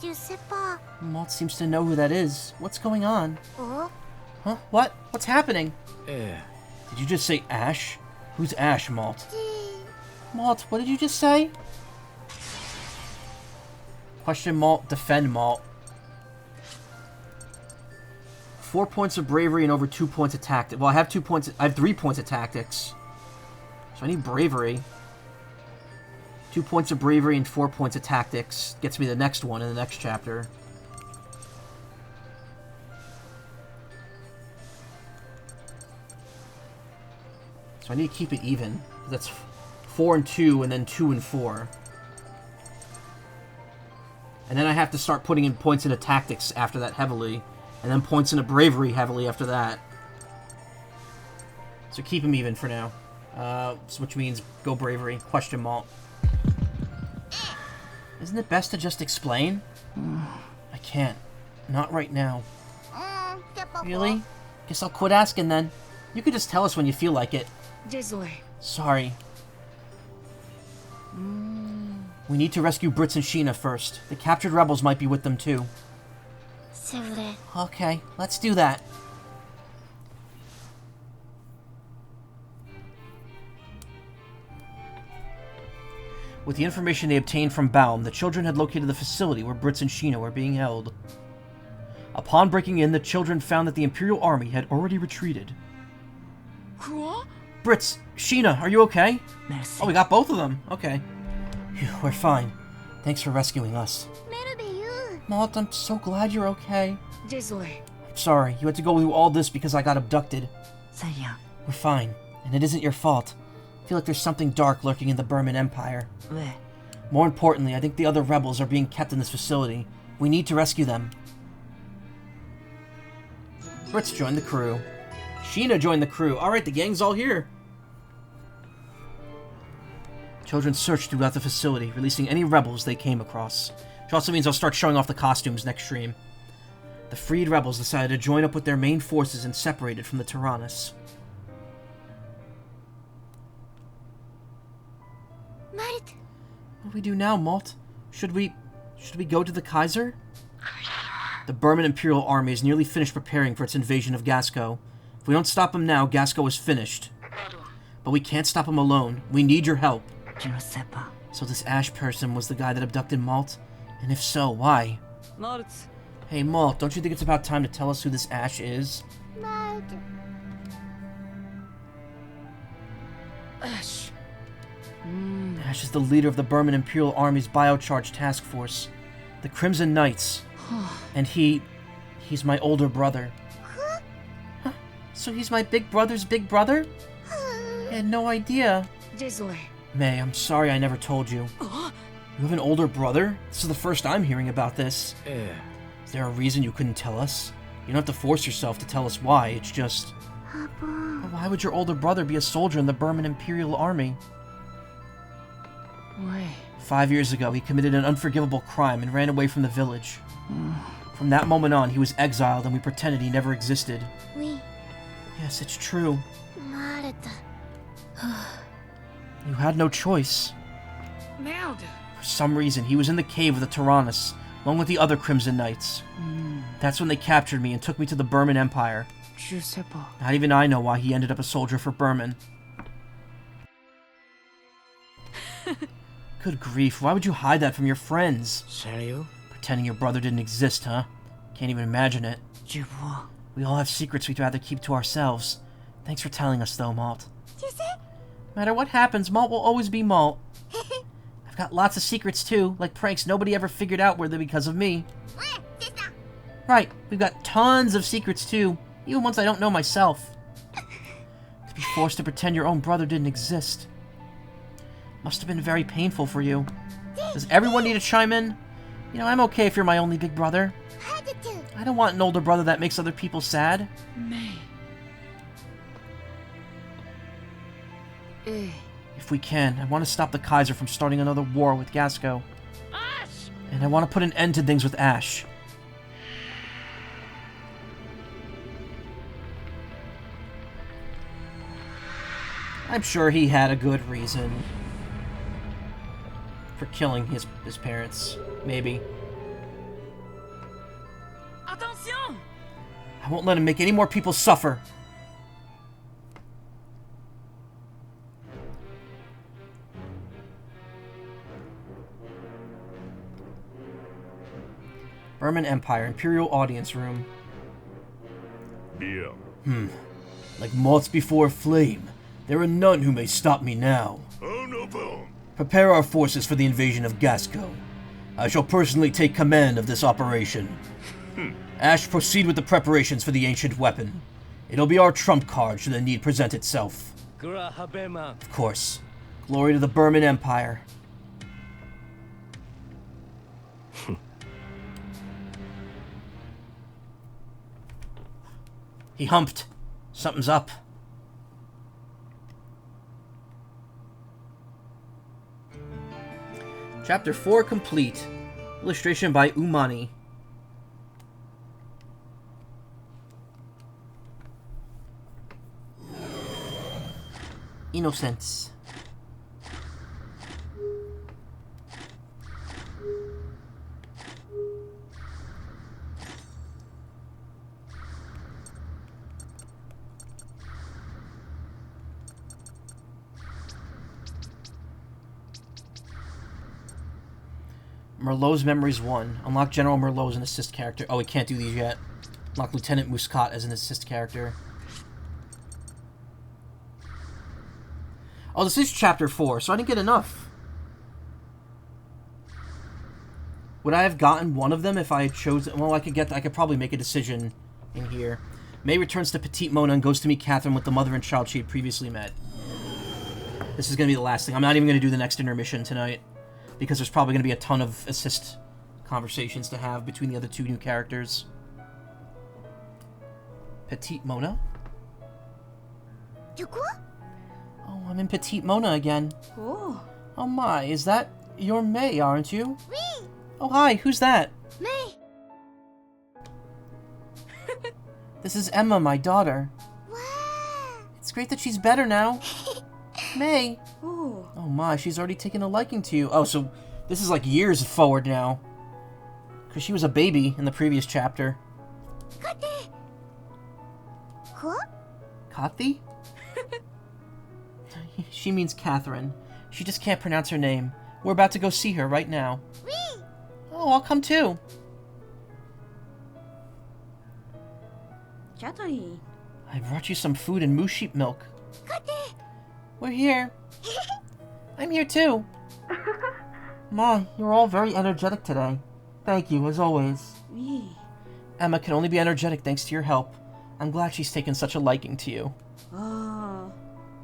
Je sais pas. Malt seems to know who that is. What's going on? Oh. Huh? What? What's happening? Eh. Did you just say Ash? Who's Ash, Malt? Malt, what did you just say? Question Malt, defend Malt. 4 points of bravery and over 2 points of tactics. Well, I have 2 points. I have 3 points of tactics. So I need bravery. 2 points of bravery and 4 points of tactics. Gets me the next one in the next chapter. So I need to keep it even. That's 4 and 2, and then 2 and 4. And then I have to start putting in points into tactics after that heavily. And then points into bravery heavily after that. So keep them even for now. Which means go bravery. Question Malt. Isn't it best to just explain? I can't. Not right now. Really? Guess I'll quit asking then. You could just tell us when you feel like it. Désolé. Sorry. We need to rescue Brits and Sheena first. The captured rebels might be with them too. C'est vrai. Okay, let's do that. With the information they obtained from Baum, the children had located the facility where Brits and Sheena were being held. Upon breaking in, the children found that the Imperial Army had already retreated. Quoi? Brits, Sheena, are you okay? Merci. Oh, we got both of them. Okay. Phew, we're fine. Thanks for rescuing us. Merveilleux. Malt, I'm so glad you're okay. Désolé. I'm sorry, you had to go through all this because I got abducted. C'est rien. We're fine, and it isn't your fault. I feel like there's something dark lurking in the Burman Empire. Ouais. More importantly, I think the other rebels are being kept in this facility. We need to rescue them. Brits joined the crew. Sheena joined the crew. Alright, the gang's all here. Children searched throughout the facility, releasing any rebels they came across. Which also means I'll start showing off the costumes next stream. The freed rebels decided to join up with their main forces and separated from the Tyrannus. Malt. What do we do now, Malt? Should we go to the Kaiser? The Burman Imperial Army is nearly finished preparing for its invasion of Gasco. If we don't stop him now, Gasco is finished. But we can't stop him alone. We need your help. Je ne sais pas. So this Ash person was the guy that abducted Malt? And if so, why? Malt. Hey, Malt, don't you think it's about time to tell us who this Ash is? Malt. Ash. Ash is the leader of the Burman Imperial Army's Biocharge Task Force, the Crimson Knights. And he's my older brother. Huh? So he's my big brother's big brother? I had no idea. Désolé. May, I'm sorry I never told you. You have an older brother? This is the first I'm hearing about this. Is there a reason you couldn't tell us? You don't have to force yourself to tell us why, it's just... Why would your older brother be a soldier in the Burman Imperial Army? Ouais. 5 years ago, he committed an unforgivable crime and ran away from the village. From that moment on, he was exiled and we pretended he never existed. Oui. Yes, it's true. Malt. You had no choice. Merde. For some reason, he was in the cave with the Tyrannus, along with the other Crimson Knights. That's when they captured me and took me to the Burman Empire. Je sais pas. Not even I know why he ended up a soldier for Burman. Good grief, why would you hide that from your friends? Sérieux? Pretending your brother didn't exist, huh? Can't even imagine it. Je vois. We all have secrets we'd rather keep to ourselves. Thanks for telling us, though, Malt. Tu sais? No matter what happens, Malt will always be Malt. I've got lots of secrets, too, like pranks nobody ever figured out were they because of me. Ouais, c'est ça. Right, we've got tons of secrets, too, even ones I don't know myself. To be forced to pretend your own brother didn't exist. Must have been very painful for you. Does everyone need to chime in? You know, I'm okay if you're my only big brother. Pas du tout. I don't want an older brother that makes other people sad. Mais... If we can, I want to stop the Kaiser from starting another war with Gasco. Ash! And I want to put an end to things with Ash. I'm sure he had a good reason for killing his parents. Maybe. Attention! I won't let him make any more people suffer. Burman Empire, Imperial Audience Room. Yeah. Like moths before a flame, there are none who may stop me now. Oh, no problem. Prepare our forces for the invasion of Gasco. I shall personally take command of this operation. Ash, proceed with the preparations for the ancient weapon. It'll be our trump card should the need present itself. Of course. Glory to the Burman Empire. He humped. Something's up. Chapter 4 complete. Illustration by Umani. Innocence. Merlot's Memories 1. Unlock General Merlot as an assist character. Oh, we can't do these yet. Unlock Lieutenant Muscat as an assist character. Oh, this is Chapter 4, so I didn't get enough. Would I have gotten one of them if I had chosen... Well, I could probably make a decision in here. May returns to Petite Mona and goes to meet Catherine with the mother and child she had previously met. This is going to be the last thing. I'm not even going to do the next intermission tonight, because there's probably going to be a ton of assist conversations to have between the other two new characters. Petite Mona? De quoi? Oh, I'm in Petite Mona again. Oh. Oh my, is that... You're May, aren't you? Oui, Oh hi, who's that? mais... This is Emma, my daughter. Wow. It's great that she's better now. May. Oh. Oh my, she's already taken a liking to you. Oh, so this is like years forward now. Because she was a baby in the previous chapter. Kate. Quoi? Kathy? She means Catherine. She just can't pronounce her name. We're about to go see her right now. Oui. Oh, I'll come too. Catherine. I brought you some food and moose sheep milk. Kate. We're here. I'm here too. Ma, you're all very energetic today. Thank you, as always. Oui. Emma can only be energetic thanks to your help. I'm glad she's taken such a liking to you. Ah.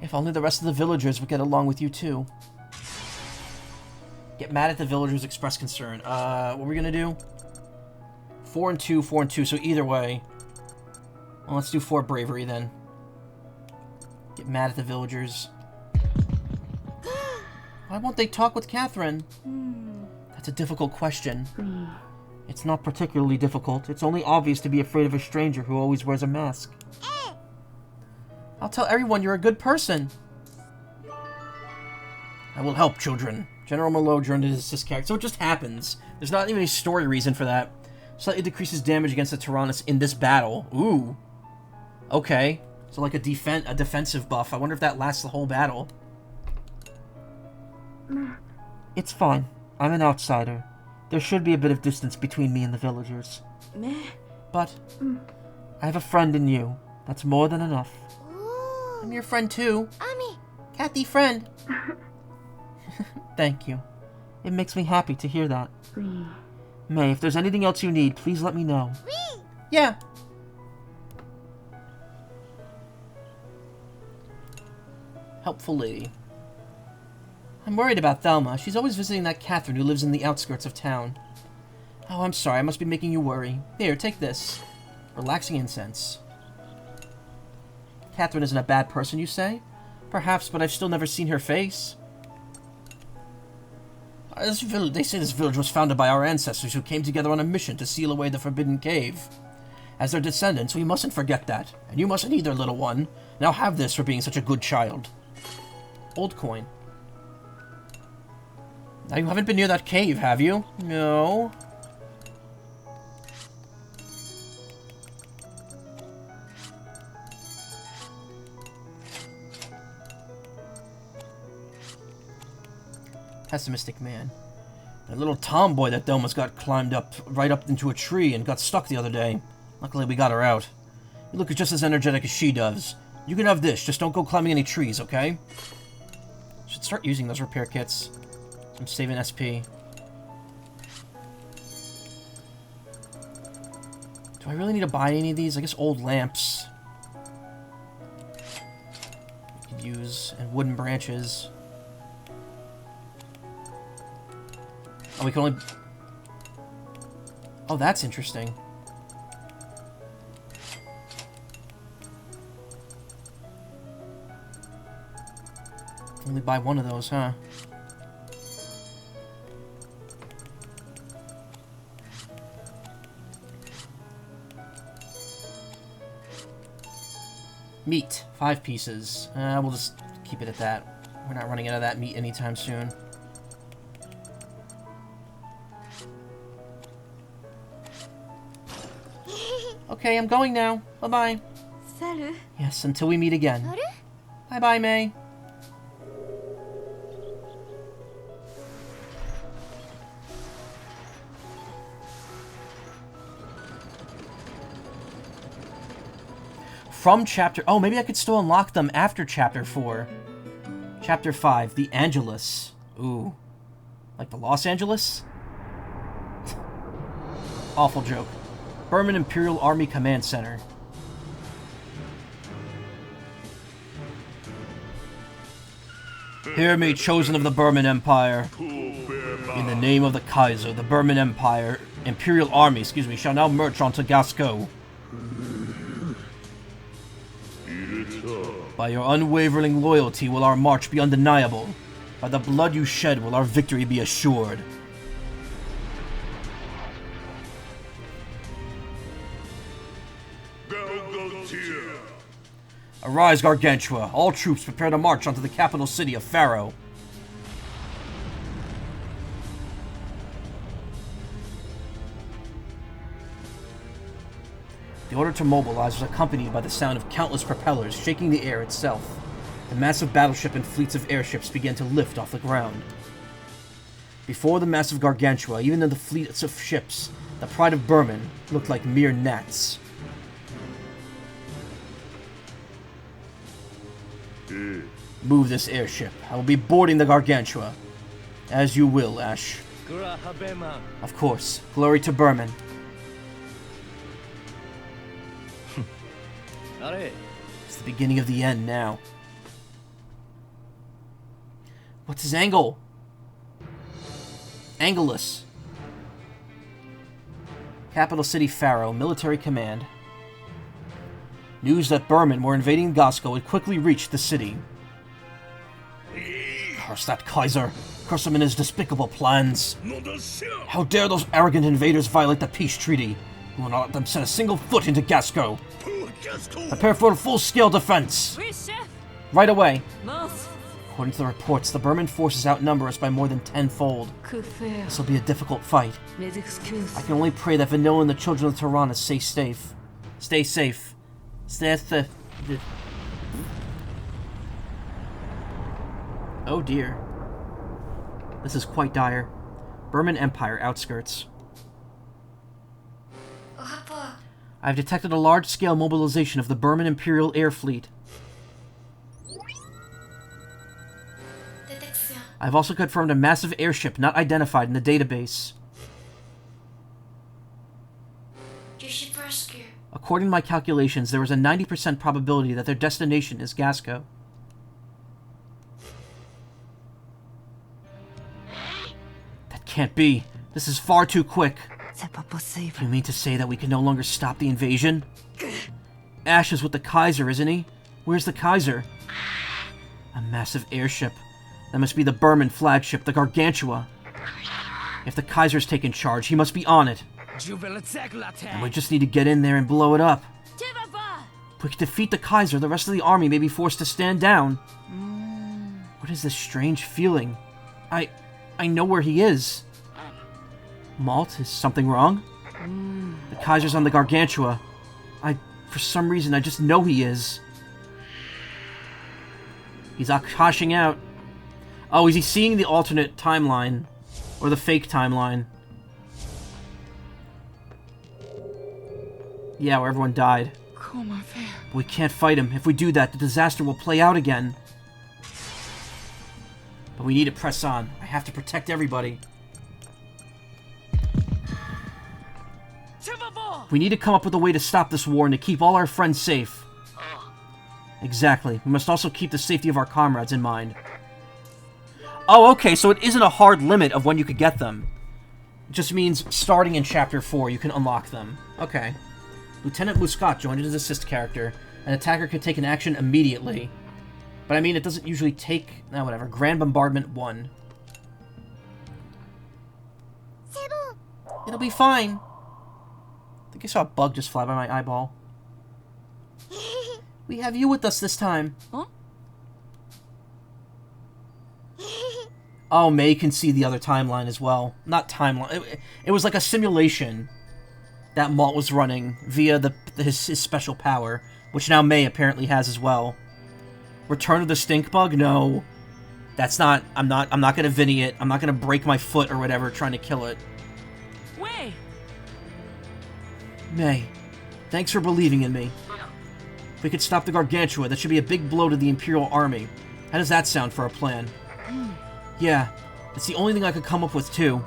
If only the rest of the villagers would get along with you too. Get mad at the villagers, express concern. What are we gonna do? 4 and 2, 4 and 2, so either way. Well, let's do 4 bravery then. Get mad at the villagers. Why won't they talk with Catherine? That's a difficult question. It's not particularly difficult. It's only obvious to be afraid of a stranger who always wears a mask. I'll tell everyone you're a good person. I will help, children. General Merlot joined his assist character. So it just happens. There's not even a story reason for that. Slightly decreases damage against the Tyrannus in this battle. Ooh. Okay. So like a defensive buff. I wonder if that lasts the whole battle. It's fine. I'm an outsider. There should be a bit of distance between me and the villagers. Mais. But I have a friend in you. That's more than enough. Ooh. I'm your friend too. Ami. Kathy friend. Thank you. It makes me happy to hear that. Oui. May, if there's anything else you need, please let me know. Oui. Yeah. Helpful lady. I'm worried about Thelma. She's always visiting that Catherine who lives in the outskirts of town. Oh, I'm sorry. I must be making you worry. Here, take this. Relaxing incense. Catherine isn't a bad person, you say? Perhaps, but I've still never seen her face. They say this village was founded by our ancestors who came together on a mission to seal away the Forbidden Cave. As their descendants, we mustn't forget that. And you mustn't either, little one. Now have this for being such a good child. Old coin. Now you haven't been near that cave, have you? No. Pessimistic man. That little tomboy that Thelma's got climbed right up into a tree and got stuck the other day. Luckily we got her out. You look just as energetic as she does. You can have this, just don't go climbing any trees, okay? Should start using those repair kits. I'm saving SP. Do I really need to buy any of these? I guess old lamps. I could use, and wooden branches. Oh, we can only... Oh, that's interesting. Only buy one of those, huh? Meat. 5 pieces. We'll just keep it at that. We're not running out of that meat anytime soon. Okay, I'm going now. Bye-bye. Salut. Yes, until we meet again. Salut. Bye-bye, May. From chapter... Oh, maybe I could still unlock them after chapter 4. Chapter 5, The Angelus. Ooh. Like the Los Angeles? Awful joke. Burman Imperial Army Command Center. Hear me, chosen of the Burman Empire. In the name of the Kaiser, the Burman Empire, Imperial Army, shall now march on to Gasco. By your unwavering loyalty will our march be undeniable. By the blood you shed will our victory be assured. Arise, Gargantua. All troops prepare to march onto the capital city of Pharaoh. The order to mobilize was accompanied by the sound of countless propellers shaking the air itself. The massive battleship and fleets of airships began to lift off the ground. Before the massive Gargantua, even in the fleets of ships, the pride of Burman looked like mere gnats. Move this airship. I will be boarding the Gargantua. As you will, Ash. Of course. Glory to Burman. It's the beginning of the end now. What's his angle? Angelus. Capital City Pharaoh, Military Command. News that Burman were invading Gasco had quickly reached the city. Curse that Kaiser. Curse him and his despicable plans. How dare those arrogant invaders violate the peace treaty? We will not let them set a single foot into Gasco. Prepare for a full-scale defense. Oui, chef. Right away. Mince. According to the reports, the Burman forces outnumber us by more than tenfold. Que faire? This will be a difficult fight. Mes excuses. I can only pray that Vanilla and the children of Tirana stay safe. Stay safe. Stay safe. Oh dear. This is quite dire. Burman Empire outskirts. Wappa. I've detected a large-scale mobilization of the Burman Imperial Air Fleet. Détection. I've also confirmed a massive airship not identified in the database. Je suis presque. According to my calculations, there is a 90% probability that their destination is Gasco. That can't be. This is far too quick. C'est pas possible. You mean to say that we can no longer stop the invasion? Ash is with the Kaiser, isn't he? Where's the Kaiser? A massive airship. That must be the Burman flagship, the Gargantua. If the Kaiser's taken charge, he must be on it. And we just need to get in there and blow it up. Tu vas voir. If we can defeat the Kaiser, the rest of the army may be forced to stand down. What is this strange feeling? I know where he is. Malt, is something wrong? The Kaiser's on the Gargantua. For some reason, I just know he is. He's Akashing out. Oh, is he seeing the alternate timeline? Or the fake timeline? Yeah, where everyone died. Comment faire? We can't fight him. If we do that, the disaster will play out again. But we need to press on. I have to protect everybody. We need to come up with a way to stop this war and to keep all our friends safe. Exactly. We must also keep the safety of our comrades in mind. Oh, okay, so it isn't a hard limit of when you could get them. It just means starting in Chapter 4, you can unlock them. Okay. Lieutenant Muscat joined as assist character. An attacker could take an action immediately. But I mean, it doesn't usually take... Oh, whatever. Grand Bombardment 1. C'est bon. It'll be fine. I think I saw a bug just fly by my eyeball. We have you with us this time. Huh? Oh, May can see the other timeline as well. Not timeline. It was like a simulation that Malt was running via his special power, which now May apparently has as well. Return of the Stink Bug? No. That's not... I'm not gonna Vinny it. I'm not gonna break my foot or whatever trying to kill it. Wait. May, thanks for believing in me. If we could stop the Gargantua, that should be a big blow to the Imperial Army. How does that sound for a plan? Yeah, it's the only thing I could come up with, too.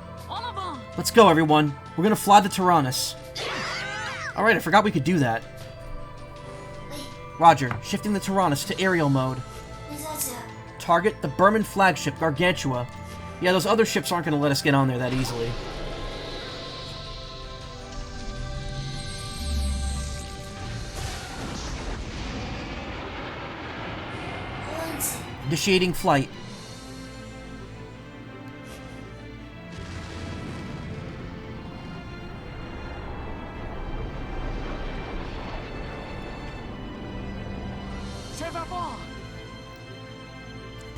Let's go, everyone. We're gonna fly the Tyrannus. Alright, I forgot we could do that. Roger, shifting the Tyrannus to aerial mode. Target the Burman flagship, Gargantua. Yeah, those other ships aren't gonna let us get on there that easily. Initiating flight.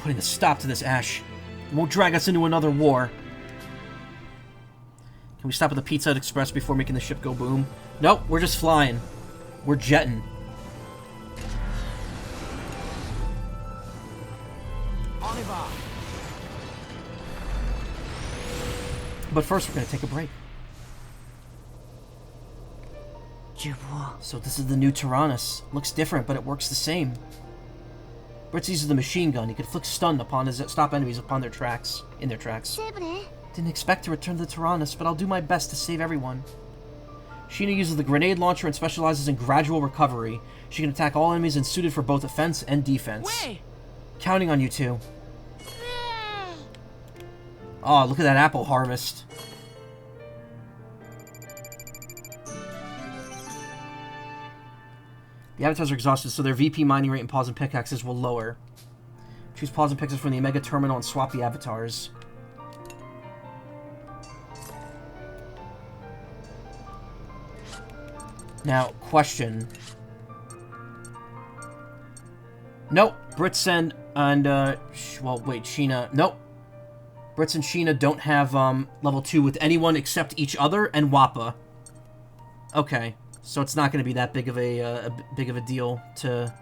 Putting a stop to this, Ash. It won't drag us into another war. Can we stop at the Pizza Hut Express before making the ship go boom? Nope, we're just flying. We're jetting. But first, we're going to take a break. So this is the new Tyrannus. Looks different, but it works the same. Britz uses the machine gun. He can flick stun upon stop enemies upon their tracks. In their tracks. Didn't expect to return to the Tyrannus, but I'll do my best to save everyone. Sheena uses the grenade launcher and specializes in gradual recovery. She can attack all enemies and suited for both offense and defense. Counting on you two. Oh, look at that apple harvest. The avatars are exhausted, so their VP mining rate and paws and pickaxes will lower. Choose paws and pickaxes from the Omega Terminal and swap the avatars. Now, question. Nope. Brits and well, wait, Sheena. Nope. Brits and Sheena don't have level 2 with anyone except each other and Wappa. Okay, so it's not going to be that big of a deal to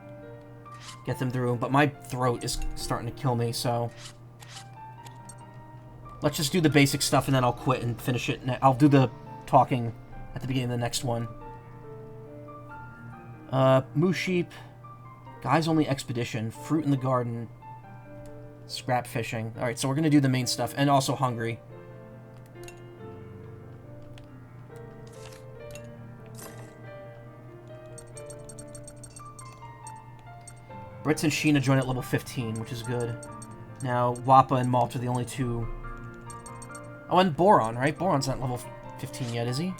get them through. But my throat is starting to kill me, so let's just do the basic stuff and then I'll quit and finish it. I'll do the talking at the beginning of the next one. Moose Sheep, Guys Only Expedition, Fruit in the Garden, Scrap Fishing. Alright, so we're going to do the main stuff, and also Hungry. Brits and Sheena join at level 15, which is good. Now, Wappa and Malt are the only two. Oh, and Boron, right? Boron's not level 15 yet, is he?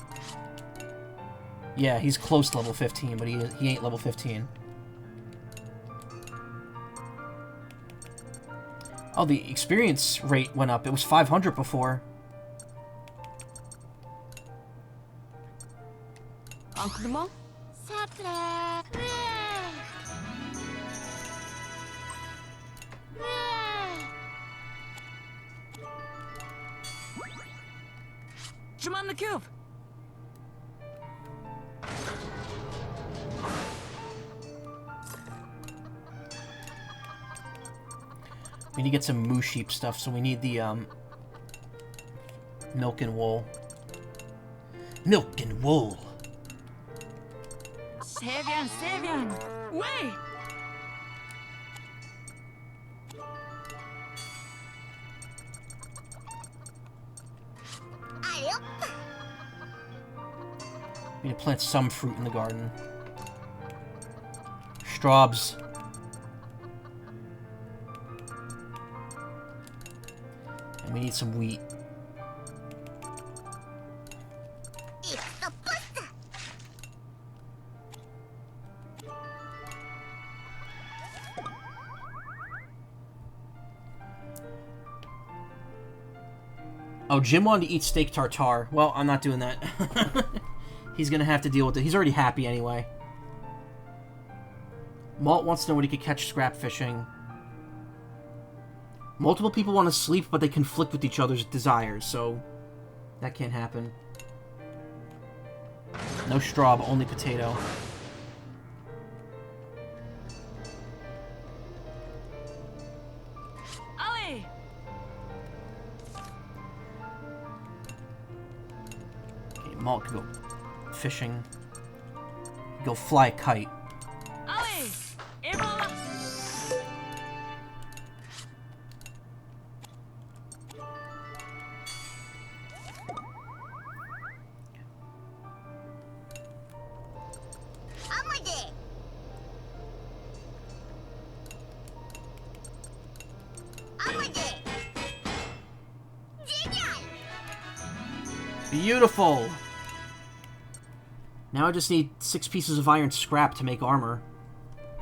Yeah, he's close to level 15, but he ain't level 15. Oh, the experience rate went up. It was 500 before. Uncle Jumon the cube. We need to get some Moose Sheep stuff, so we need the, milk and wool. Milk and wool! Sevian! Wait! We need to plant some fruit in the garden. Straubs. And we need some wheat. Oh, Jim wanted to eat steak tartare. Well, I'm not doing that. He's gonna have to deal with it. He's already happy anyway. Malt wants to know what he could catch scrap fishing. Multiple people want to sleep, but they conflict with each other's desires, so that can't happen. No straw, but only potato. Away! Okay, Malt can go fishing. Go fly a kite. Away! Ebola! Beautiful! Now I just need 6 pieces of iron scrap to make armor.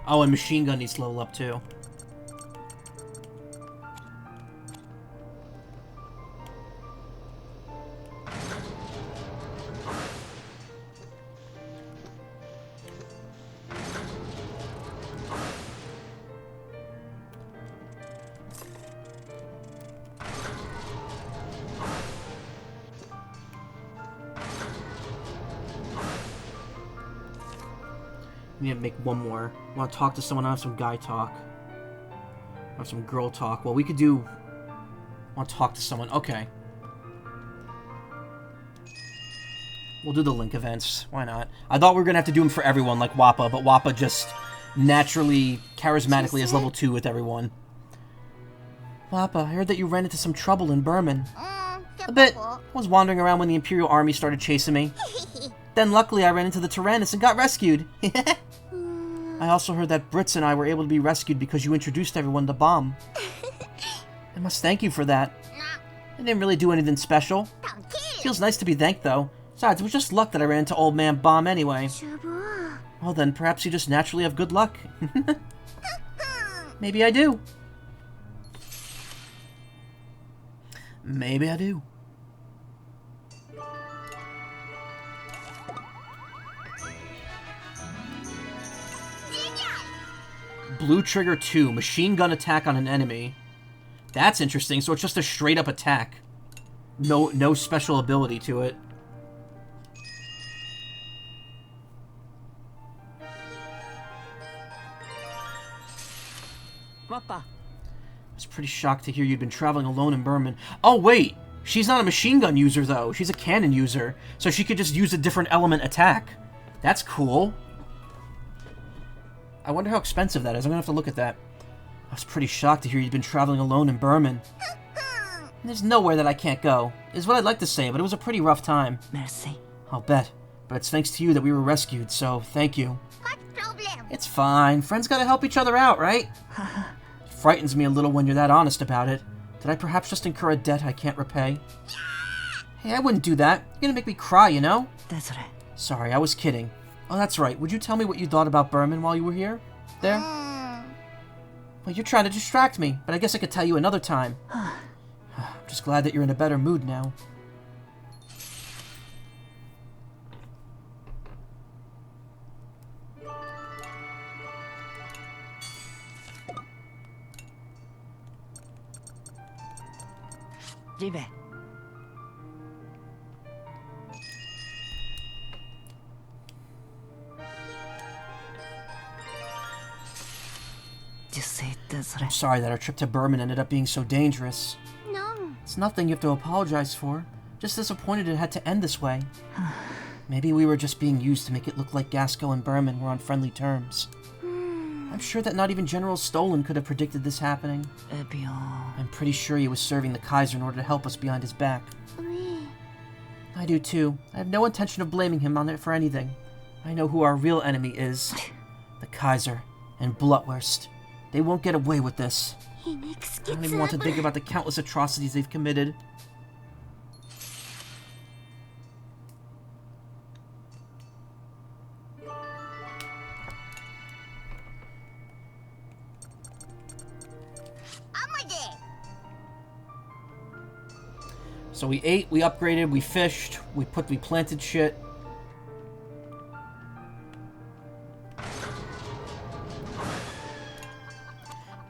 Oh, and machine gun needs to level up too. I need to make one more. I want to talk to someone. I have some guy talk. I have some girl talk. Well, we could do... I want to talk to someone. Okay. We'll do the link events. Why not? I thought we were going to have to do them for everyone, like Wappa, but Wappa just naturally, charismatically is level 2 with everyone. Wappa, I heard that you ran into some trouble in Berman. A bit. I was wandering around when the Imperial Army started chasing me. Then luckily I ran into the Tyrannus and got rescued. I also heard that Brits and I were able to be rescued because you introduced everyone to Bomb. I must thank you for that. I didn't really do anything special. Feels nice to be thanked though. Besides, it was just luck that I ran into Old Man Bomb anyway. Well then, perhaps you just naturally have good luck. Maybe I do. Maybe I do. Blue Trigger 2, machine gun attack on an enemy. That's interesting, so it's just a straight up attack. No special ability to it. Wappa. I was pretty shocked to hear you'd been traveling alone in Berman. Oh wait! She's not a machine gun user though, she's a cannon user. So she could just use a different element attack. That's cool. I wonder how expensive that is. I'm gonna have to look at that. I was pretty shocked to hear you'd been traveling alone in Berman. There's nowhere that I can't go, is what I'd like to say, but it was a pretty rough time. Merci. I'll bet. But it's thanks to you that we were rescued, so thank you. It's fine. Friends gotta help each other out, right? It frightens me a little when you're that honest about it. Did I perhaps just incur a debt I can't repay? Hey, I wouldn't do that. You're gonna make me cry, you know? That's right. Sorry, I was kidding. Oh, that's right. Would you tell me what you thought about Berman while you were here? There? Well, you're trying to distract me, but I guess I could tell you another time. I'm just glad that you're in a better mood now. Ribe. I'm sorry that our trip to Berman ended up being so dangerous. No. It's nothing you have to apologize for. Just disappointed it had to end this way. Maybe we were just being used to make it look like Gasco and Berman were on friendly terms. I'm sure that not even General Stolen could have predicted this happening. I'm pretty sure he was serving the Kaiser in order to help us behind his back. I do too. I have no intention of blaming him on it for anything. I know who our real enemy is. The Kaiser and Blutwurst. They won't get away with this. I don't even want to think about the countless atrocities they've committed. So we ate, we upgraded, we fished, we planted shit.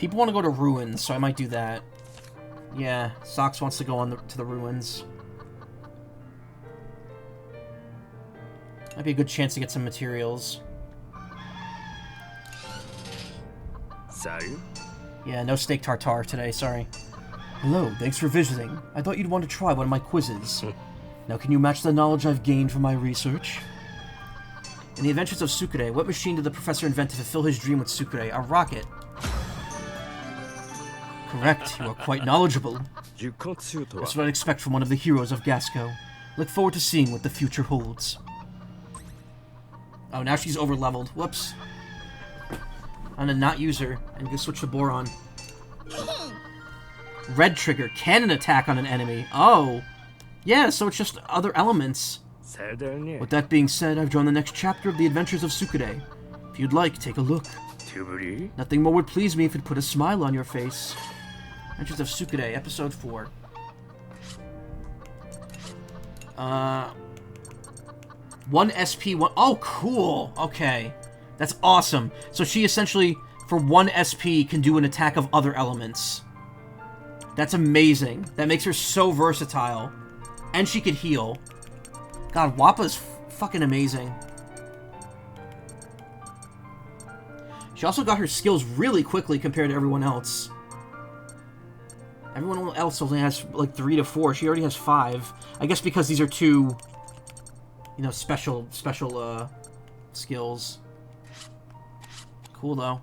People want to go to ruins, so I might do that. Yeah, Sox wants to go to the ruins. Might be a good chance to get some materials. Salut. Yeah, no steak tartare today, sorry. Hello, thanks for visiting. I thought you'd want to try one of my quizzes. Now can you match the knowledge I've gained from my research? In the Adventures of Sukure, what machine did the professor invent to fulfill his dream with Sukure? A rocket. Correct, you are quite knowledgeable. That's what I'd expect from one of the heroes of Gasco. Look forward to seeing what the future holds. Oh, now she's over-leveled. Whoops. I'm gonna not use her and go switch to Boron. Red trigger. Cannon attack on an enemy. Oh. Yeah, so it's just other elements. With that being said, I've drawn the next chapter of the Adventures of Sukure. If you'd like, take a look. Nothing more would please me if it put a smile on your face. Adventures of Sukure, Episode 4. 1 SP, 1... Oh, cool! Okay. That's awesome. So she essentially, for 1 SP, can do an attack of other elements. That's amazing. That makes her so versatile. And she could heal. God, Wappa's fucking amazing. She also got her skills really quickly compared to everyone else. Everyone else only has, like, 3 to 4. She already has 5. I guess because these are 2, you know, special skills. Cool, though.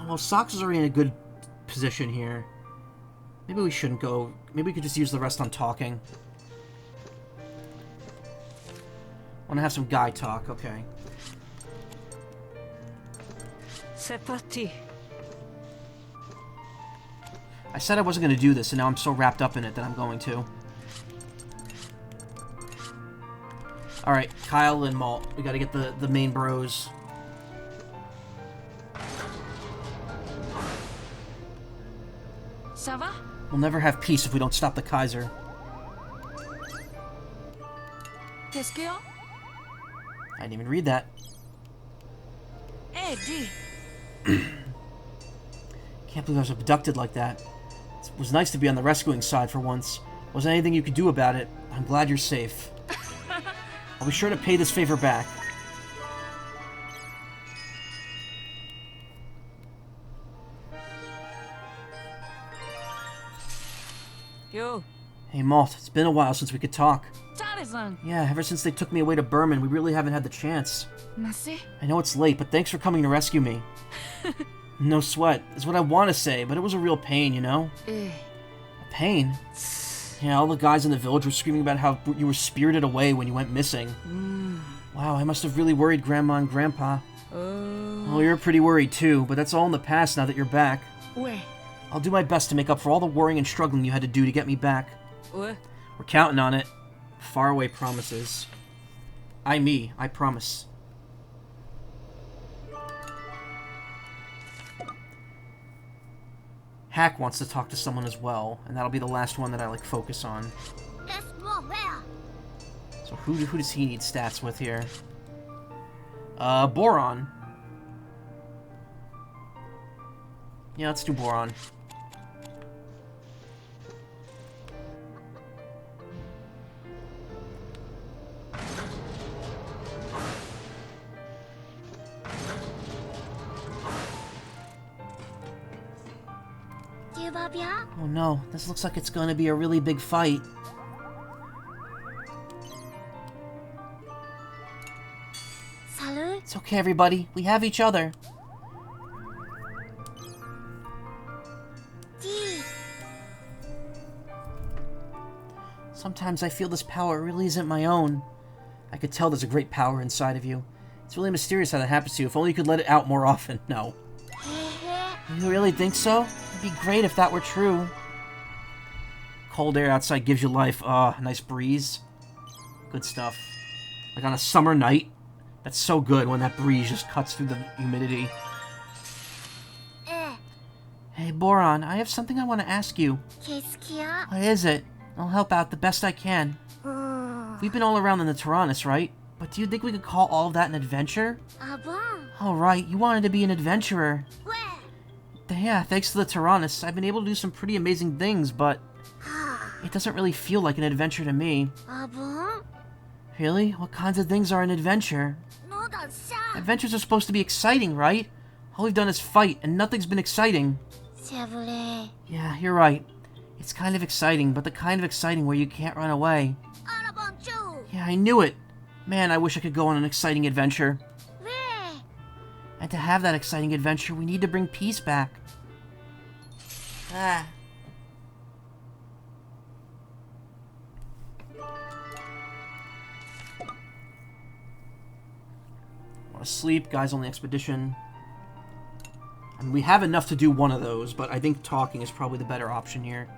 Well, Sox is already in a good position here. Maybe we shouldn't go. Maybe we could just use the rest on talking. I want to have some guy talk. Okay. C'est parti. I said I wasn't going to do this, and now I'm so wrapped up in it that I'm going to. Alright, Kyle and Malt. We got to get the main bros. Ça va? We'll never have peace if we don't stop the Kaiser. Qu'est-ce qu'il y a? I didn't even read that. Hey, dis. Can't believe I was abducted like that. It was nice to be on the rescuing side for once. Wasn't anything you could do about it. I'm glad you're safe. I'll be sure to pay this favor back. Yo. Hey, Malt, it's been a while since we could talk. Tarzan. Yeah, ever since they took me away to Berman, we really haven't had the chance. Merci. I know it's late, but thanks for coming to rescue me. No sweat. It's what I want to say, but it was a real pain, you know? A pain? Yeah, all the guys in the village were screaming about how you were spirited away when you went missing. Wow, I must have really worried Grandma and Grandpa. Oh, you're pretty worried too, but that's all in the past now that you're back. Ouais. I'll do my best to make up for all the worrying and struggling you had to do to get me back. Ouais. We're counting on it. Faraway promises. I promise. Hack wants to talk to someone as well, and that'll be the last one that I, like, focus on. So who does he need stats with here? Boron. Yeah, let's do Boron. Oh no, this looks like it's gonna be a really big fight. Salut. It's okay, everybody. We have each other. Sometimes I feel this power really isn't my own. I could tell there's a great power inside of you. It's really mysterious how that happens to you. If only you could let it out more often. No. You really think so? It'd be great if that were true. Cold air outside gives you life. Nice breeze. Good stuff. Like on a summer night. That's so good when that breeze just cuts through the humidity. Hey, Boron, I have something I want to ask you. Qu'est-ce qu'il y a? What is it? I'll help out the best I can. We've been all around in the Tyrannus, right? But do you think we could call all of that an adventure? Ah bon? All right, you wanted to be an adventurer. Ouais. Yeah, thanks to the Tyrannus, I've been able to do some pretty amazing things, but it doesn't really feel like an adventure to me. Ah bon? Really? What kinds of things are an adventure? Non, dans ça. Adventures are supposed to be exciting, right? All we've done is fight, and nothing's been exciting. C'est vrai. Yeah, you're right. It's kind of exciting, but the kind of exciting where you can't run away. Ah la bonjour. Yeah, I knew it. Man, I wish I could go on an exciting adventure. Ouais. And to have that exciting adventure, we need to bring peace back. Ah. Want to sleep? Guys on the expedition. I mean, we have enough to do one of those, but I think talking is probably the better option here.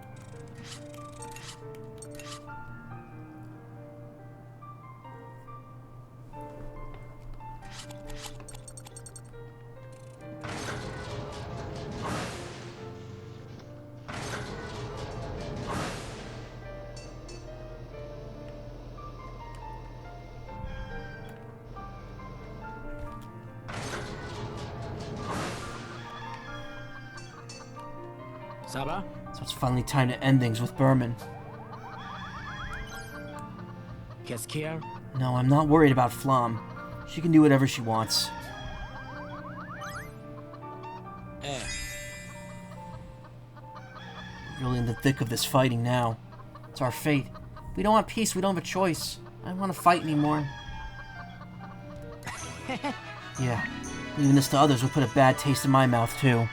Ça va? So it's finally time to end things with Berman. Qu'est-ce qu'il y a? No, I'm not worried about Flom. She can do whatever she wants. Eh, We're really in the thick of this fighting now. It's our fate. If we don't want peace, we don't have a choice. I don't want to fight anymore. Yeah, leaving this to others would put a bad taste in my mouth, too.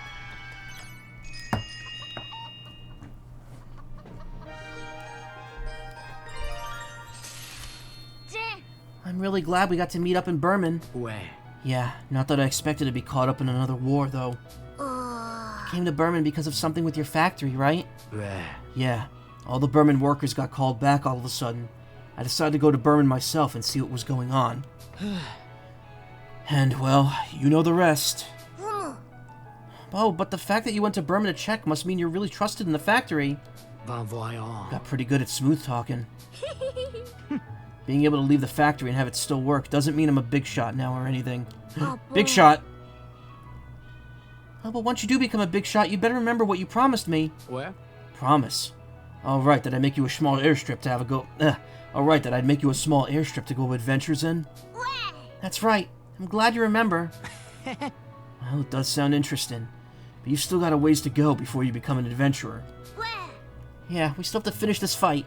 Tiens. I'm really glad we got to meet up in Berman. ouais. Yeah, not that I expected to be caught up in another war, though. Oh. Came to Berman because of something with your factory, right? Ouais. Yeah, all the Berman workers got called back all of a sudden. I decided to go to Berman myself and see what was going on. And, well, you know the rest. Oh, but the fact that you went to Berman to check must mean you're really trusted in the factory. Ben voyons. Got pretty good at smooth talking. Being able to leave the factory and have it still work doesn't mean I'm a big shot now or anything. Big shot! Oh, but once you do become a big shot, you better remember what you promised me. Ouais. Promise. All right, that I make you a small airstrip to have a go. All right, that I'd make you a small airstrip to go adventures in. Ouais. That's right. I'm glad you remember. Well, it does sound interesting, but you've still got a ways to go before you become an adventurer. Ouais. Yeah, we still have to finish this fight.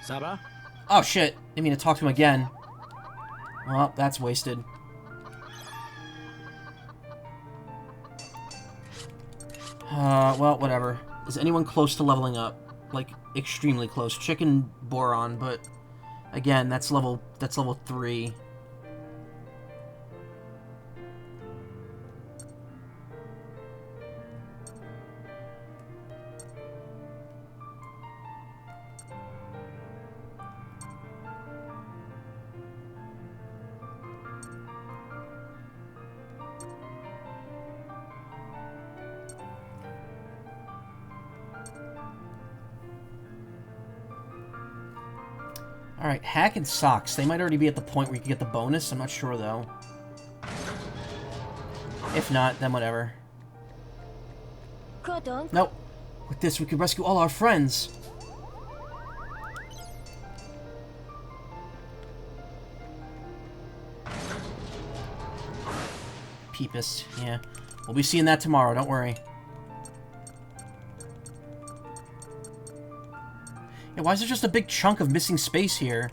Ça va? Oh shit! Didn't mean to talk to him again. Well, that's wasted. Well, whatever. Is anyone close to leveling up? Like, extremely close. Chicken Boron, but again, that's level 3. Alright, Hack and Socks. They might already be at the point where you can get the bonus. I'm not sure, though. If not, then whatever. Quoi donc? Nope. With this, we could rescue all our friends. Peepus, yeah. We'll be seeing that tomorrow, don't worry. Yeah, why is there just a big chunk of missing space here?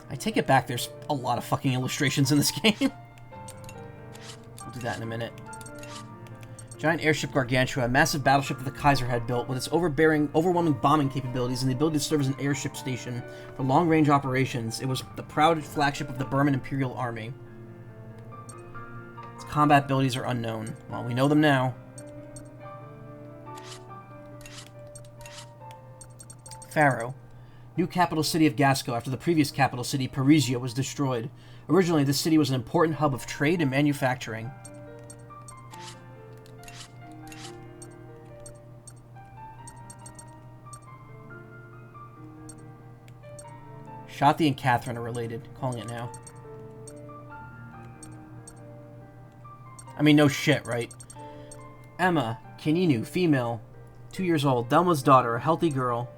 I take it back, there's a lot of fucking illustrations in this game. We'll do that in a minute. Giant airship Gargantua, a massive battleship that the Kaiser had built, with its overwhelming bombing capabilities and the ability to serve as an airship station for long-range operations. It was the proud flagship of the Burman Imperial Army. Its combat abilities are unknown. Well, we know them now. Pharaoh. New capital city of Gasco after the previous capital city, Parisia, was destroyed. Originally, this city was an important hub of trade and manufacturing. Shati and Catherine are related. Calling it now. I mean, no shit, right? Emma, Kininu, female, 2 years old, Delma's daughter, a healthy girl.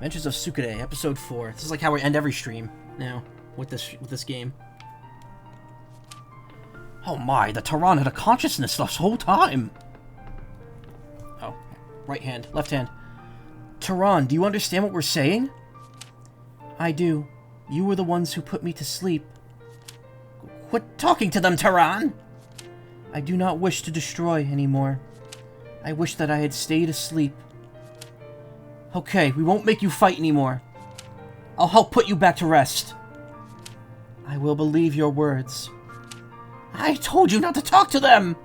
Adventures of Sukade, Episode 4. This is like how we end every stream now with this game. Oh my, the Tehran had a consciousness this whole time. Oh, right hand, left hand. Tehran, do you understand what we're saying? I do. You were the ones who put me to sleep. Quit talking to them, Tehran! I do not wish to destroy anymore. I wish that I had stayed asleep. Okay, we won't make you fight anymore. I'll help put you back to rest. I will believe your words. I told you not to talk to them!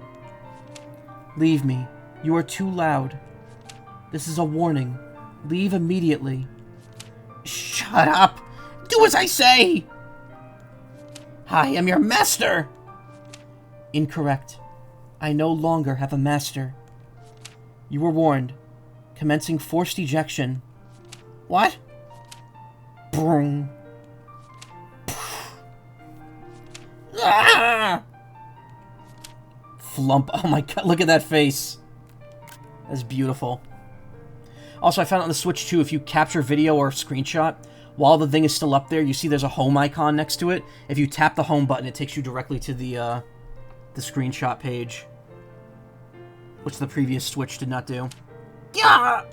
Leave me. You are too loud. This is a warning. Leave immediately. Shut up! Do as I say! I am your master! Incorrect. I no longer have a master. You were warned. Commencing forced ejection. What? Boom. Ah! Flump. Oh my god, look at that face. That's beautiful. Also, I found on the Switch too, if you capture video or screenshot, while the thing is still up there, you see there's a home icon next to it. If you tap the home button, it takes you directly to the screenshot page. Which the previous Switch did not do. Yeah!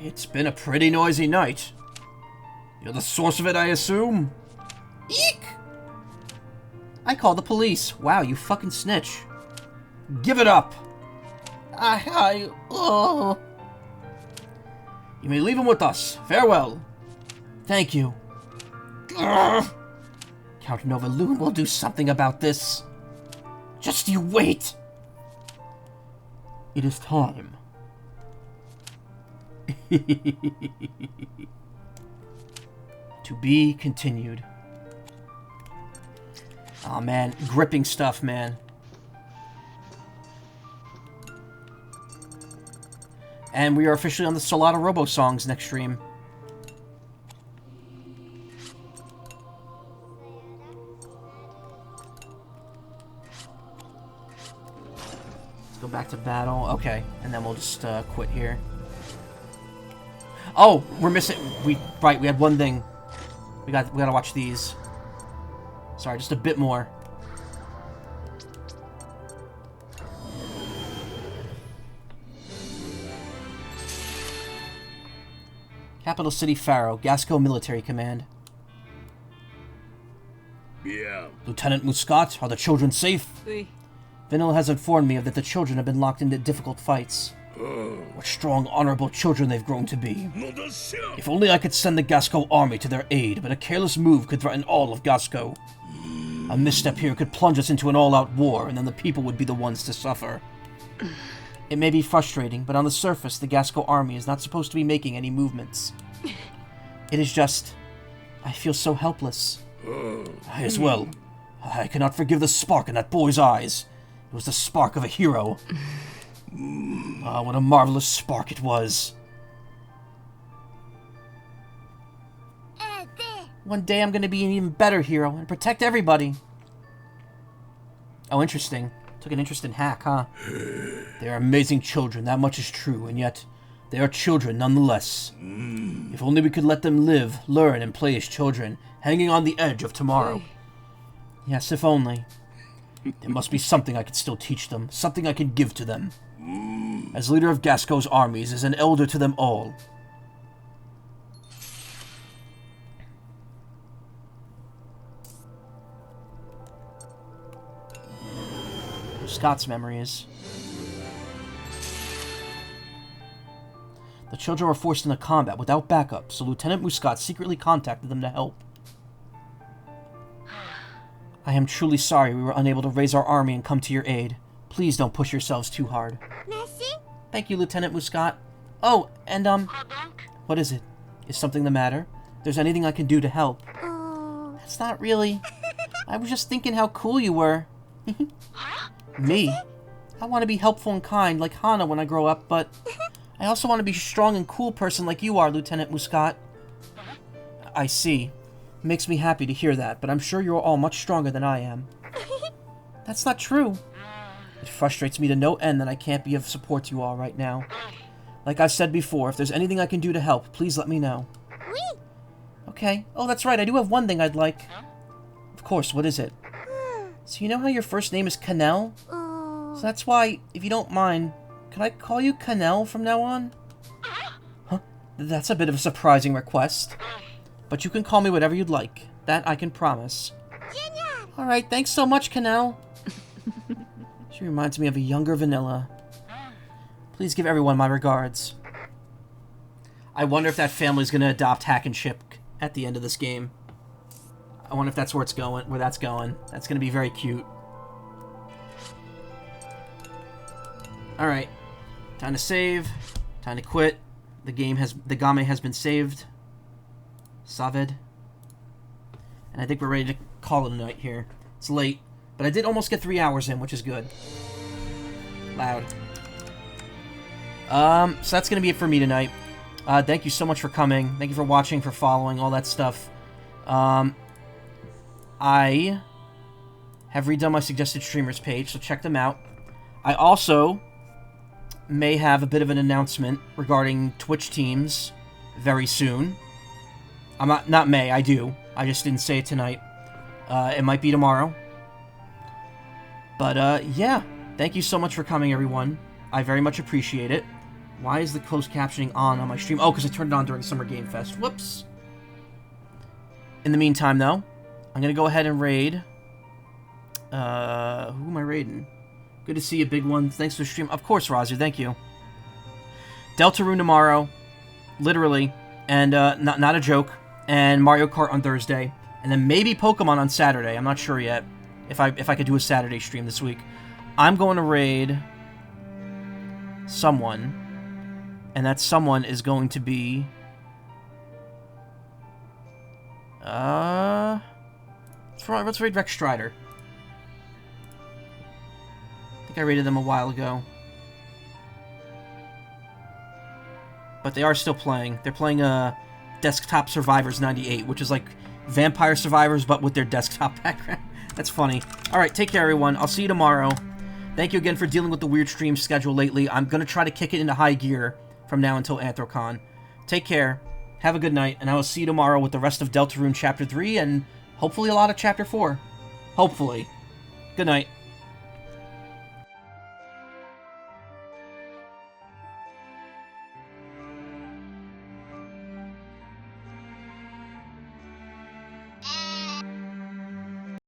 It's been a pretty noisy night. You're the source of it, I assume? Eek! I call the police. Wow, you fucking snitch. Give it up! Oh. You may leave him with us. Farewell. Thank you. Count Nova Loon will do something about this. Just you wait. It is time. To be continued. Oh man, gripping stuff, man. And we are officially on the Solana Robo songs next stream. Let's go back to battle. Okay, and then we'll just quit here. Oh, we're missing. We had one thing. We gotta watch these. Sorry, just a bit more. Capital City Pharaoh, Gasco Military Command. Yeah. Lieutenant Muscat, are the children safe? Oui. Vanilla has informed me that the children have been locked into difficult fights. What strong, honorable children they've grown to be. If only I could send the Gasco army to their aid, but a careless move could threaten all of Gasco. A misstep here could plunge us into an all-out war, and then the people would be the ones to suffer. It may be frustrating, but on the surface, the Gasco army is not supposed to be making any movements. It is just... I feel so helpless. I as well. I cannot forgive the spark in that boy's eyes. It was the spark of a hero. Ah, what a marvelous spark it was. One day I'm going to be an even better hero and protect everybody. Oh, interesting. Took an interest in Hack, huh? They are amazing children, that much is true, and yet they are children nonetheless. If only we could let them live, learn, and play as children, hanging on the edge of tomorrow. Yes, if only. There must be something I can still teach them, something I can give to them. As leader of Gasco's armies, as an elder to them all. Scott's memories. The children were forced into combat without backup, so Lieutenant Muscat secretly contacted them to help. I am truly sorry we were unable to raise our army and come to your aid. Please don't push yourselves too hard. Merci. Thank you, Lieutenant Muscat. Oh, and what is it? Is something the matter? If there's anything I can do to help. That's not really. I was just thinking how cool you were. Me? I want to be helpful and kind, like Hana when I grow up, but I also want to be a strong and cool person like you are, Lieutenant Muscat. I see. Makes me happy to hear that, but I'm sure you're all much stronger than I am. That's not true. It frustrates me to no end that I can't be of support to you all right now. Like I've said before, if there's anything I can do to help, please let me know. Oui. Okay. Oh, that's right, I do have one thing I'd like. Of course, what is it? So you know how your first name is Canel? So that's why, if you don't mind, can I call you Canel from now on? Huh? That's a bit of a surprising request. But you can call me whatever you'd like. That I can promise. Alright, thanks so much, Canel. She reminds me of a younger Vanilla. Please give everyone my regards. I wonder if that family's gonna adopt Hack and Chip at the end of this game. I wonder if that's where it's going, where that's going. That's gonna be very cute. Alright. Time to save. Time to quit. The game the game has been saved. Saved. And I think we're ready to call it a night here. It's late, but I did almost get 3 hours in, which is good. Loud. So that's gonna be it for me tonight. Thank you so much for coming. Thank you for watching, for following, all that stuff. I have redone my suggested streamers page, so check them out. I also may have a bit of an announcement regarding Twitch teams very soon. I do. I just didn't say it tonight. It might be tomorrow. But, yeah. Thank you so much for coming, everyone. I very much appreciate it. Why is the closed captioning on my stream? Oh, because I turned it on during Summer Game Fest. Whoops. In the meantime, though, I'm going to go ahead and raid. Who am I raiding? Good to see you, big one. Thanks for the stream. Of course, Razu. Thank you. Deltarune tomorrow. Literally. And, not a joke. And Mario Kart on Thursday. And then maybe Pokemon on Saturday. I'm not sure yet. If I could do a Saturday stream this week. I'm going to raid someone. And that someone is going to be... Let's raid Rex Strider. I think I raided them a while ago. But they are still playing. They're playing Desktop Survivors 98, which is like Vampire Survivors, but with their desktop background. That's funny. Alright, take care, everyone. I'll see you tomorrow. Thank you again for dealing with the weird stream schedule lately. I'm going to try to kick it into high gear from now until Anthrocon. Take care. Have a good night, and I will see you tomorrow with the rest of Deltarune Chapter 3, and hopefully a lot of Chapter 4. Hopefully. Good night.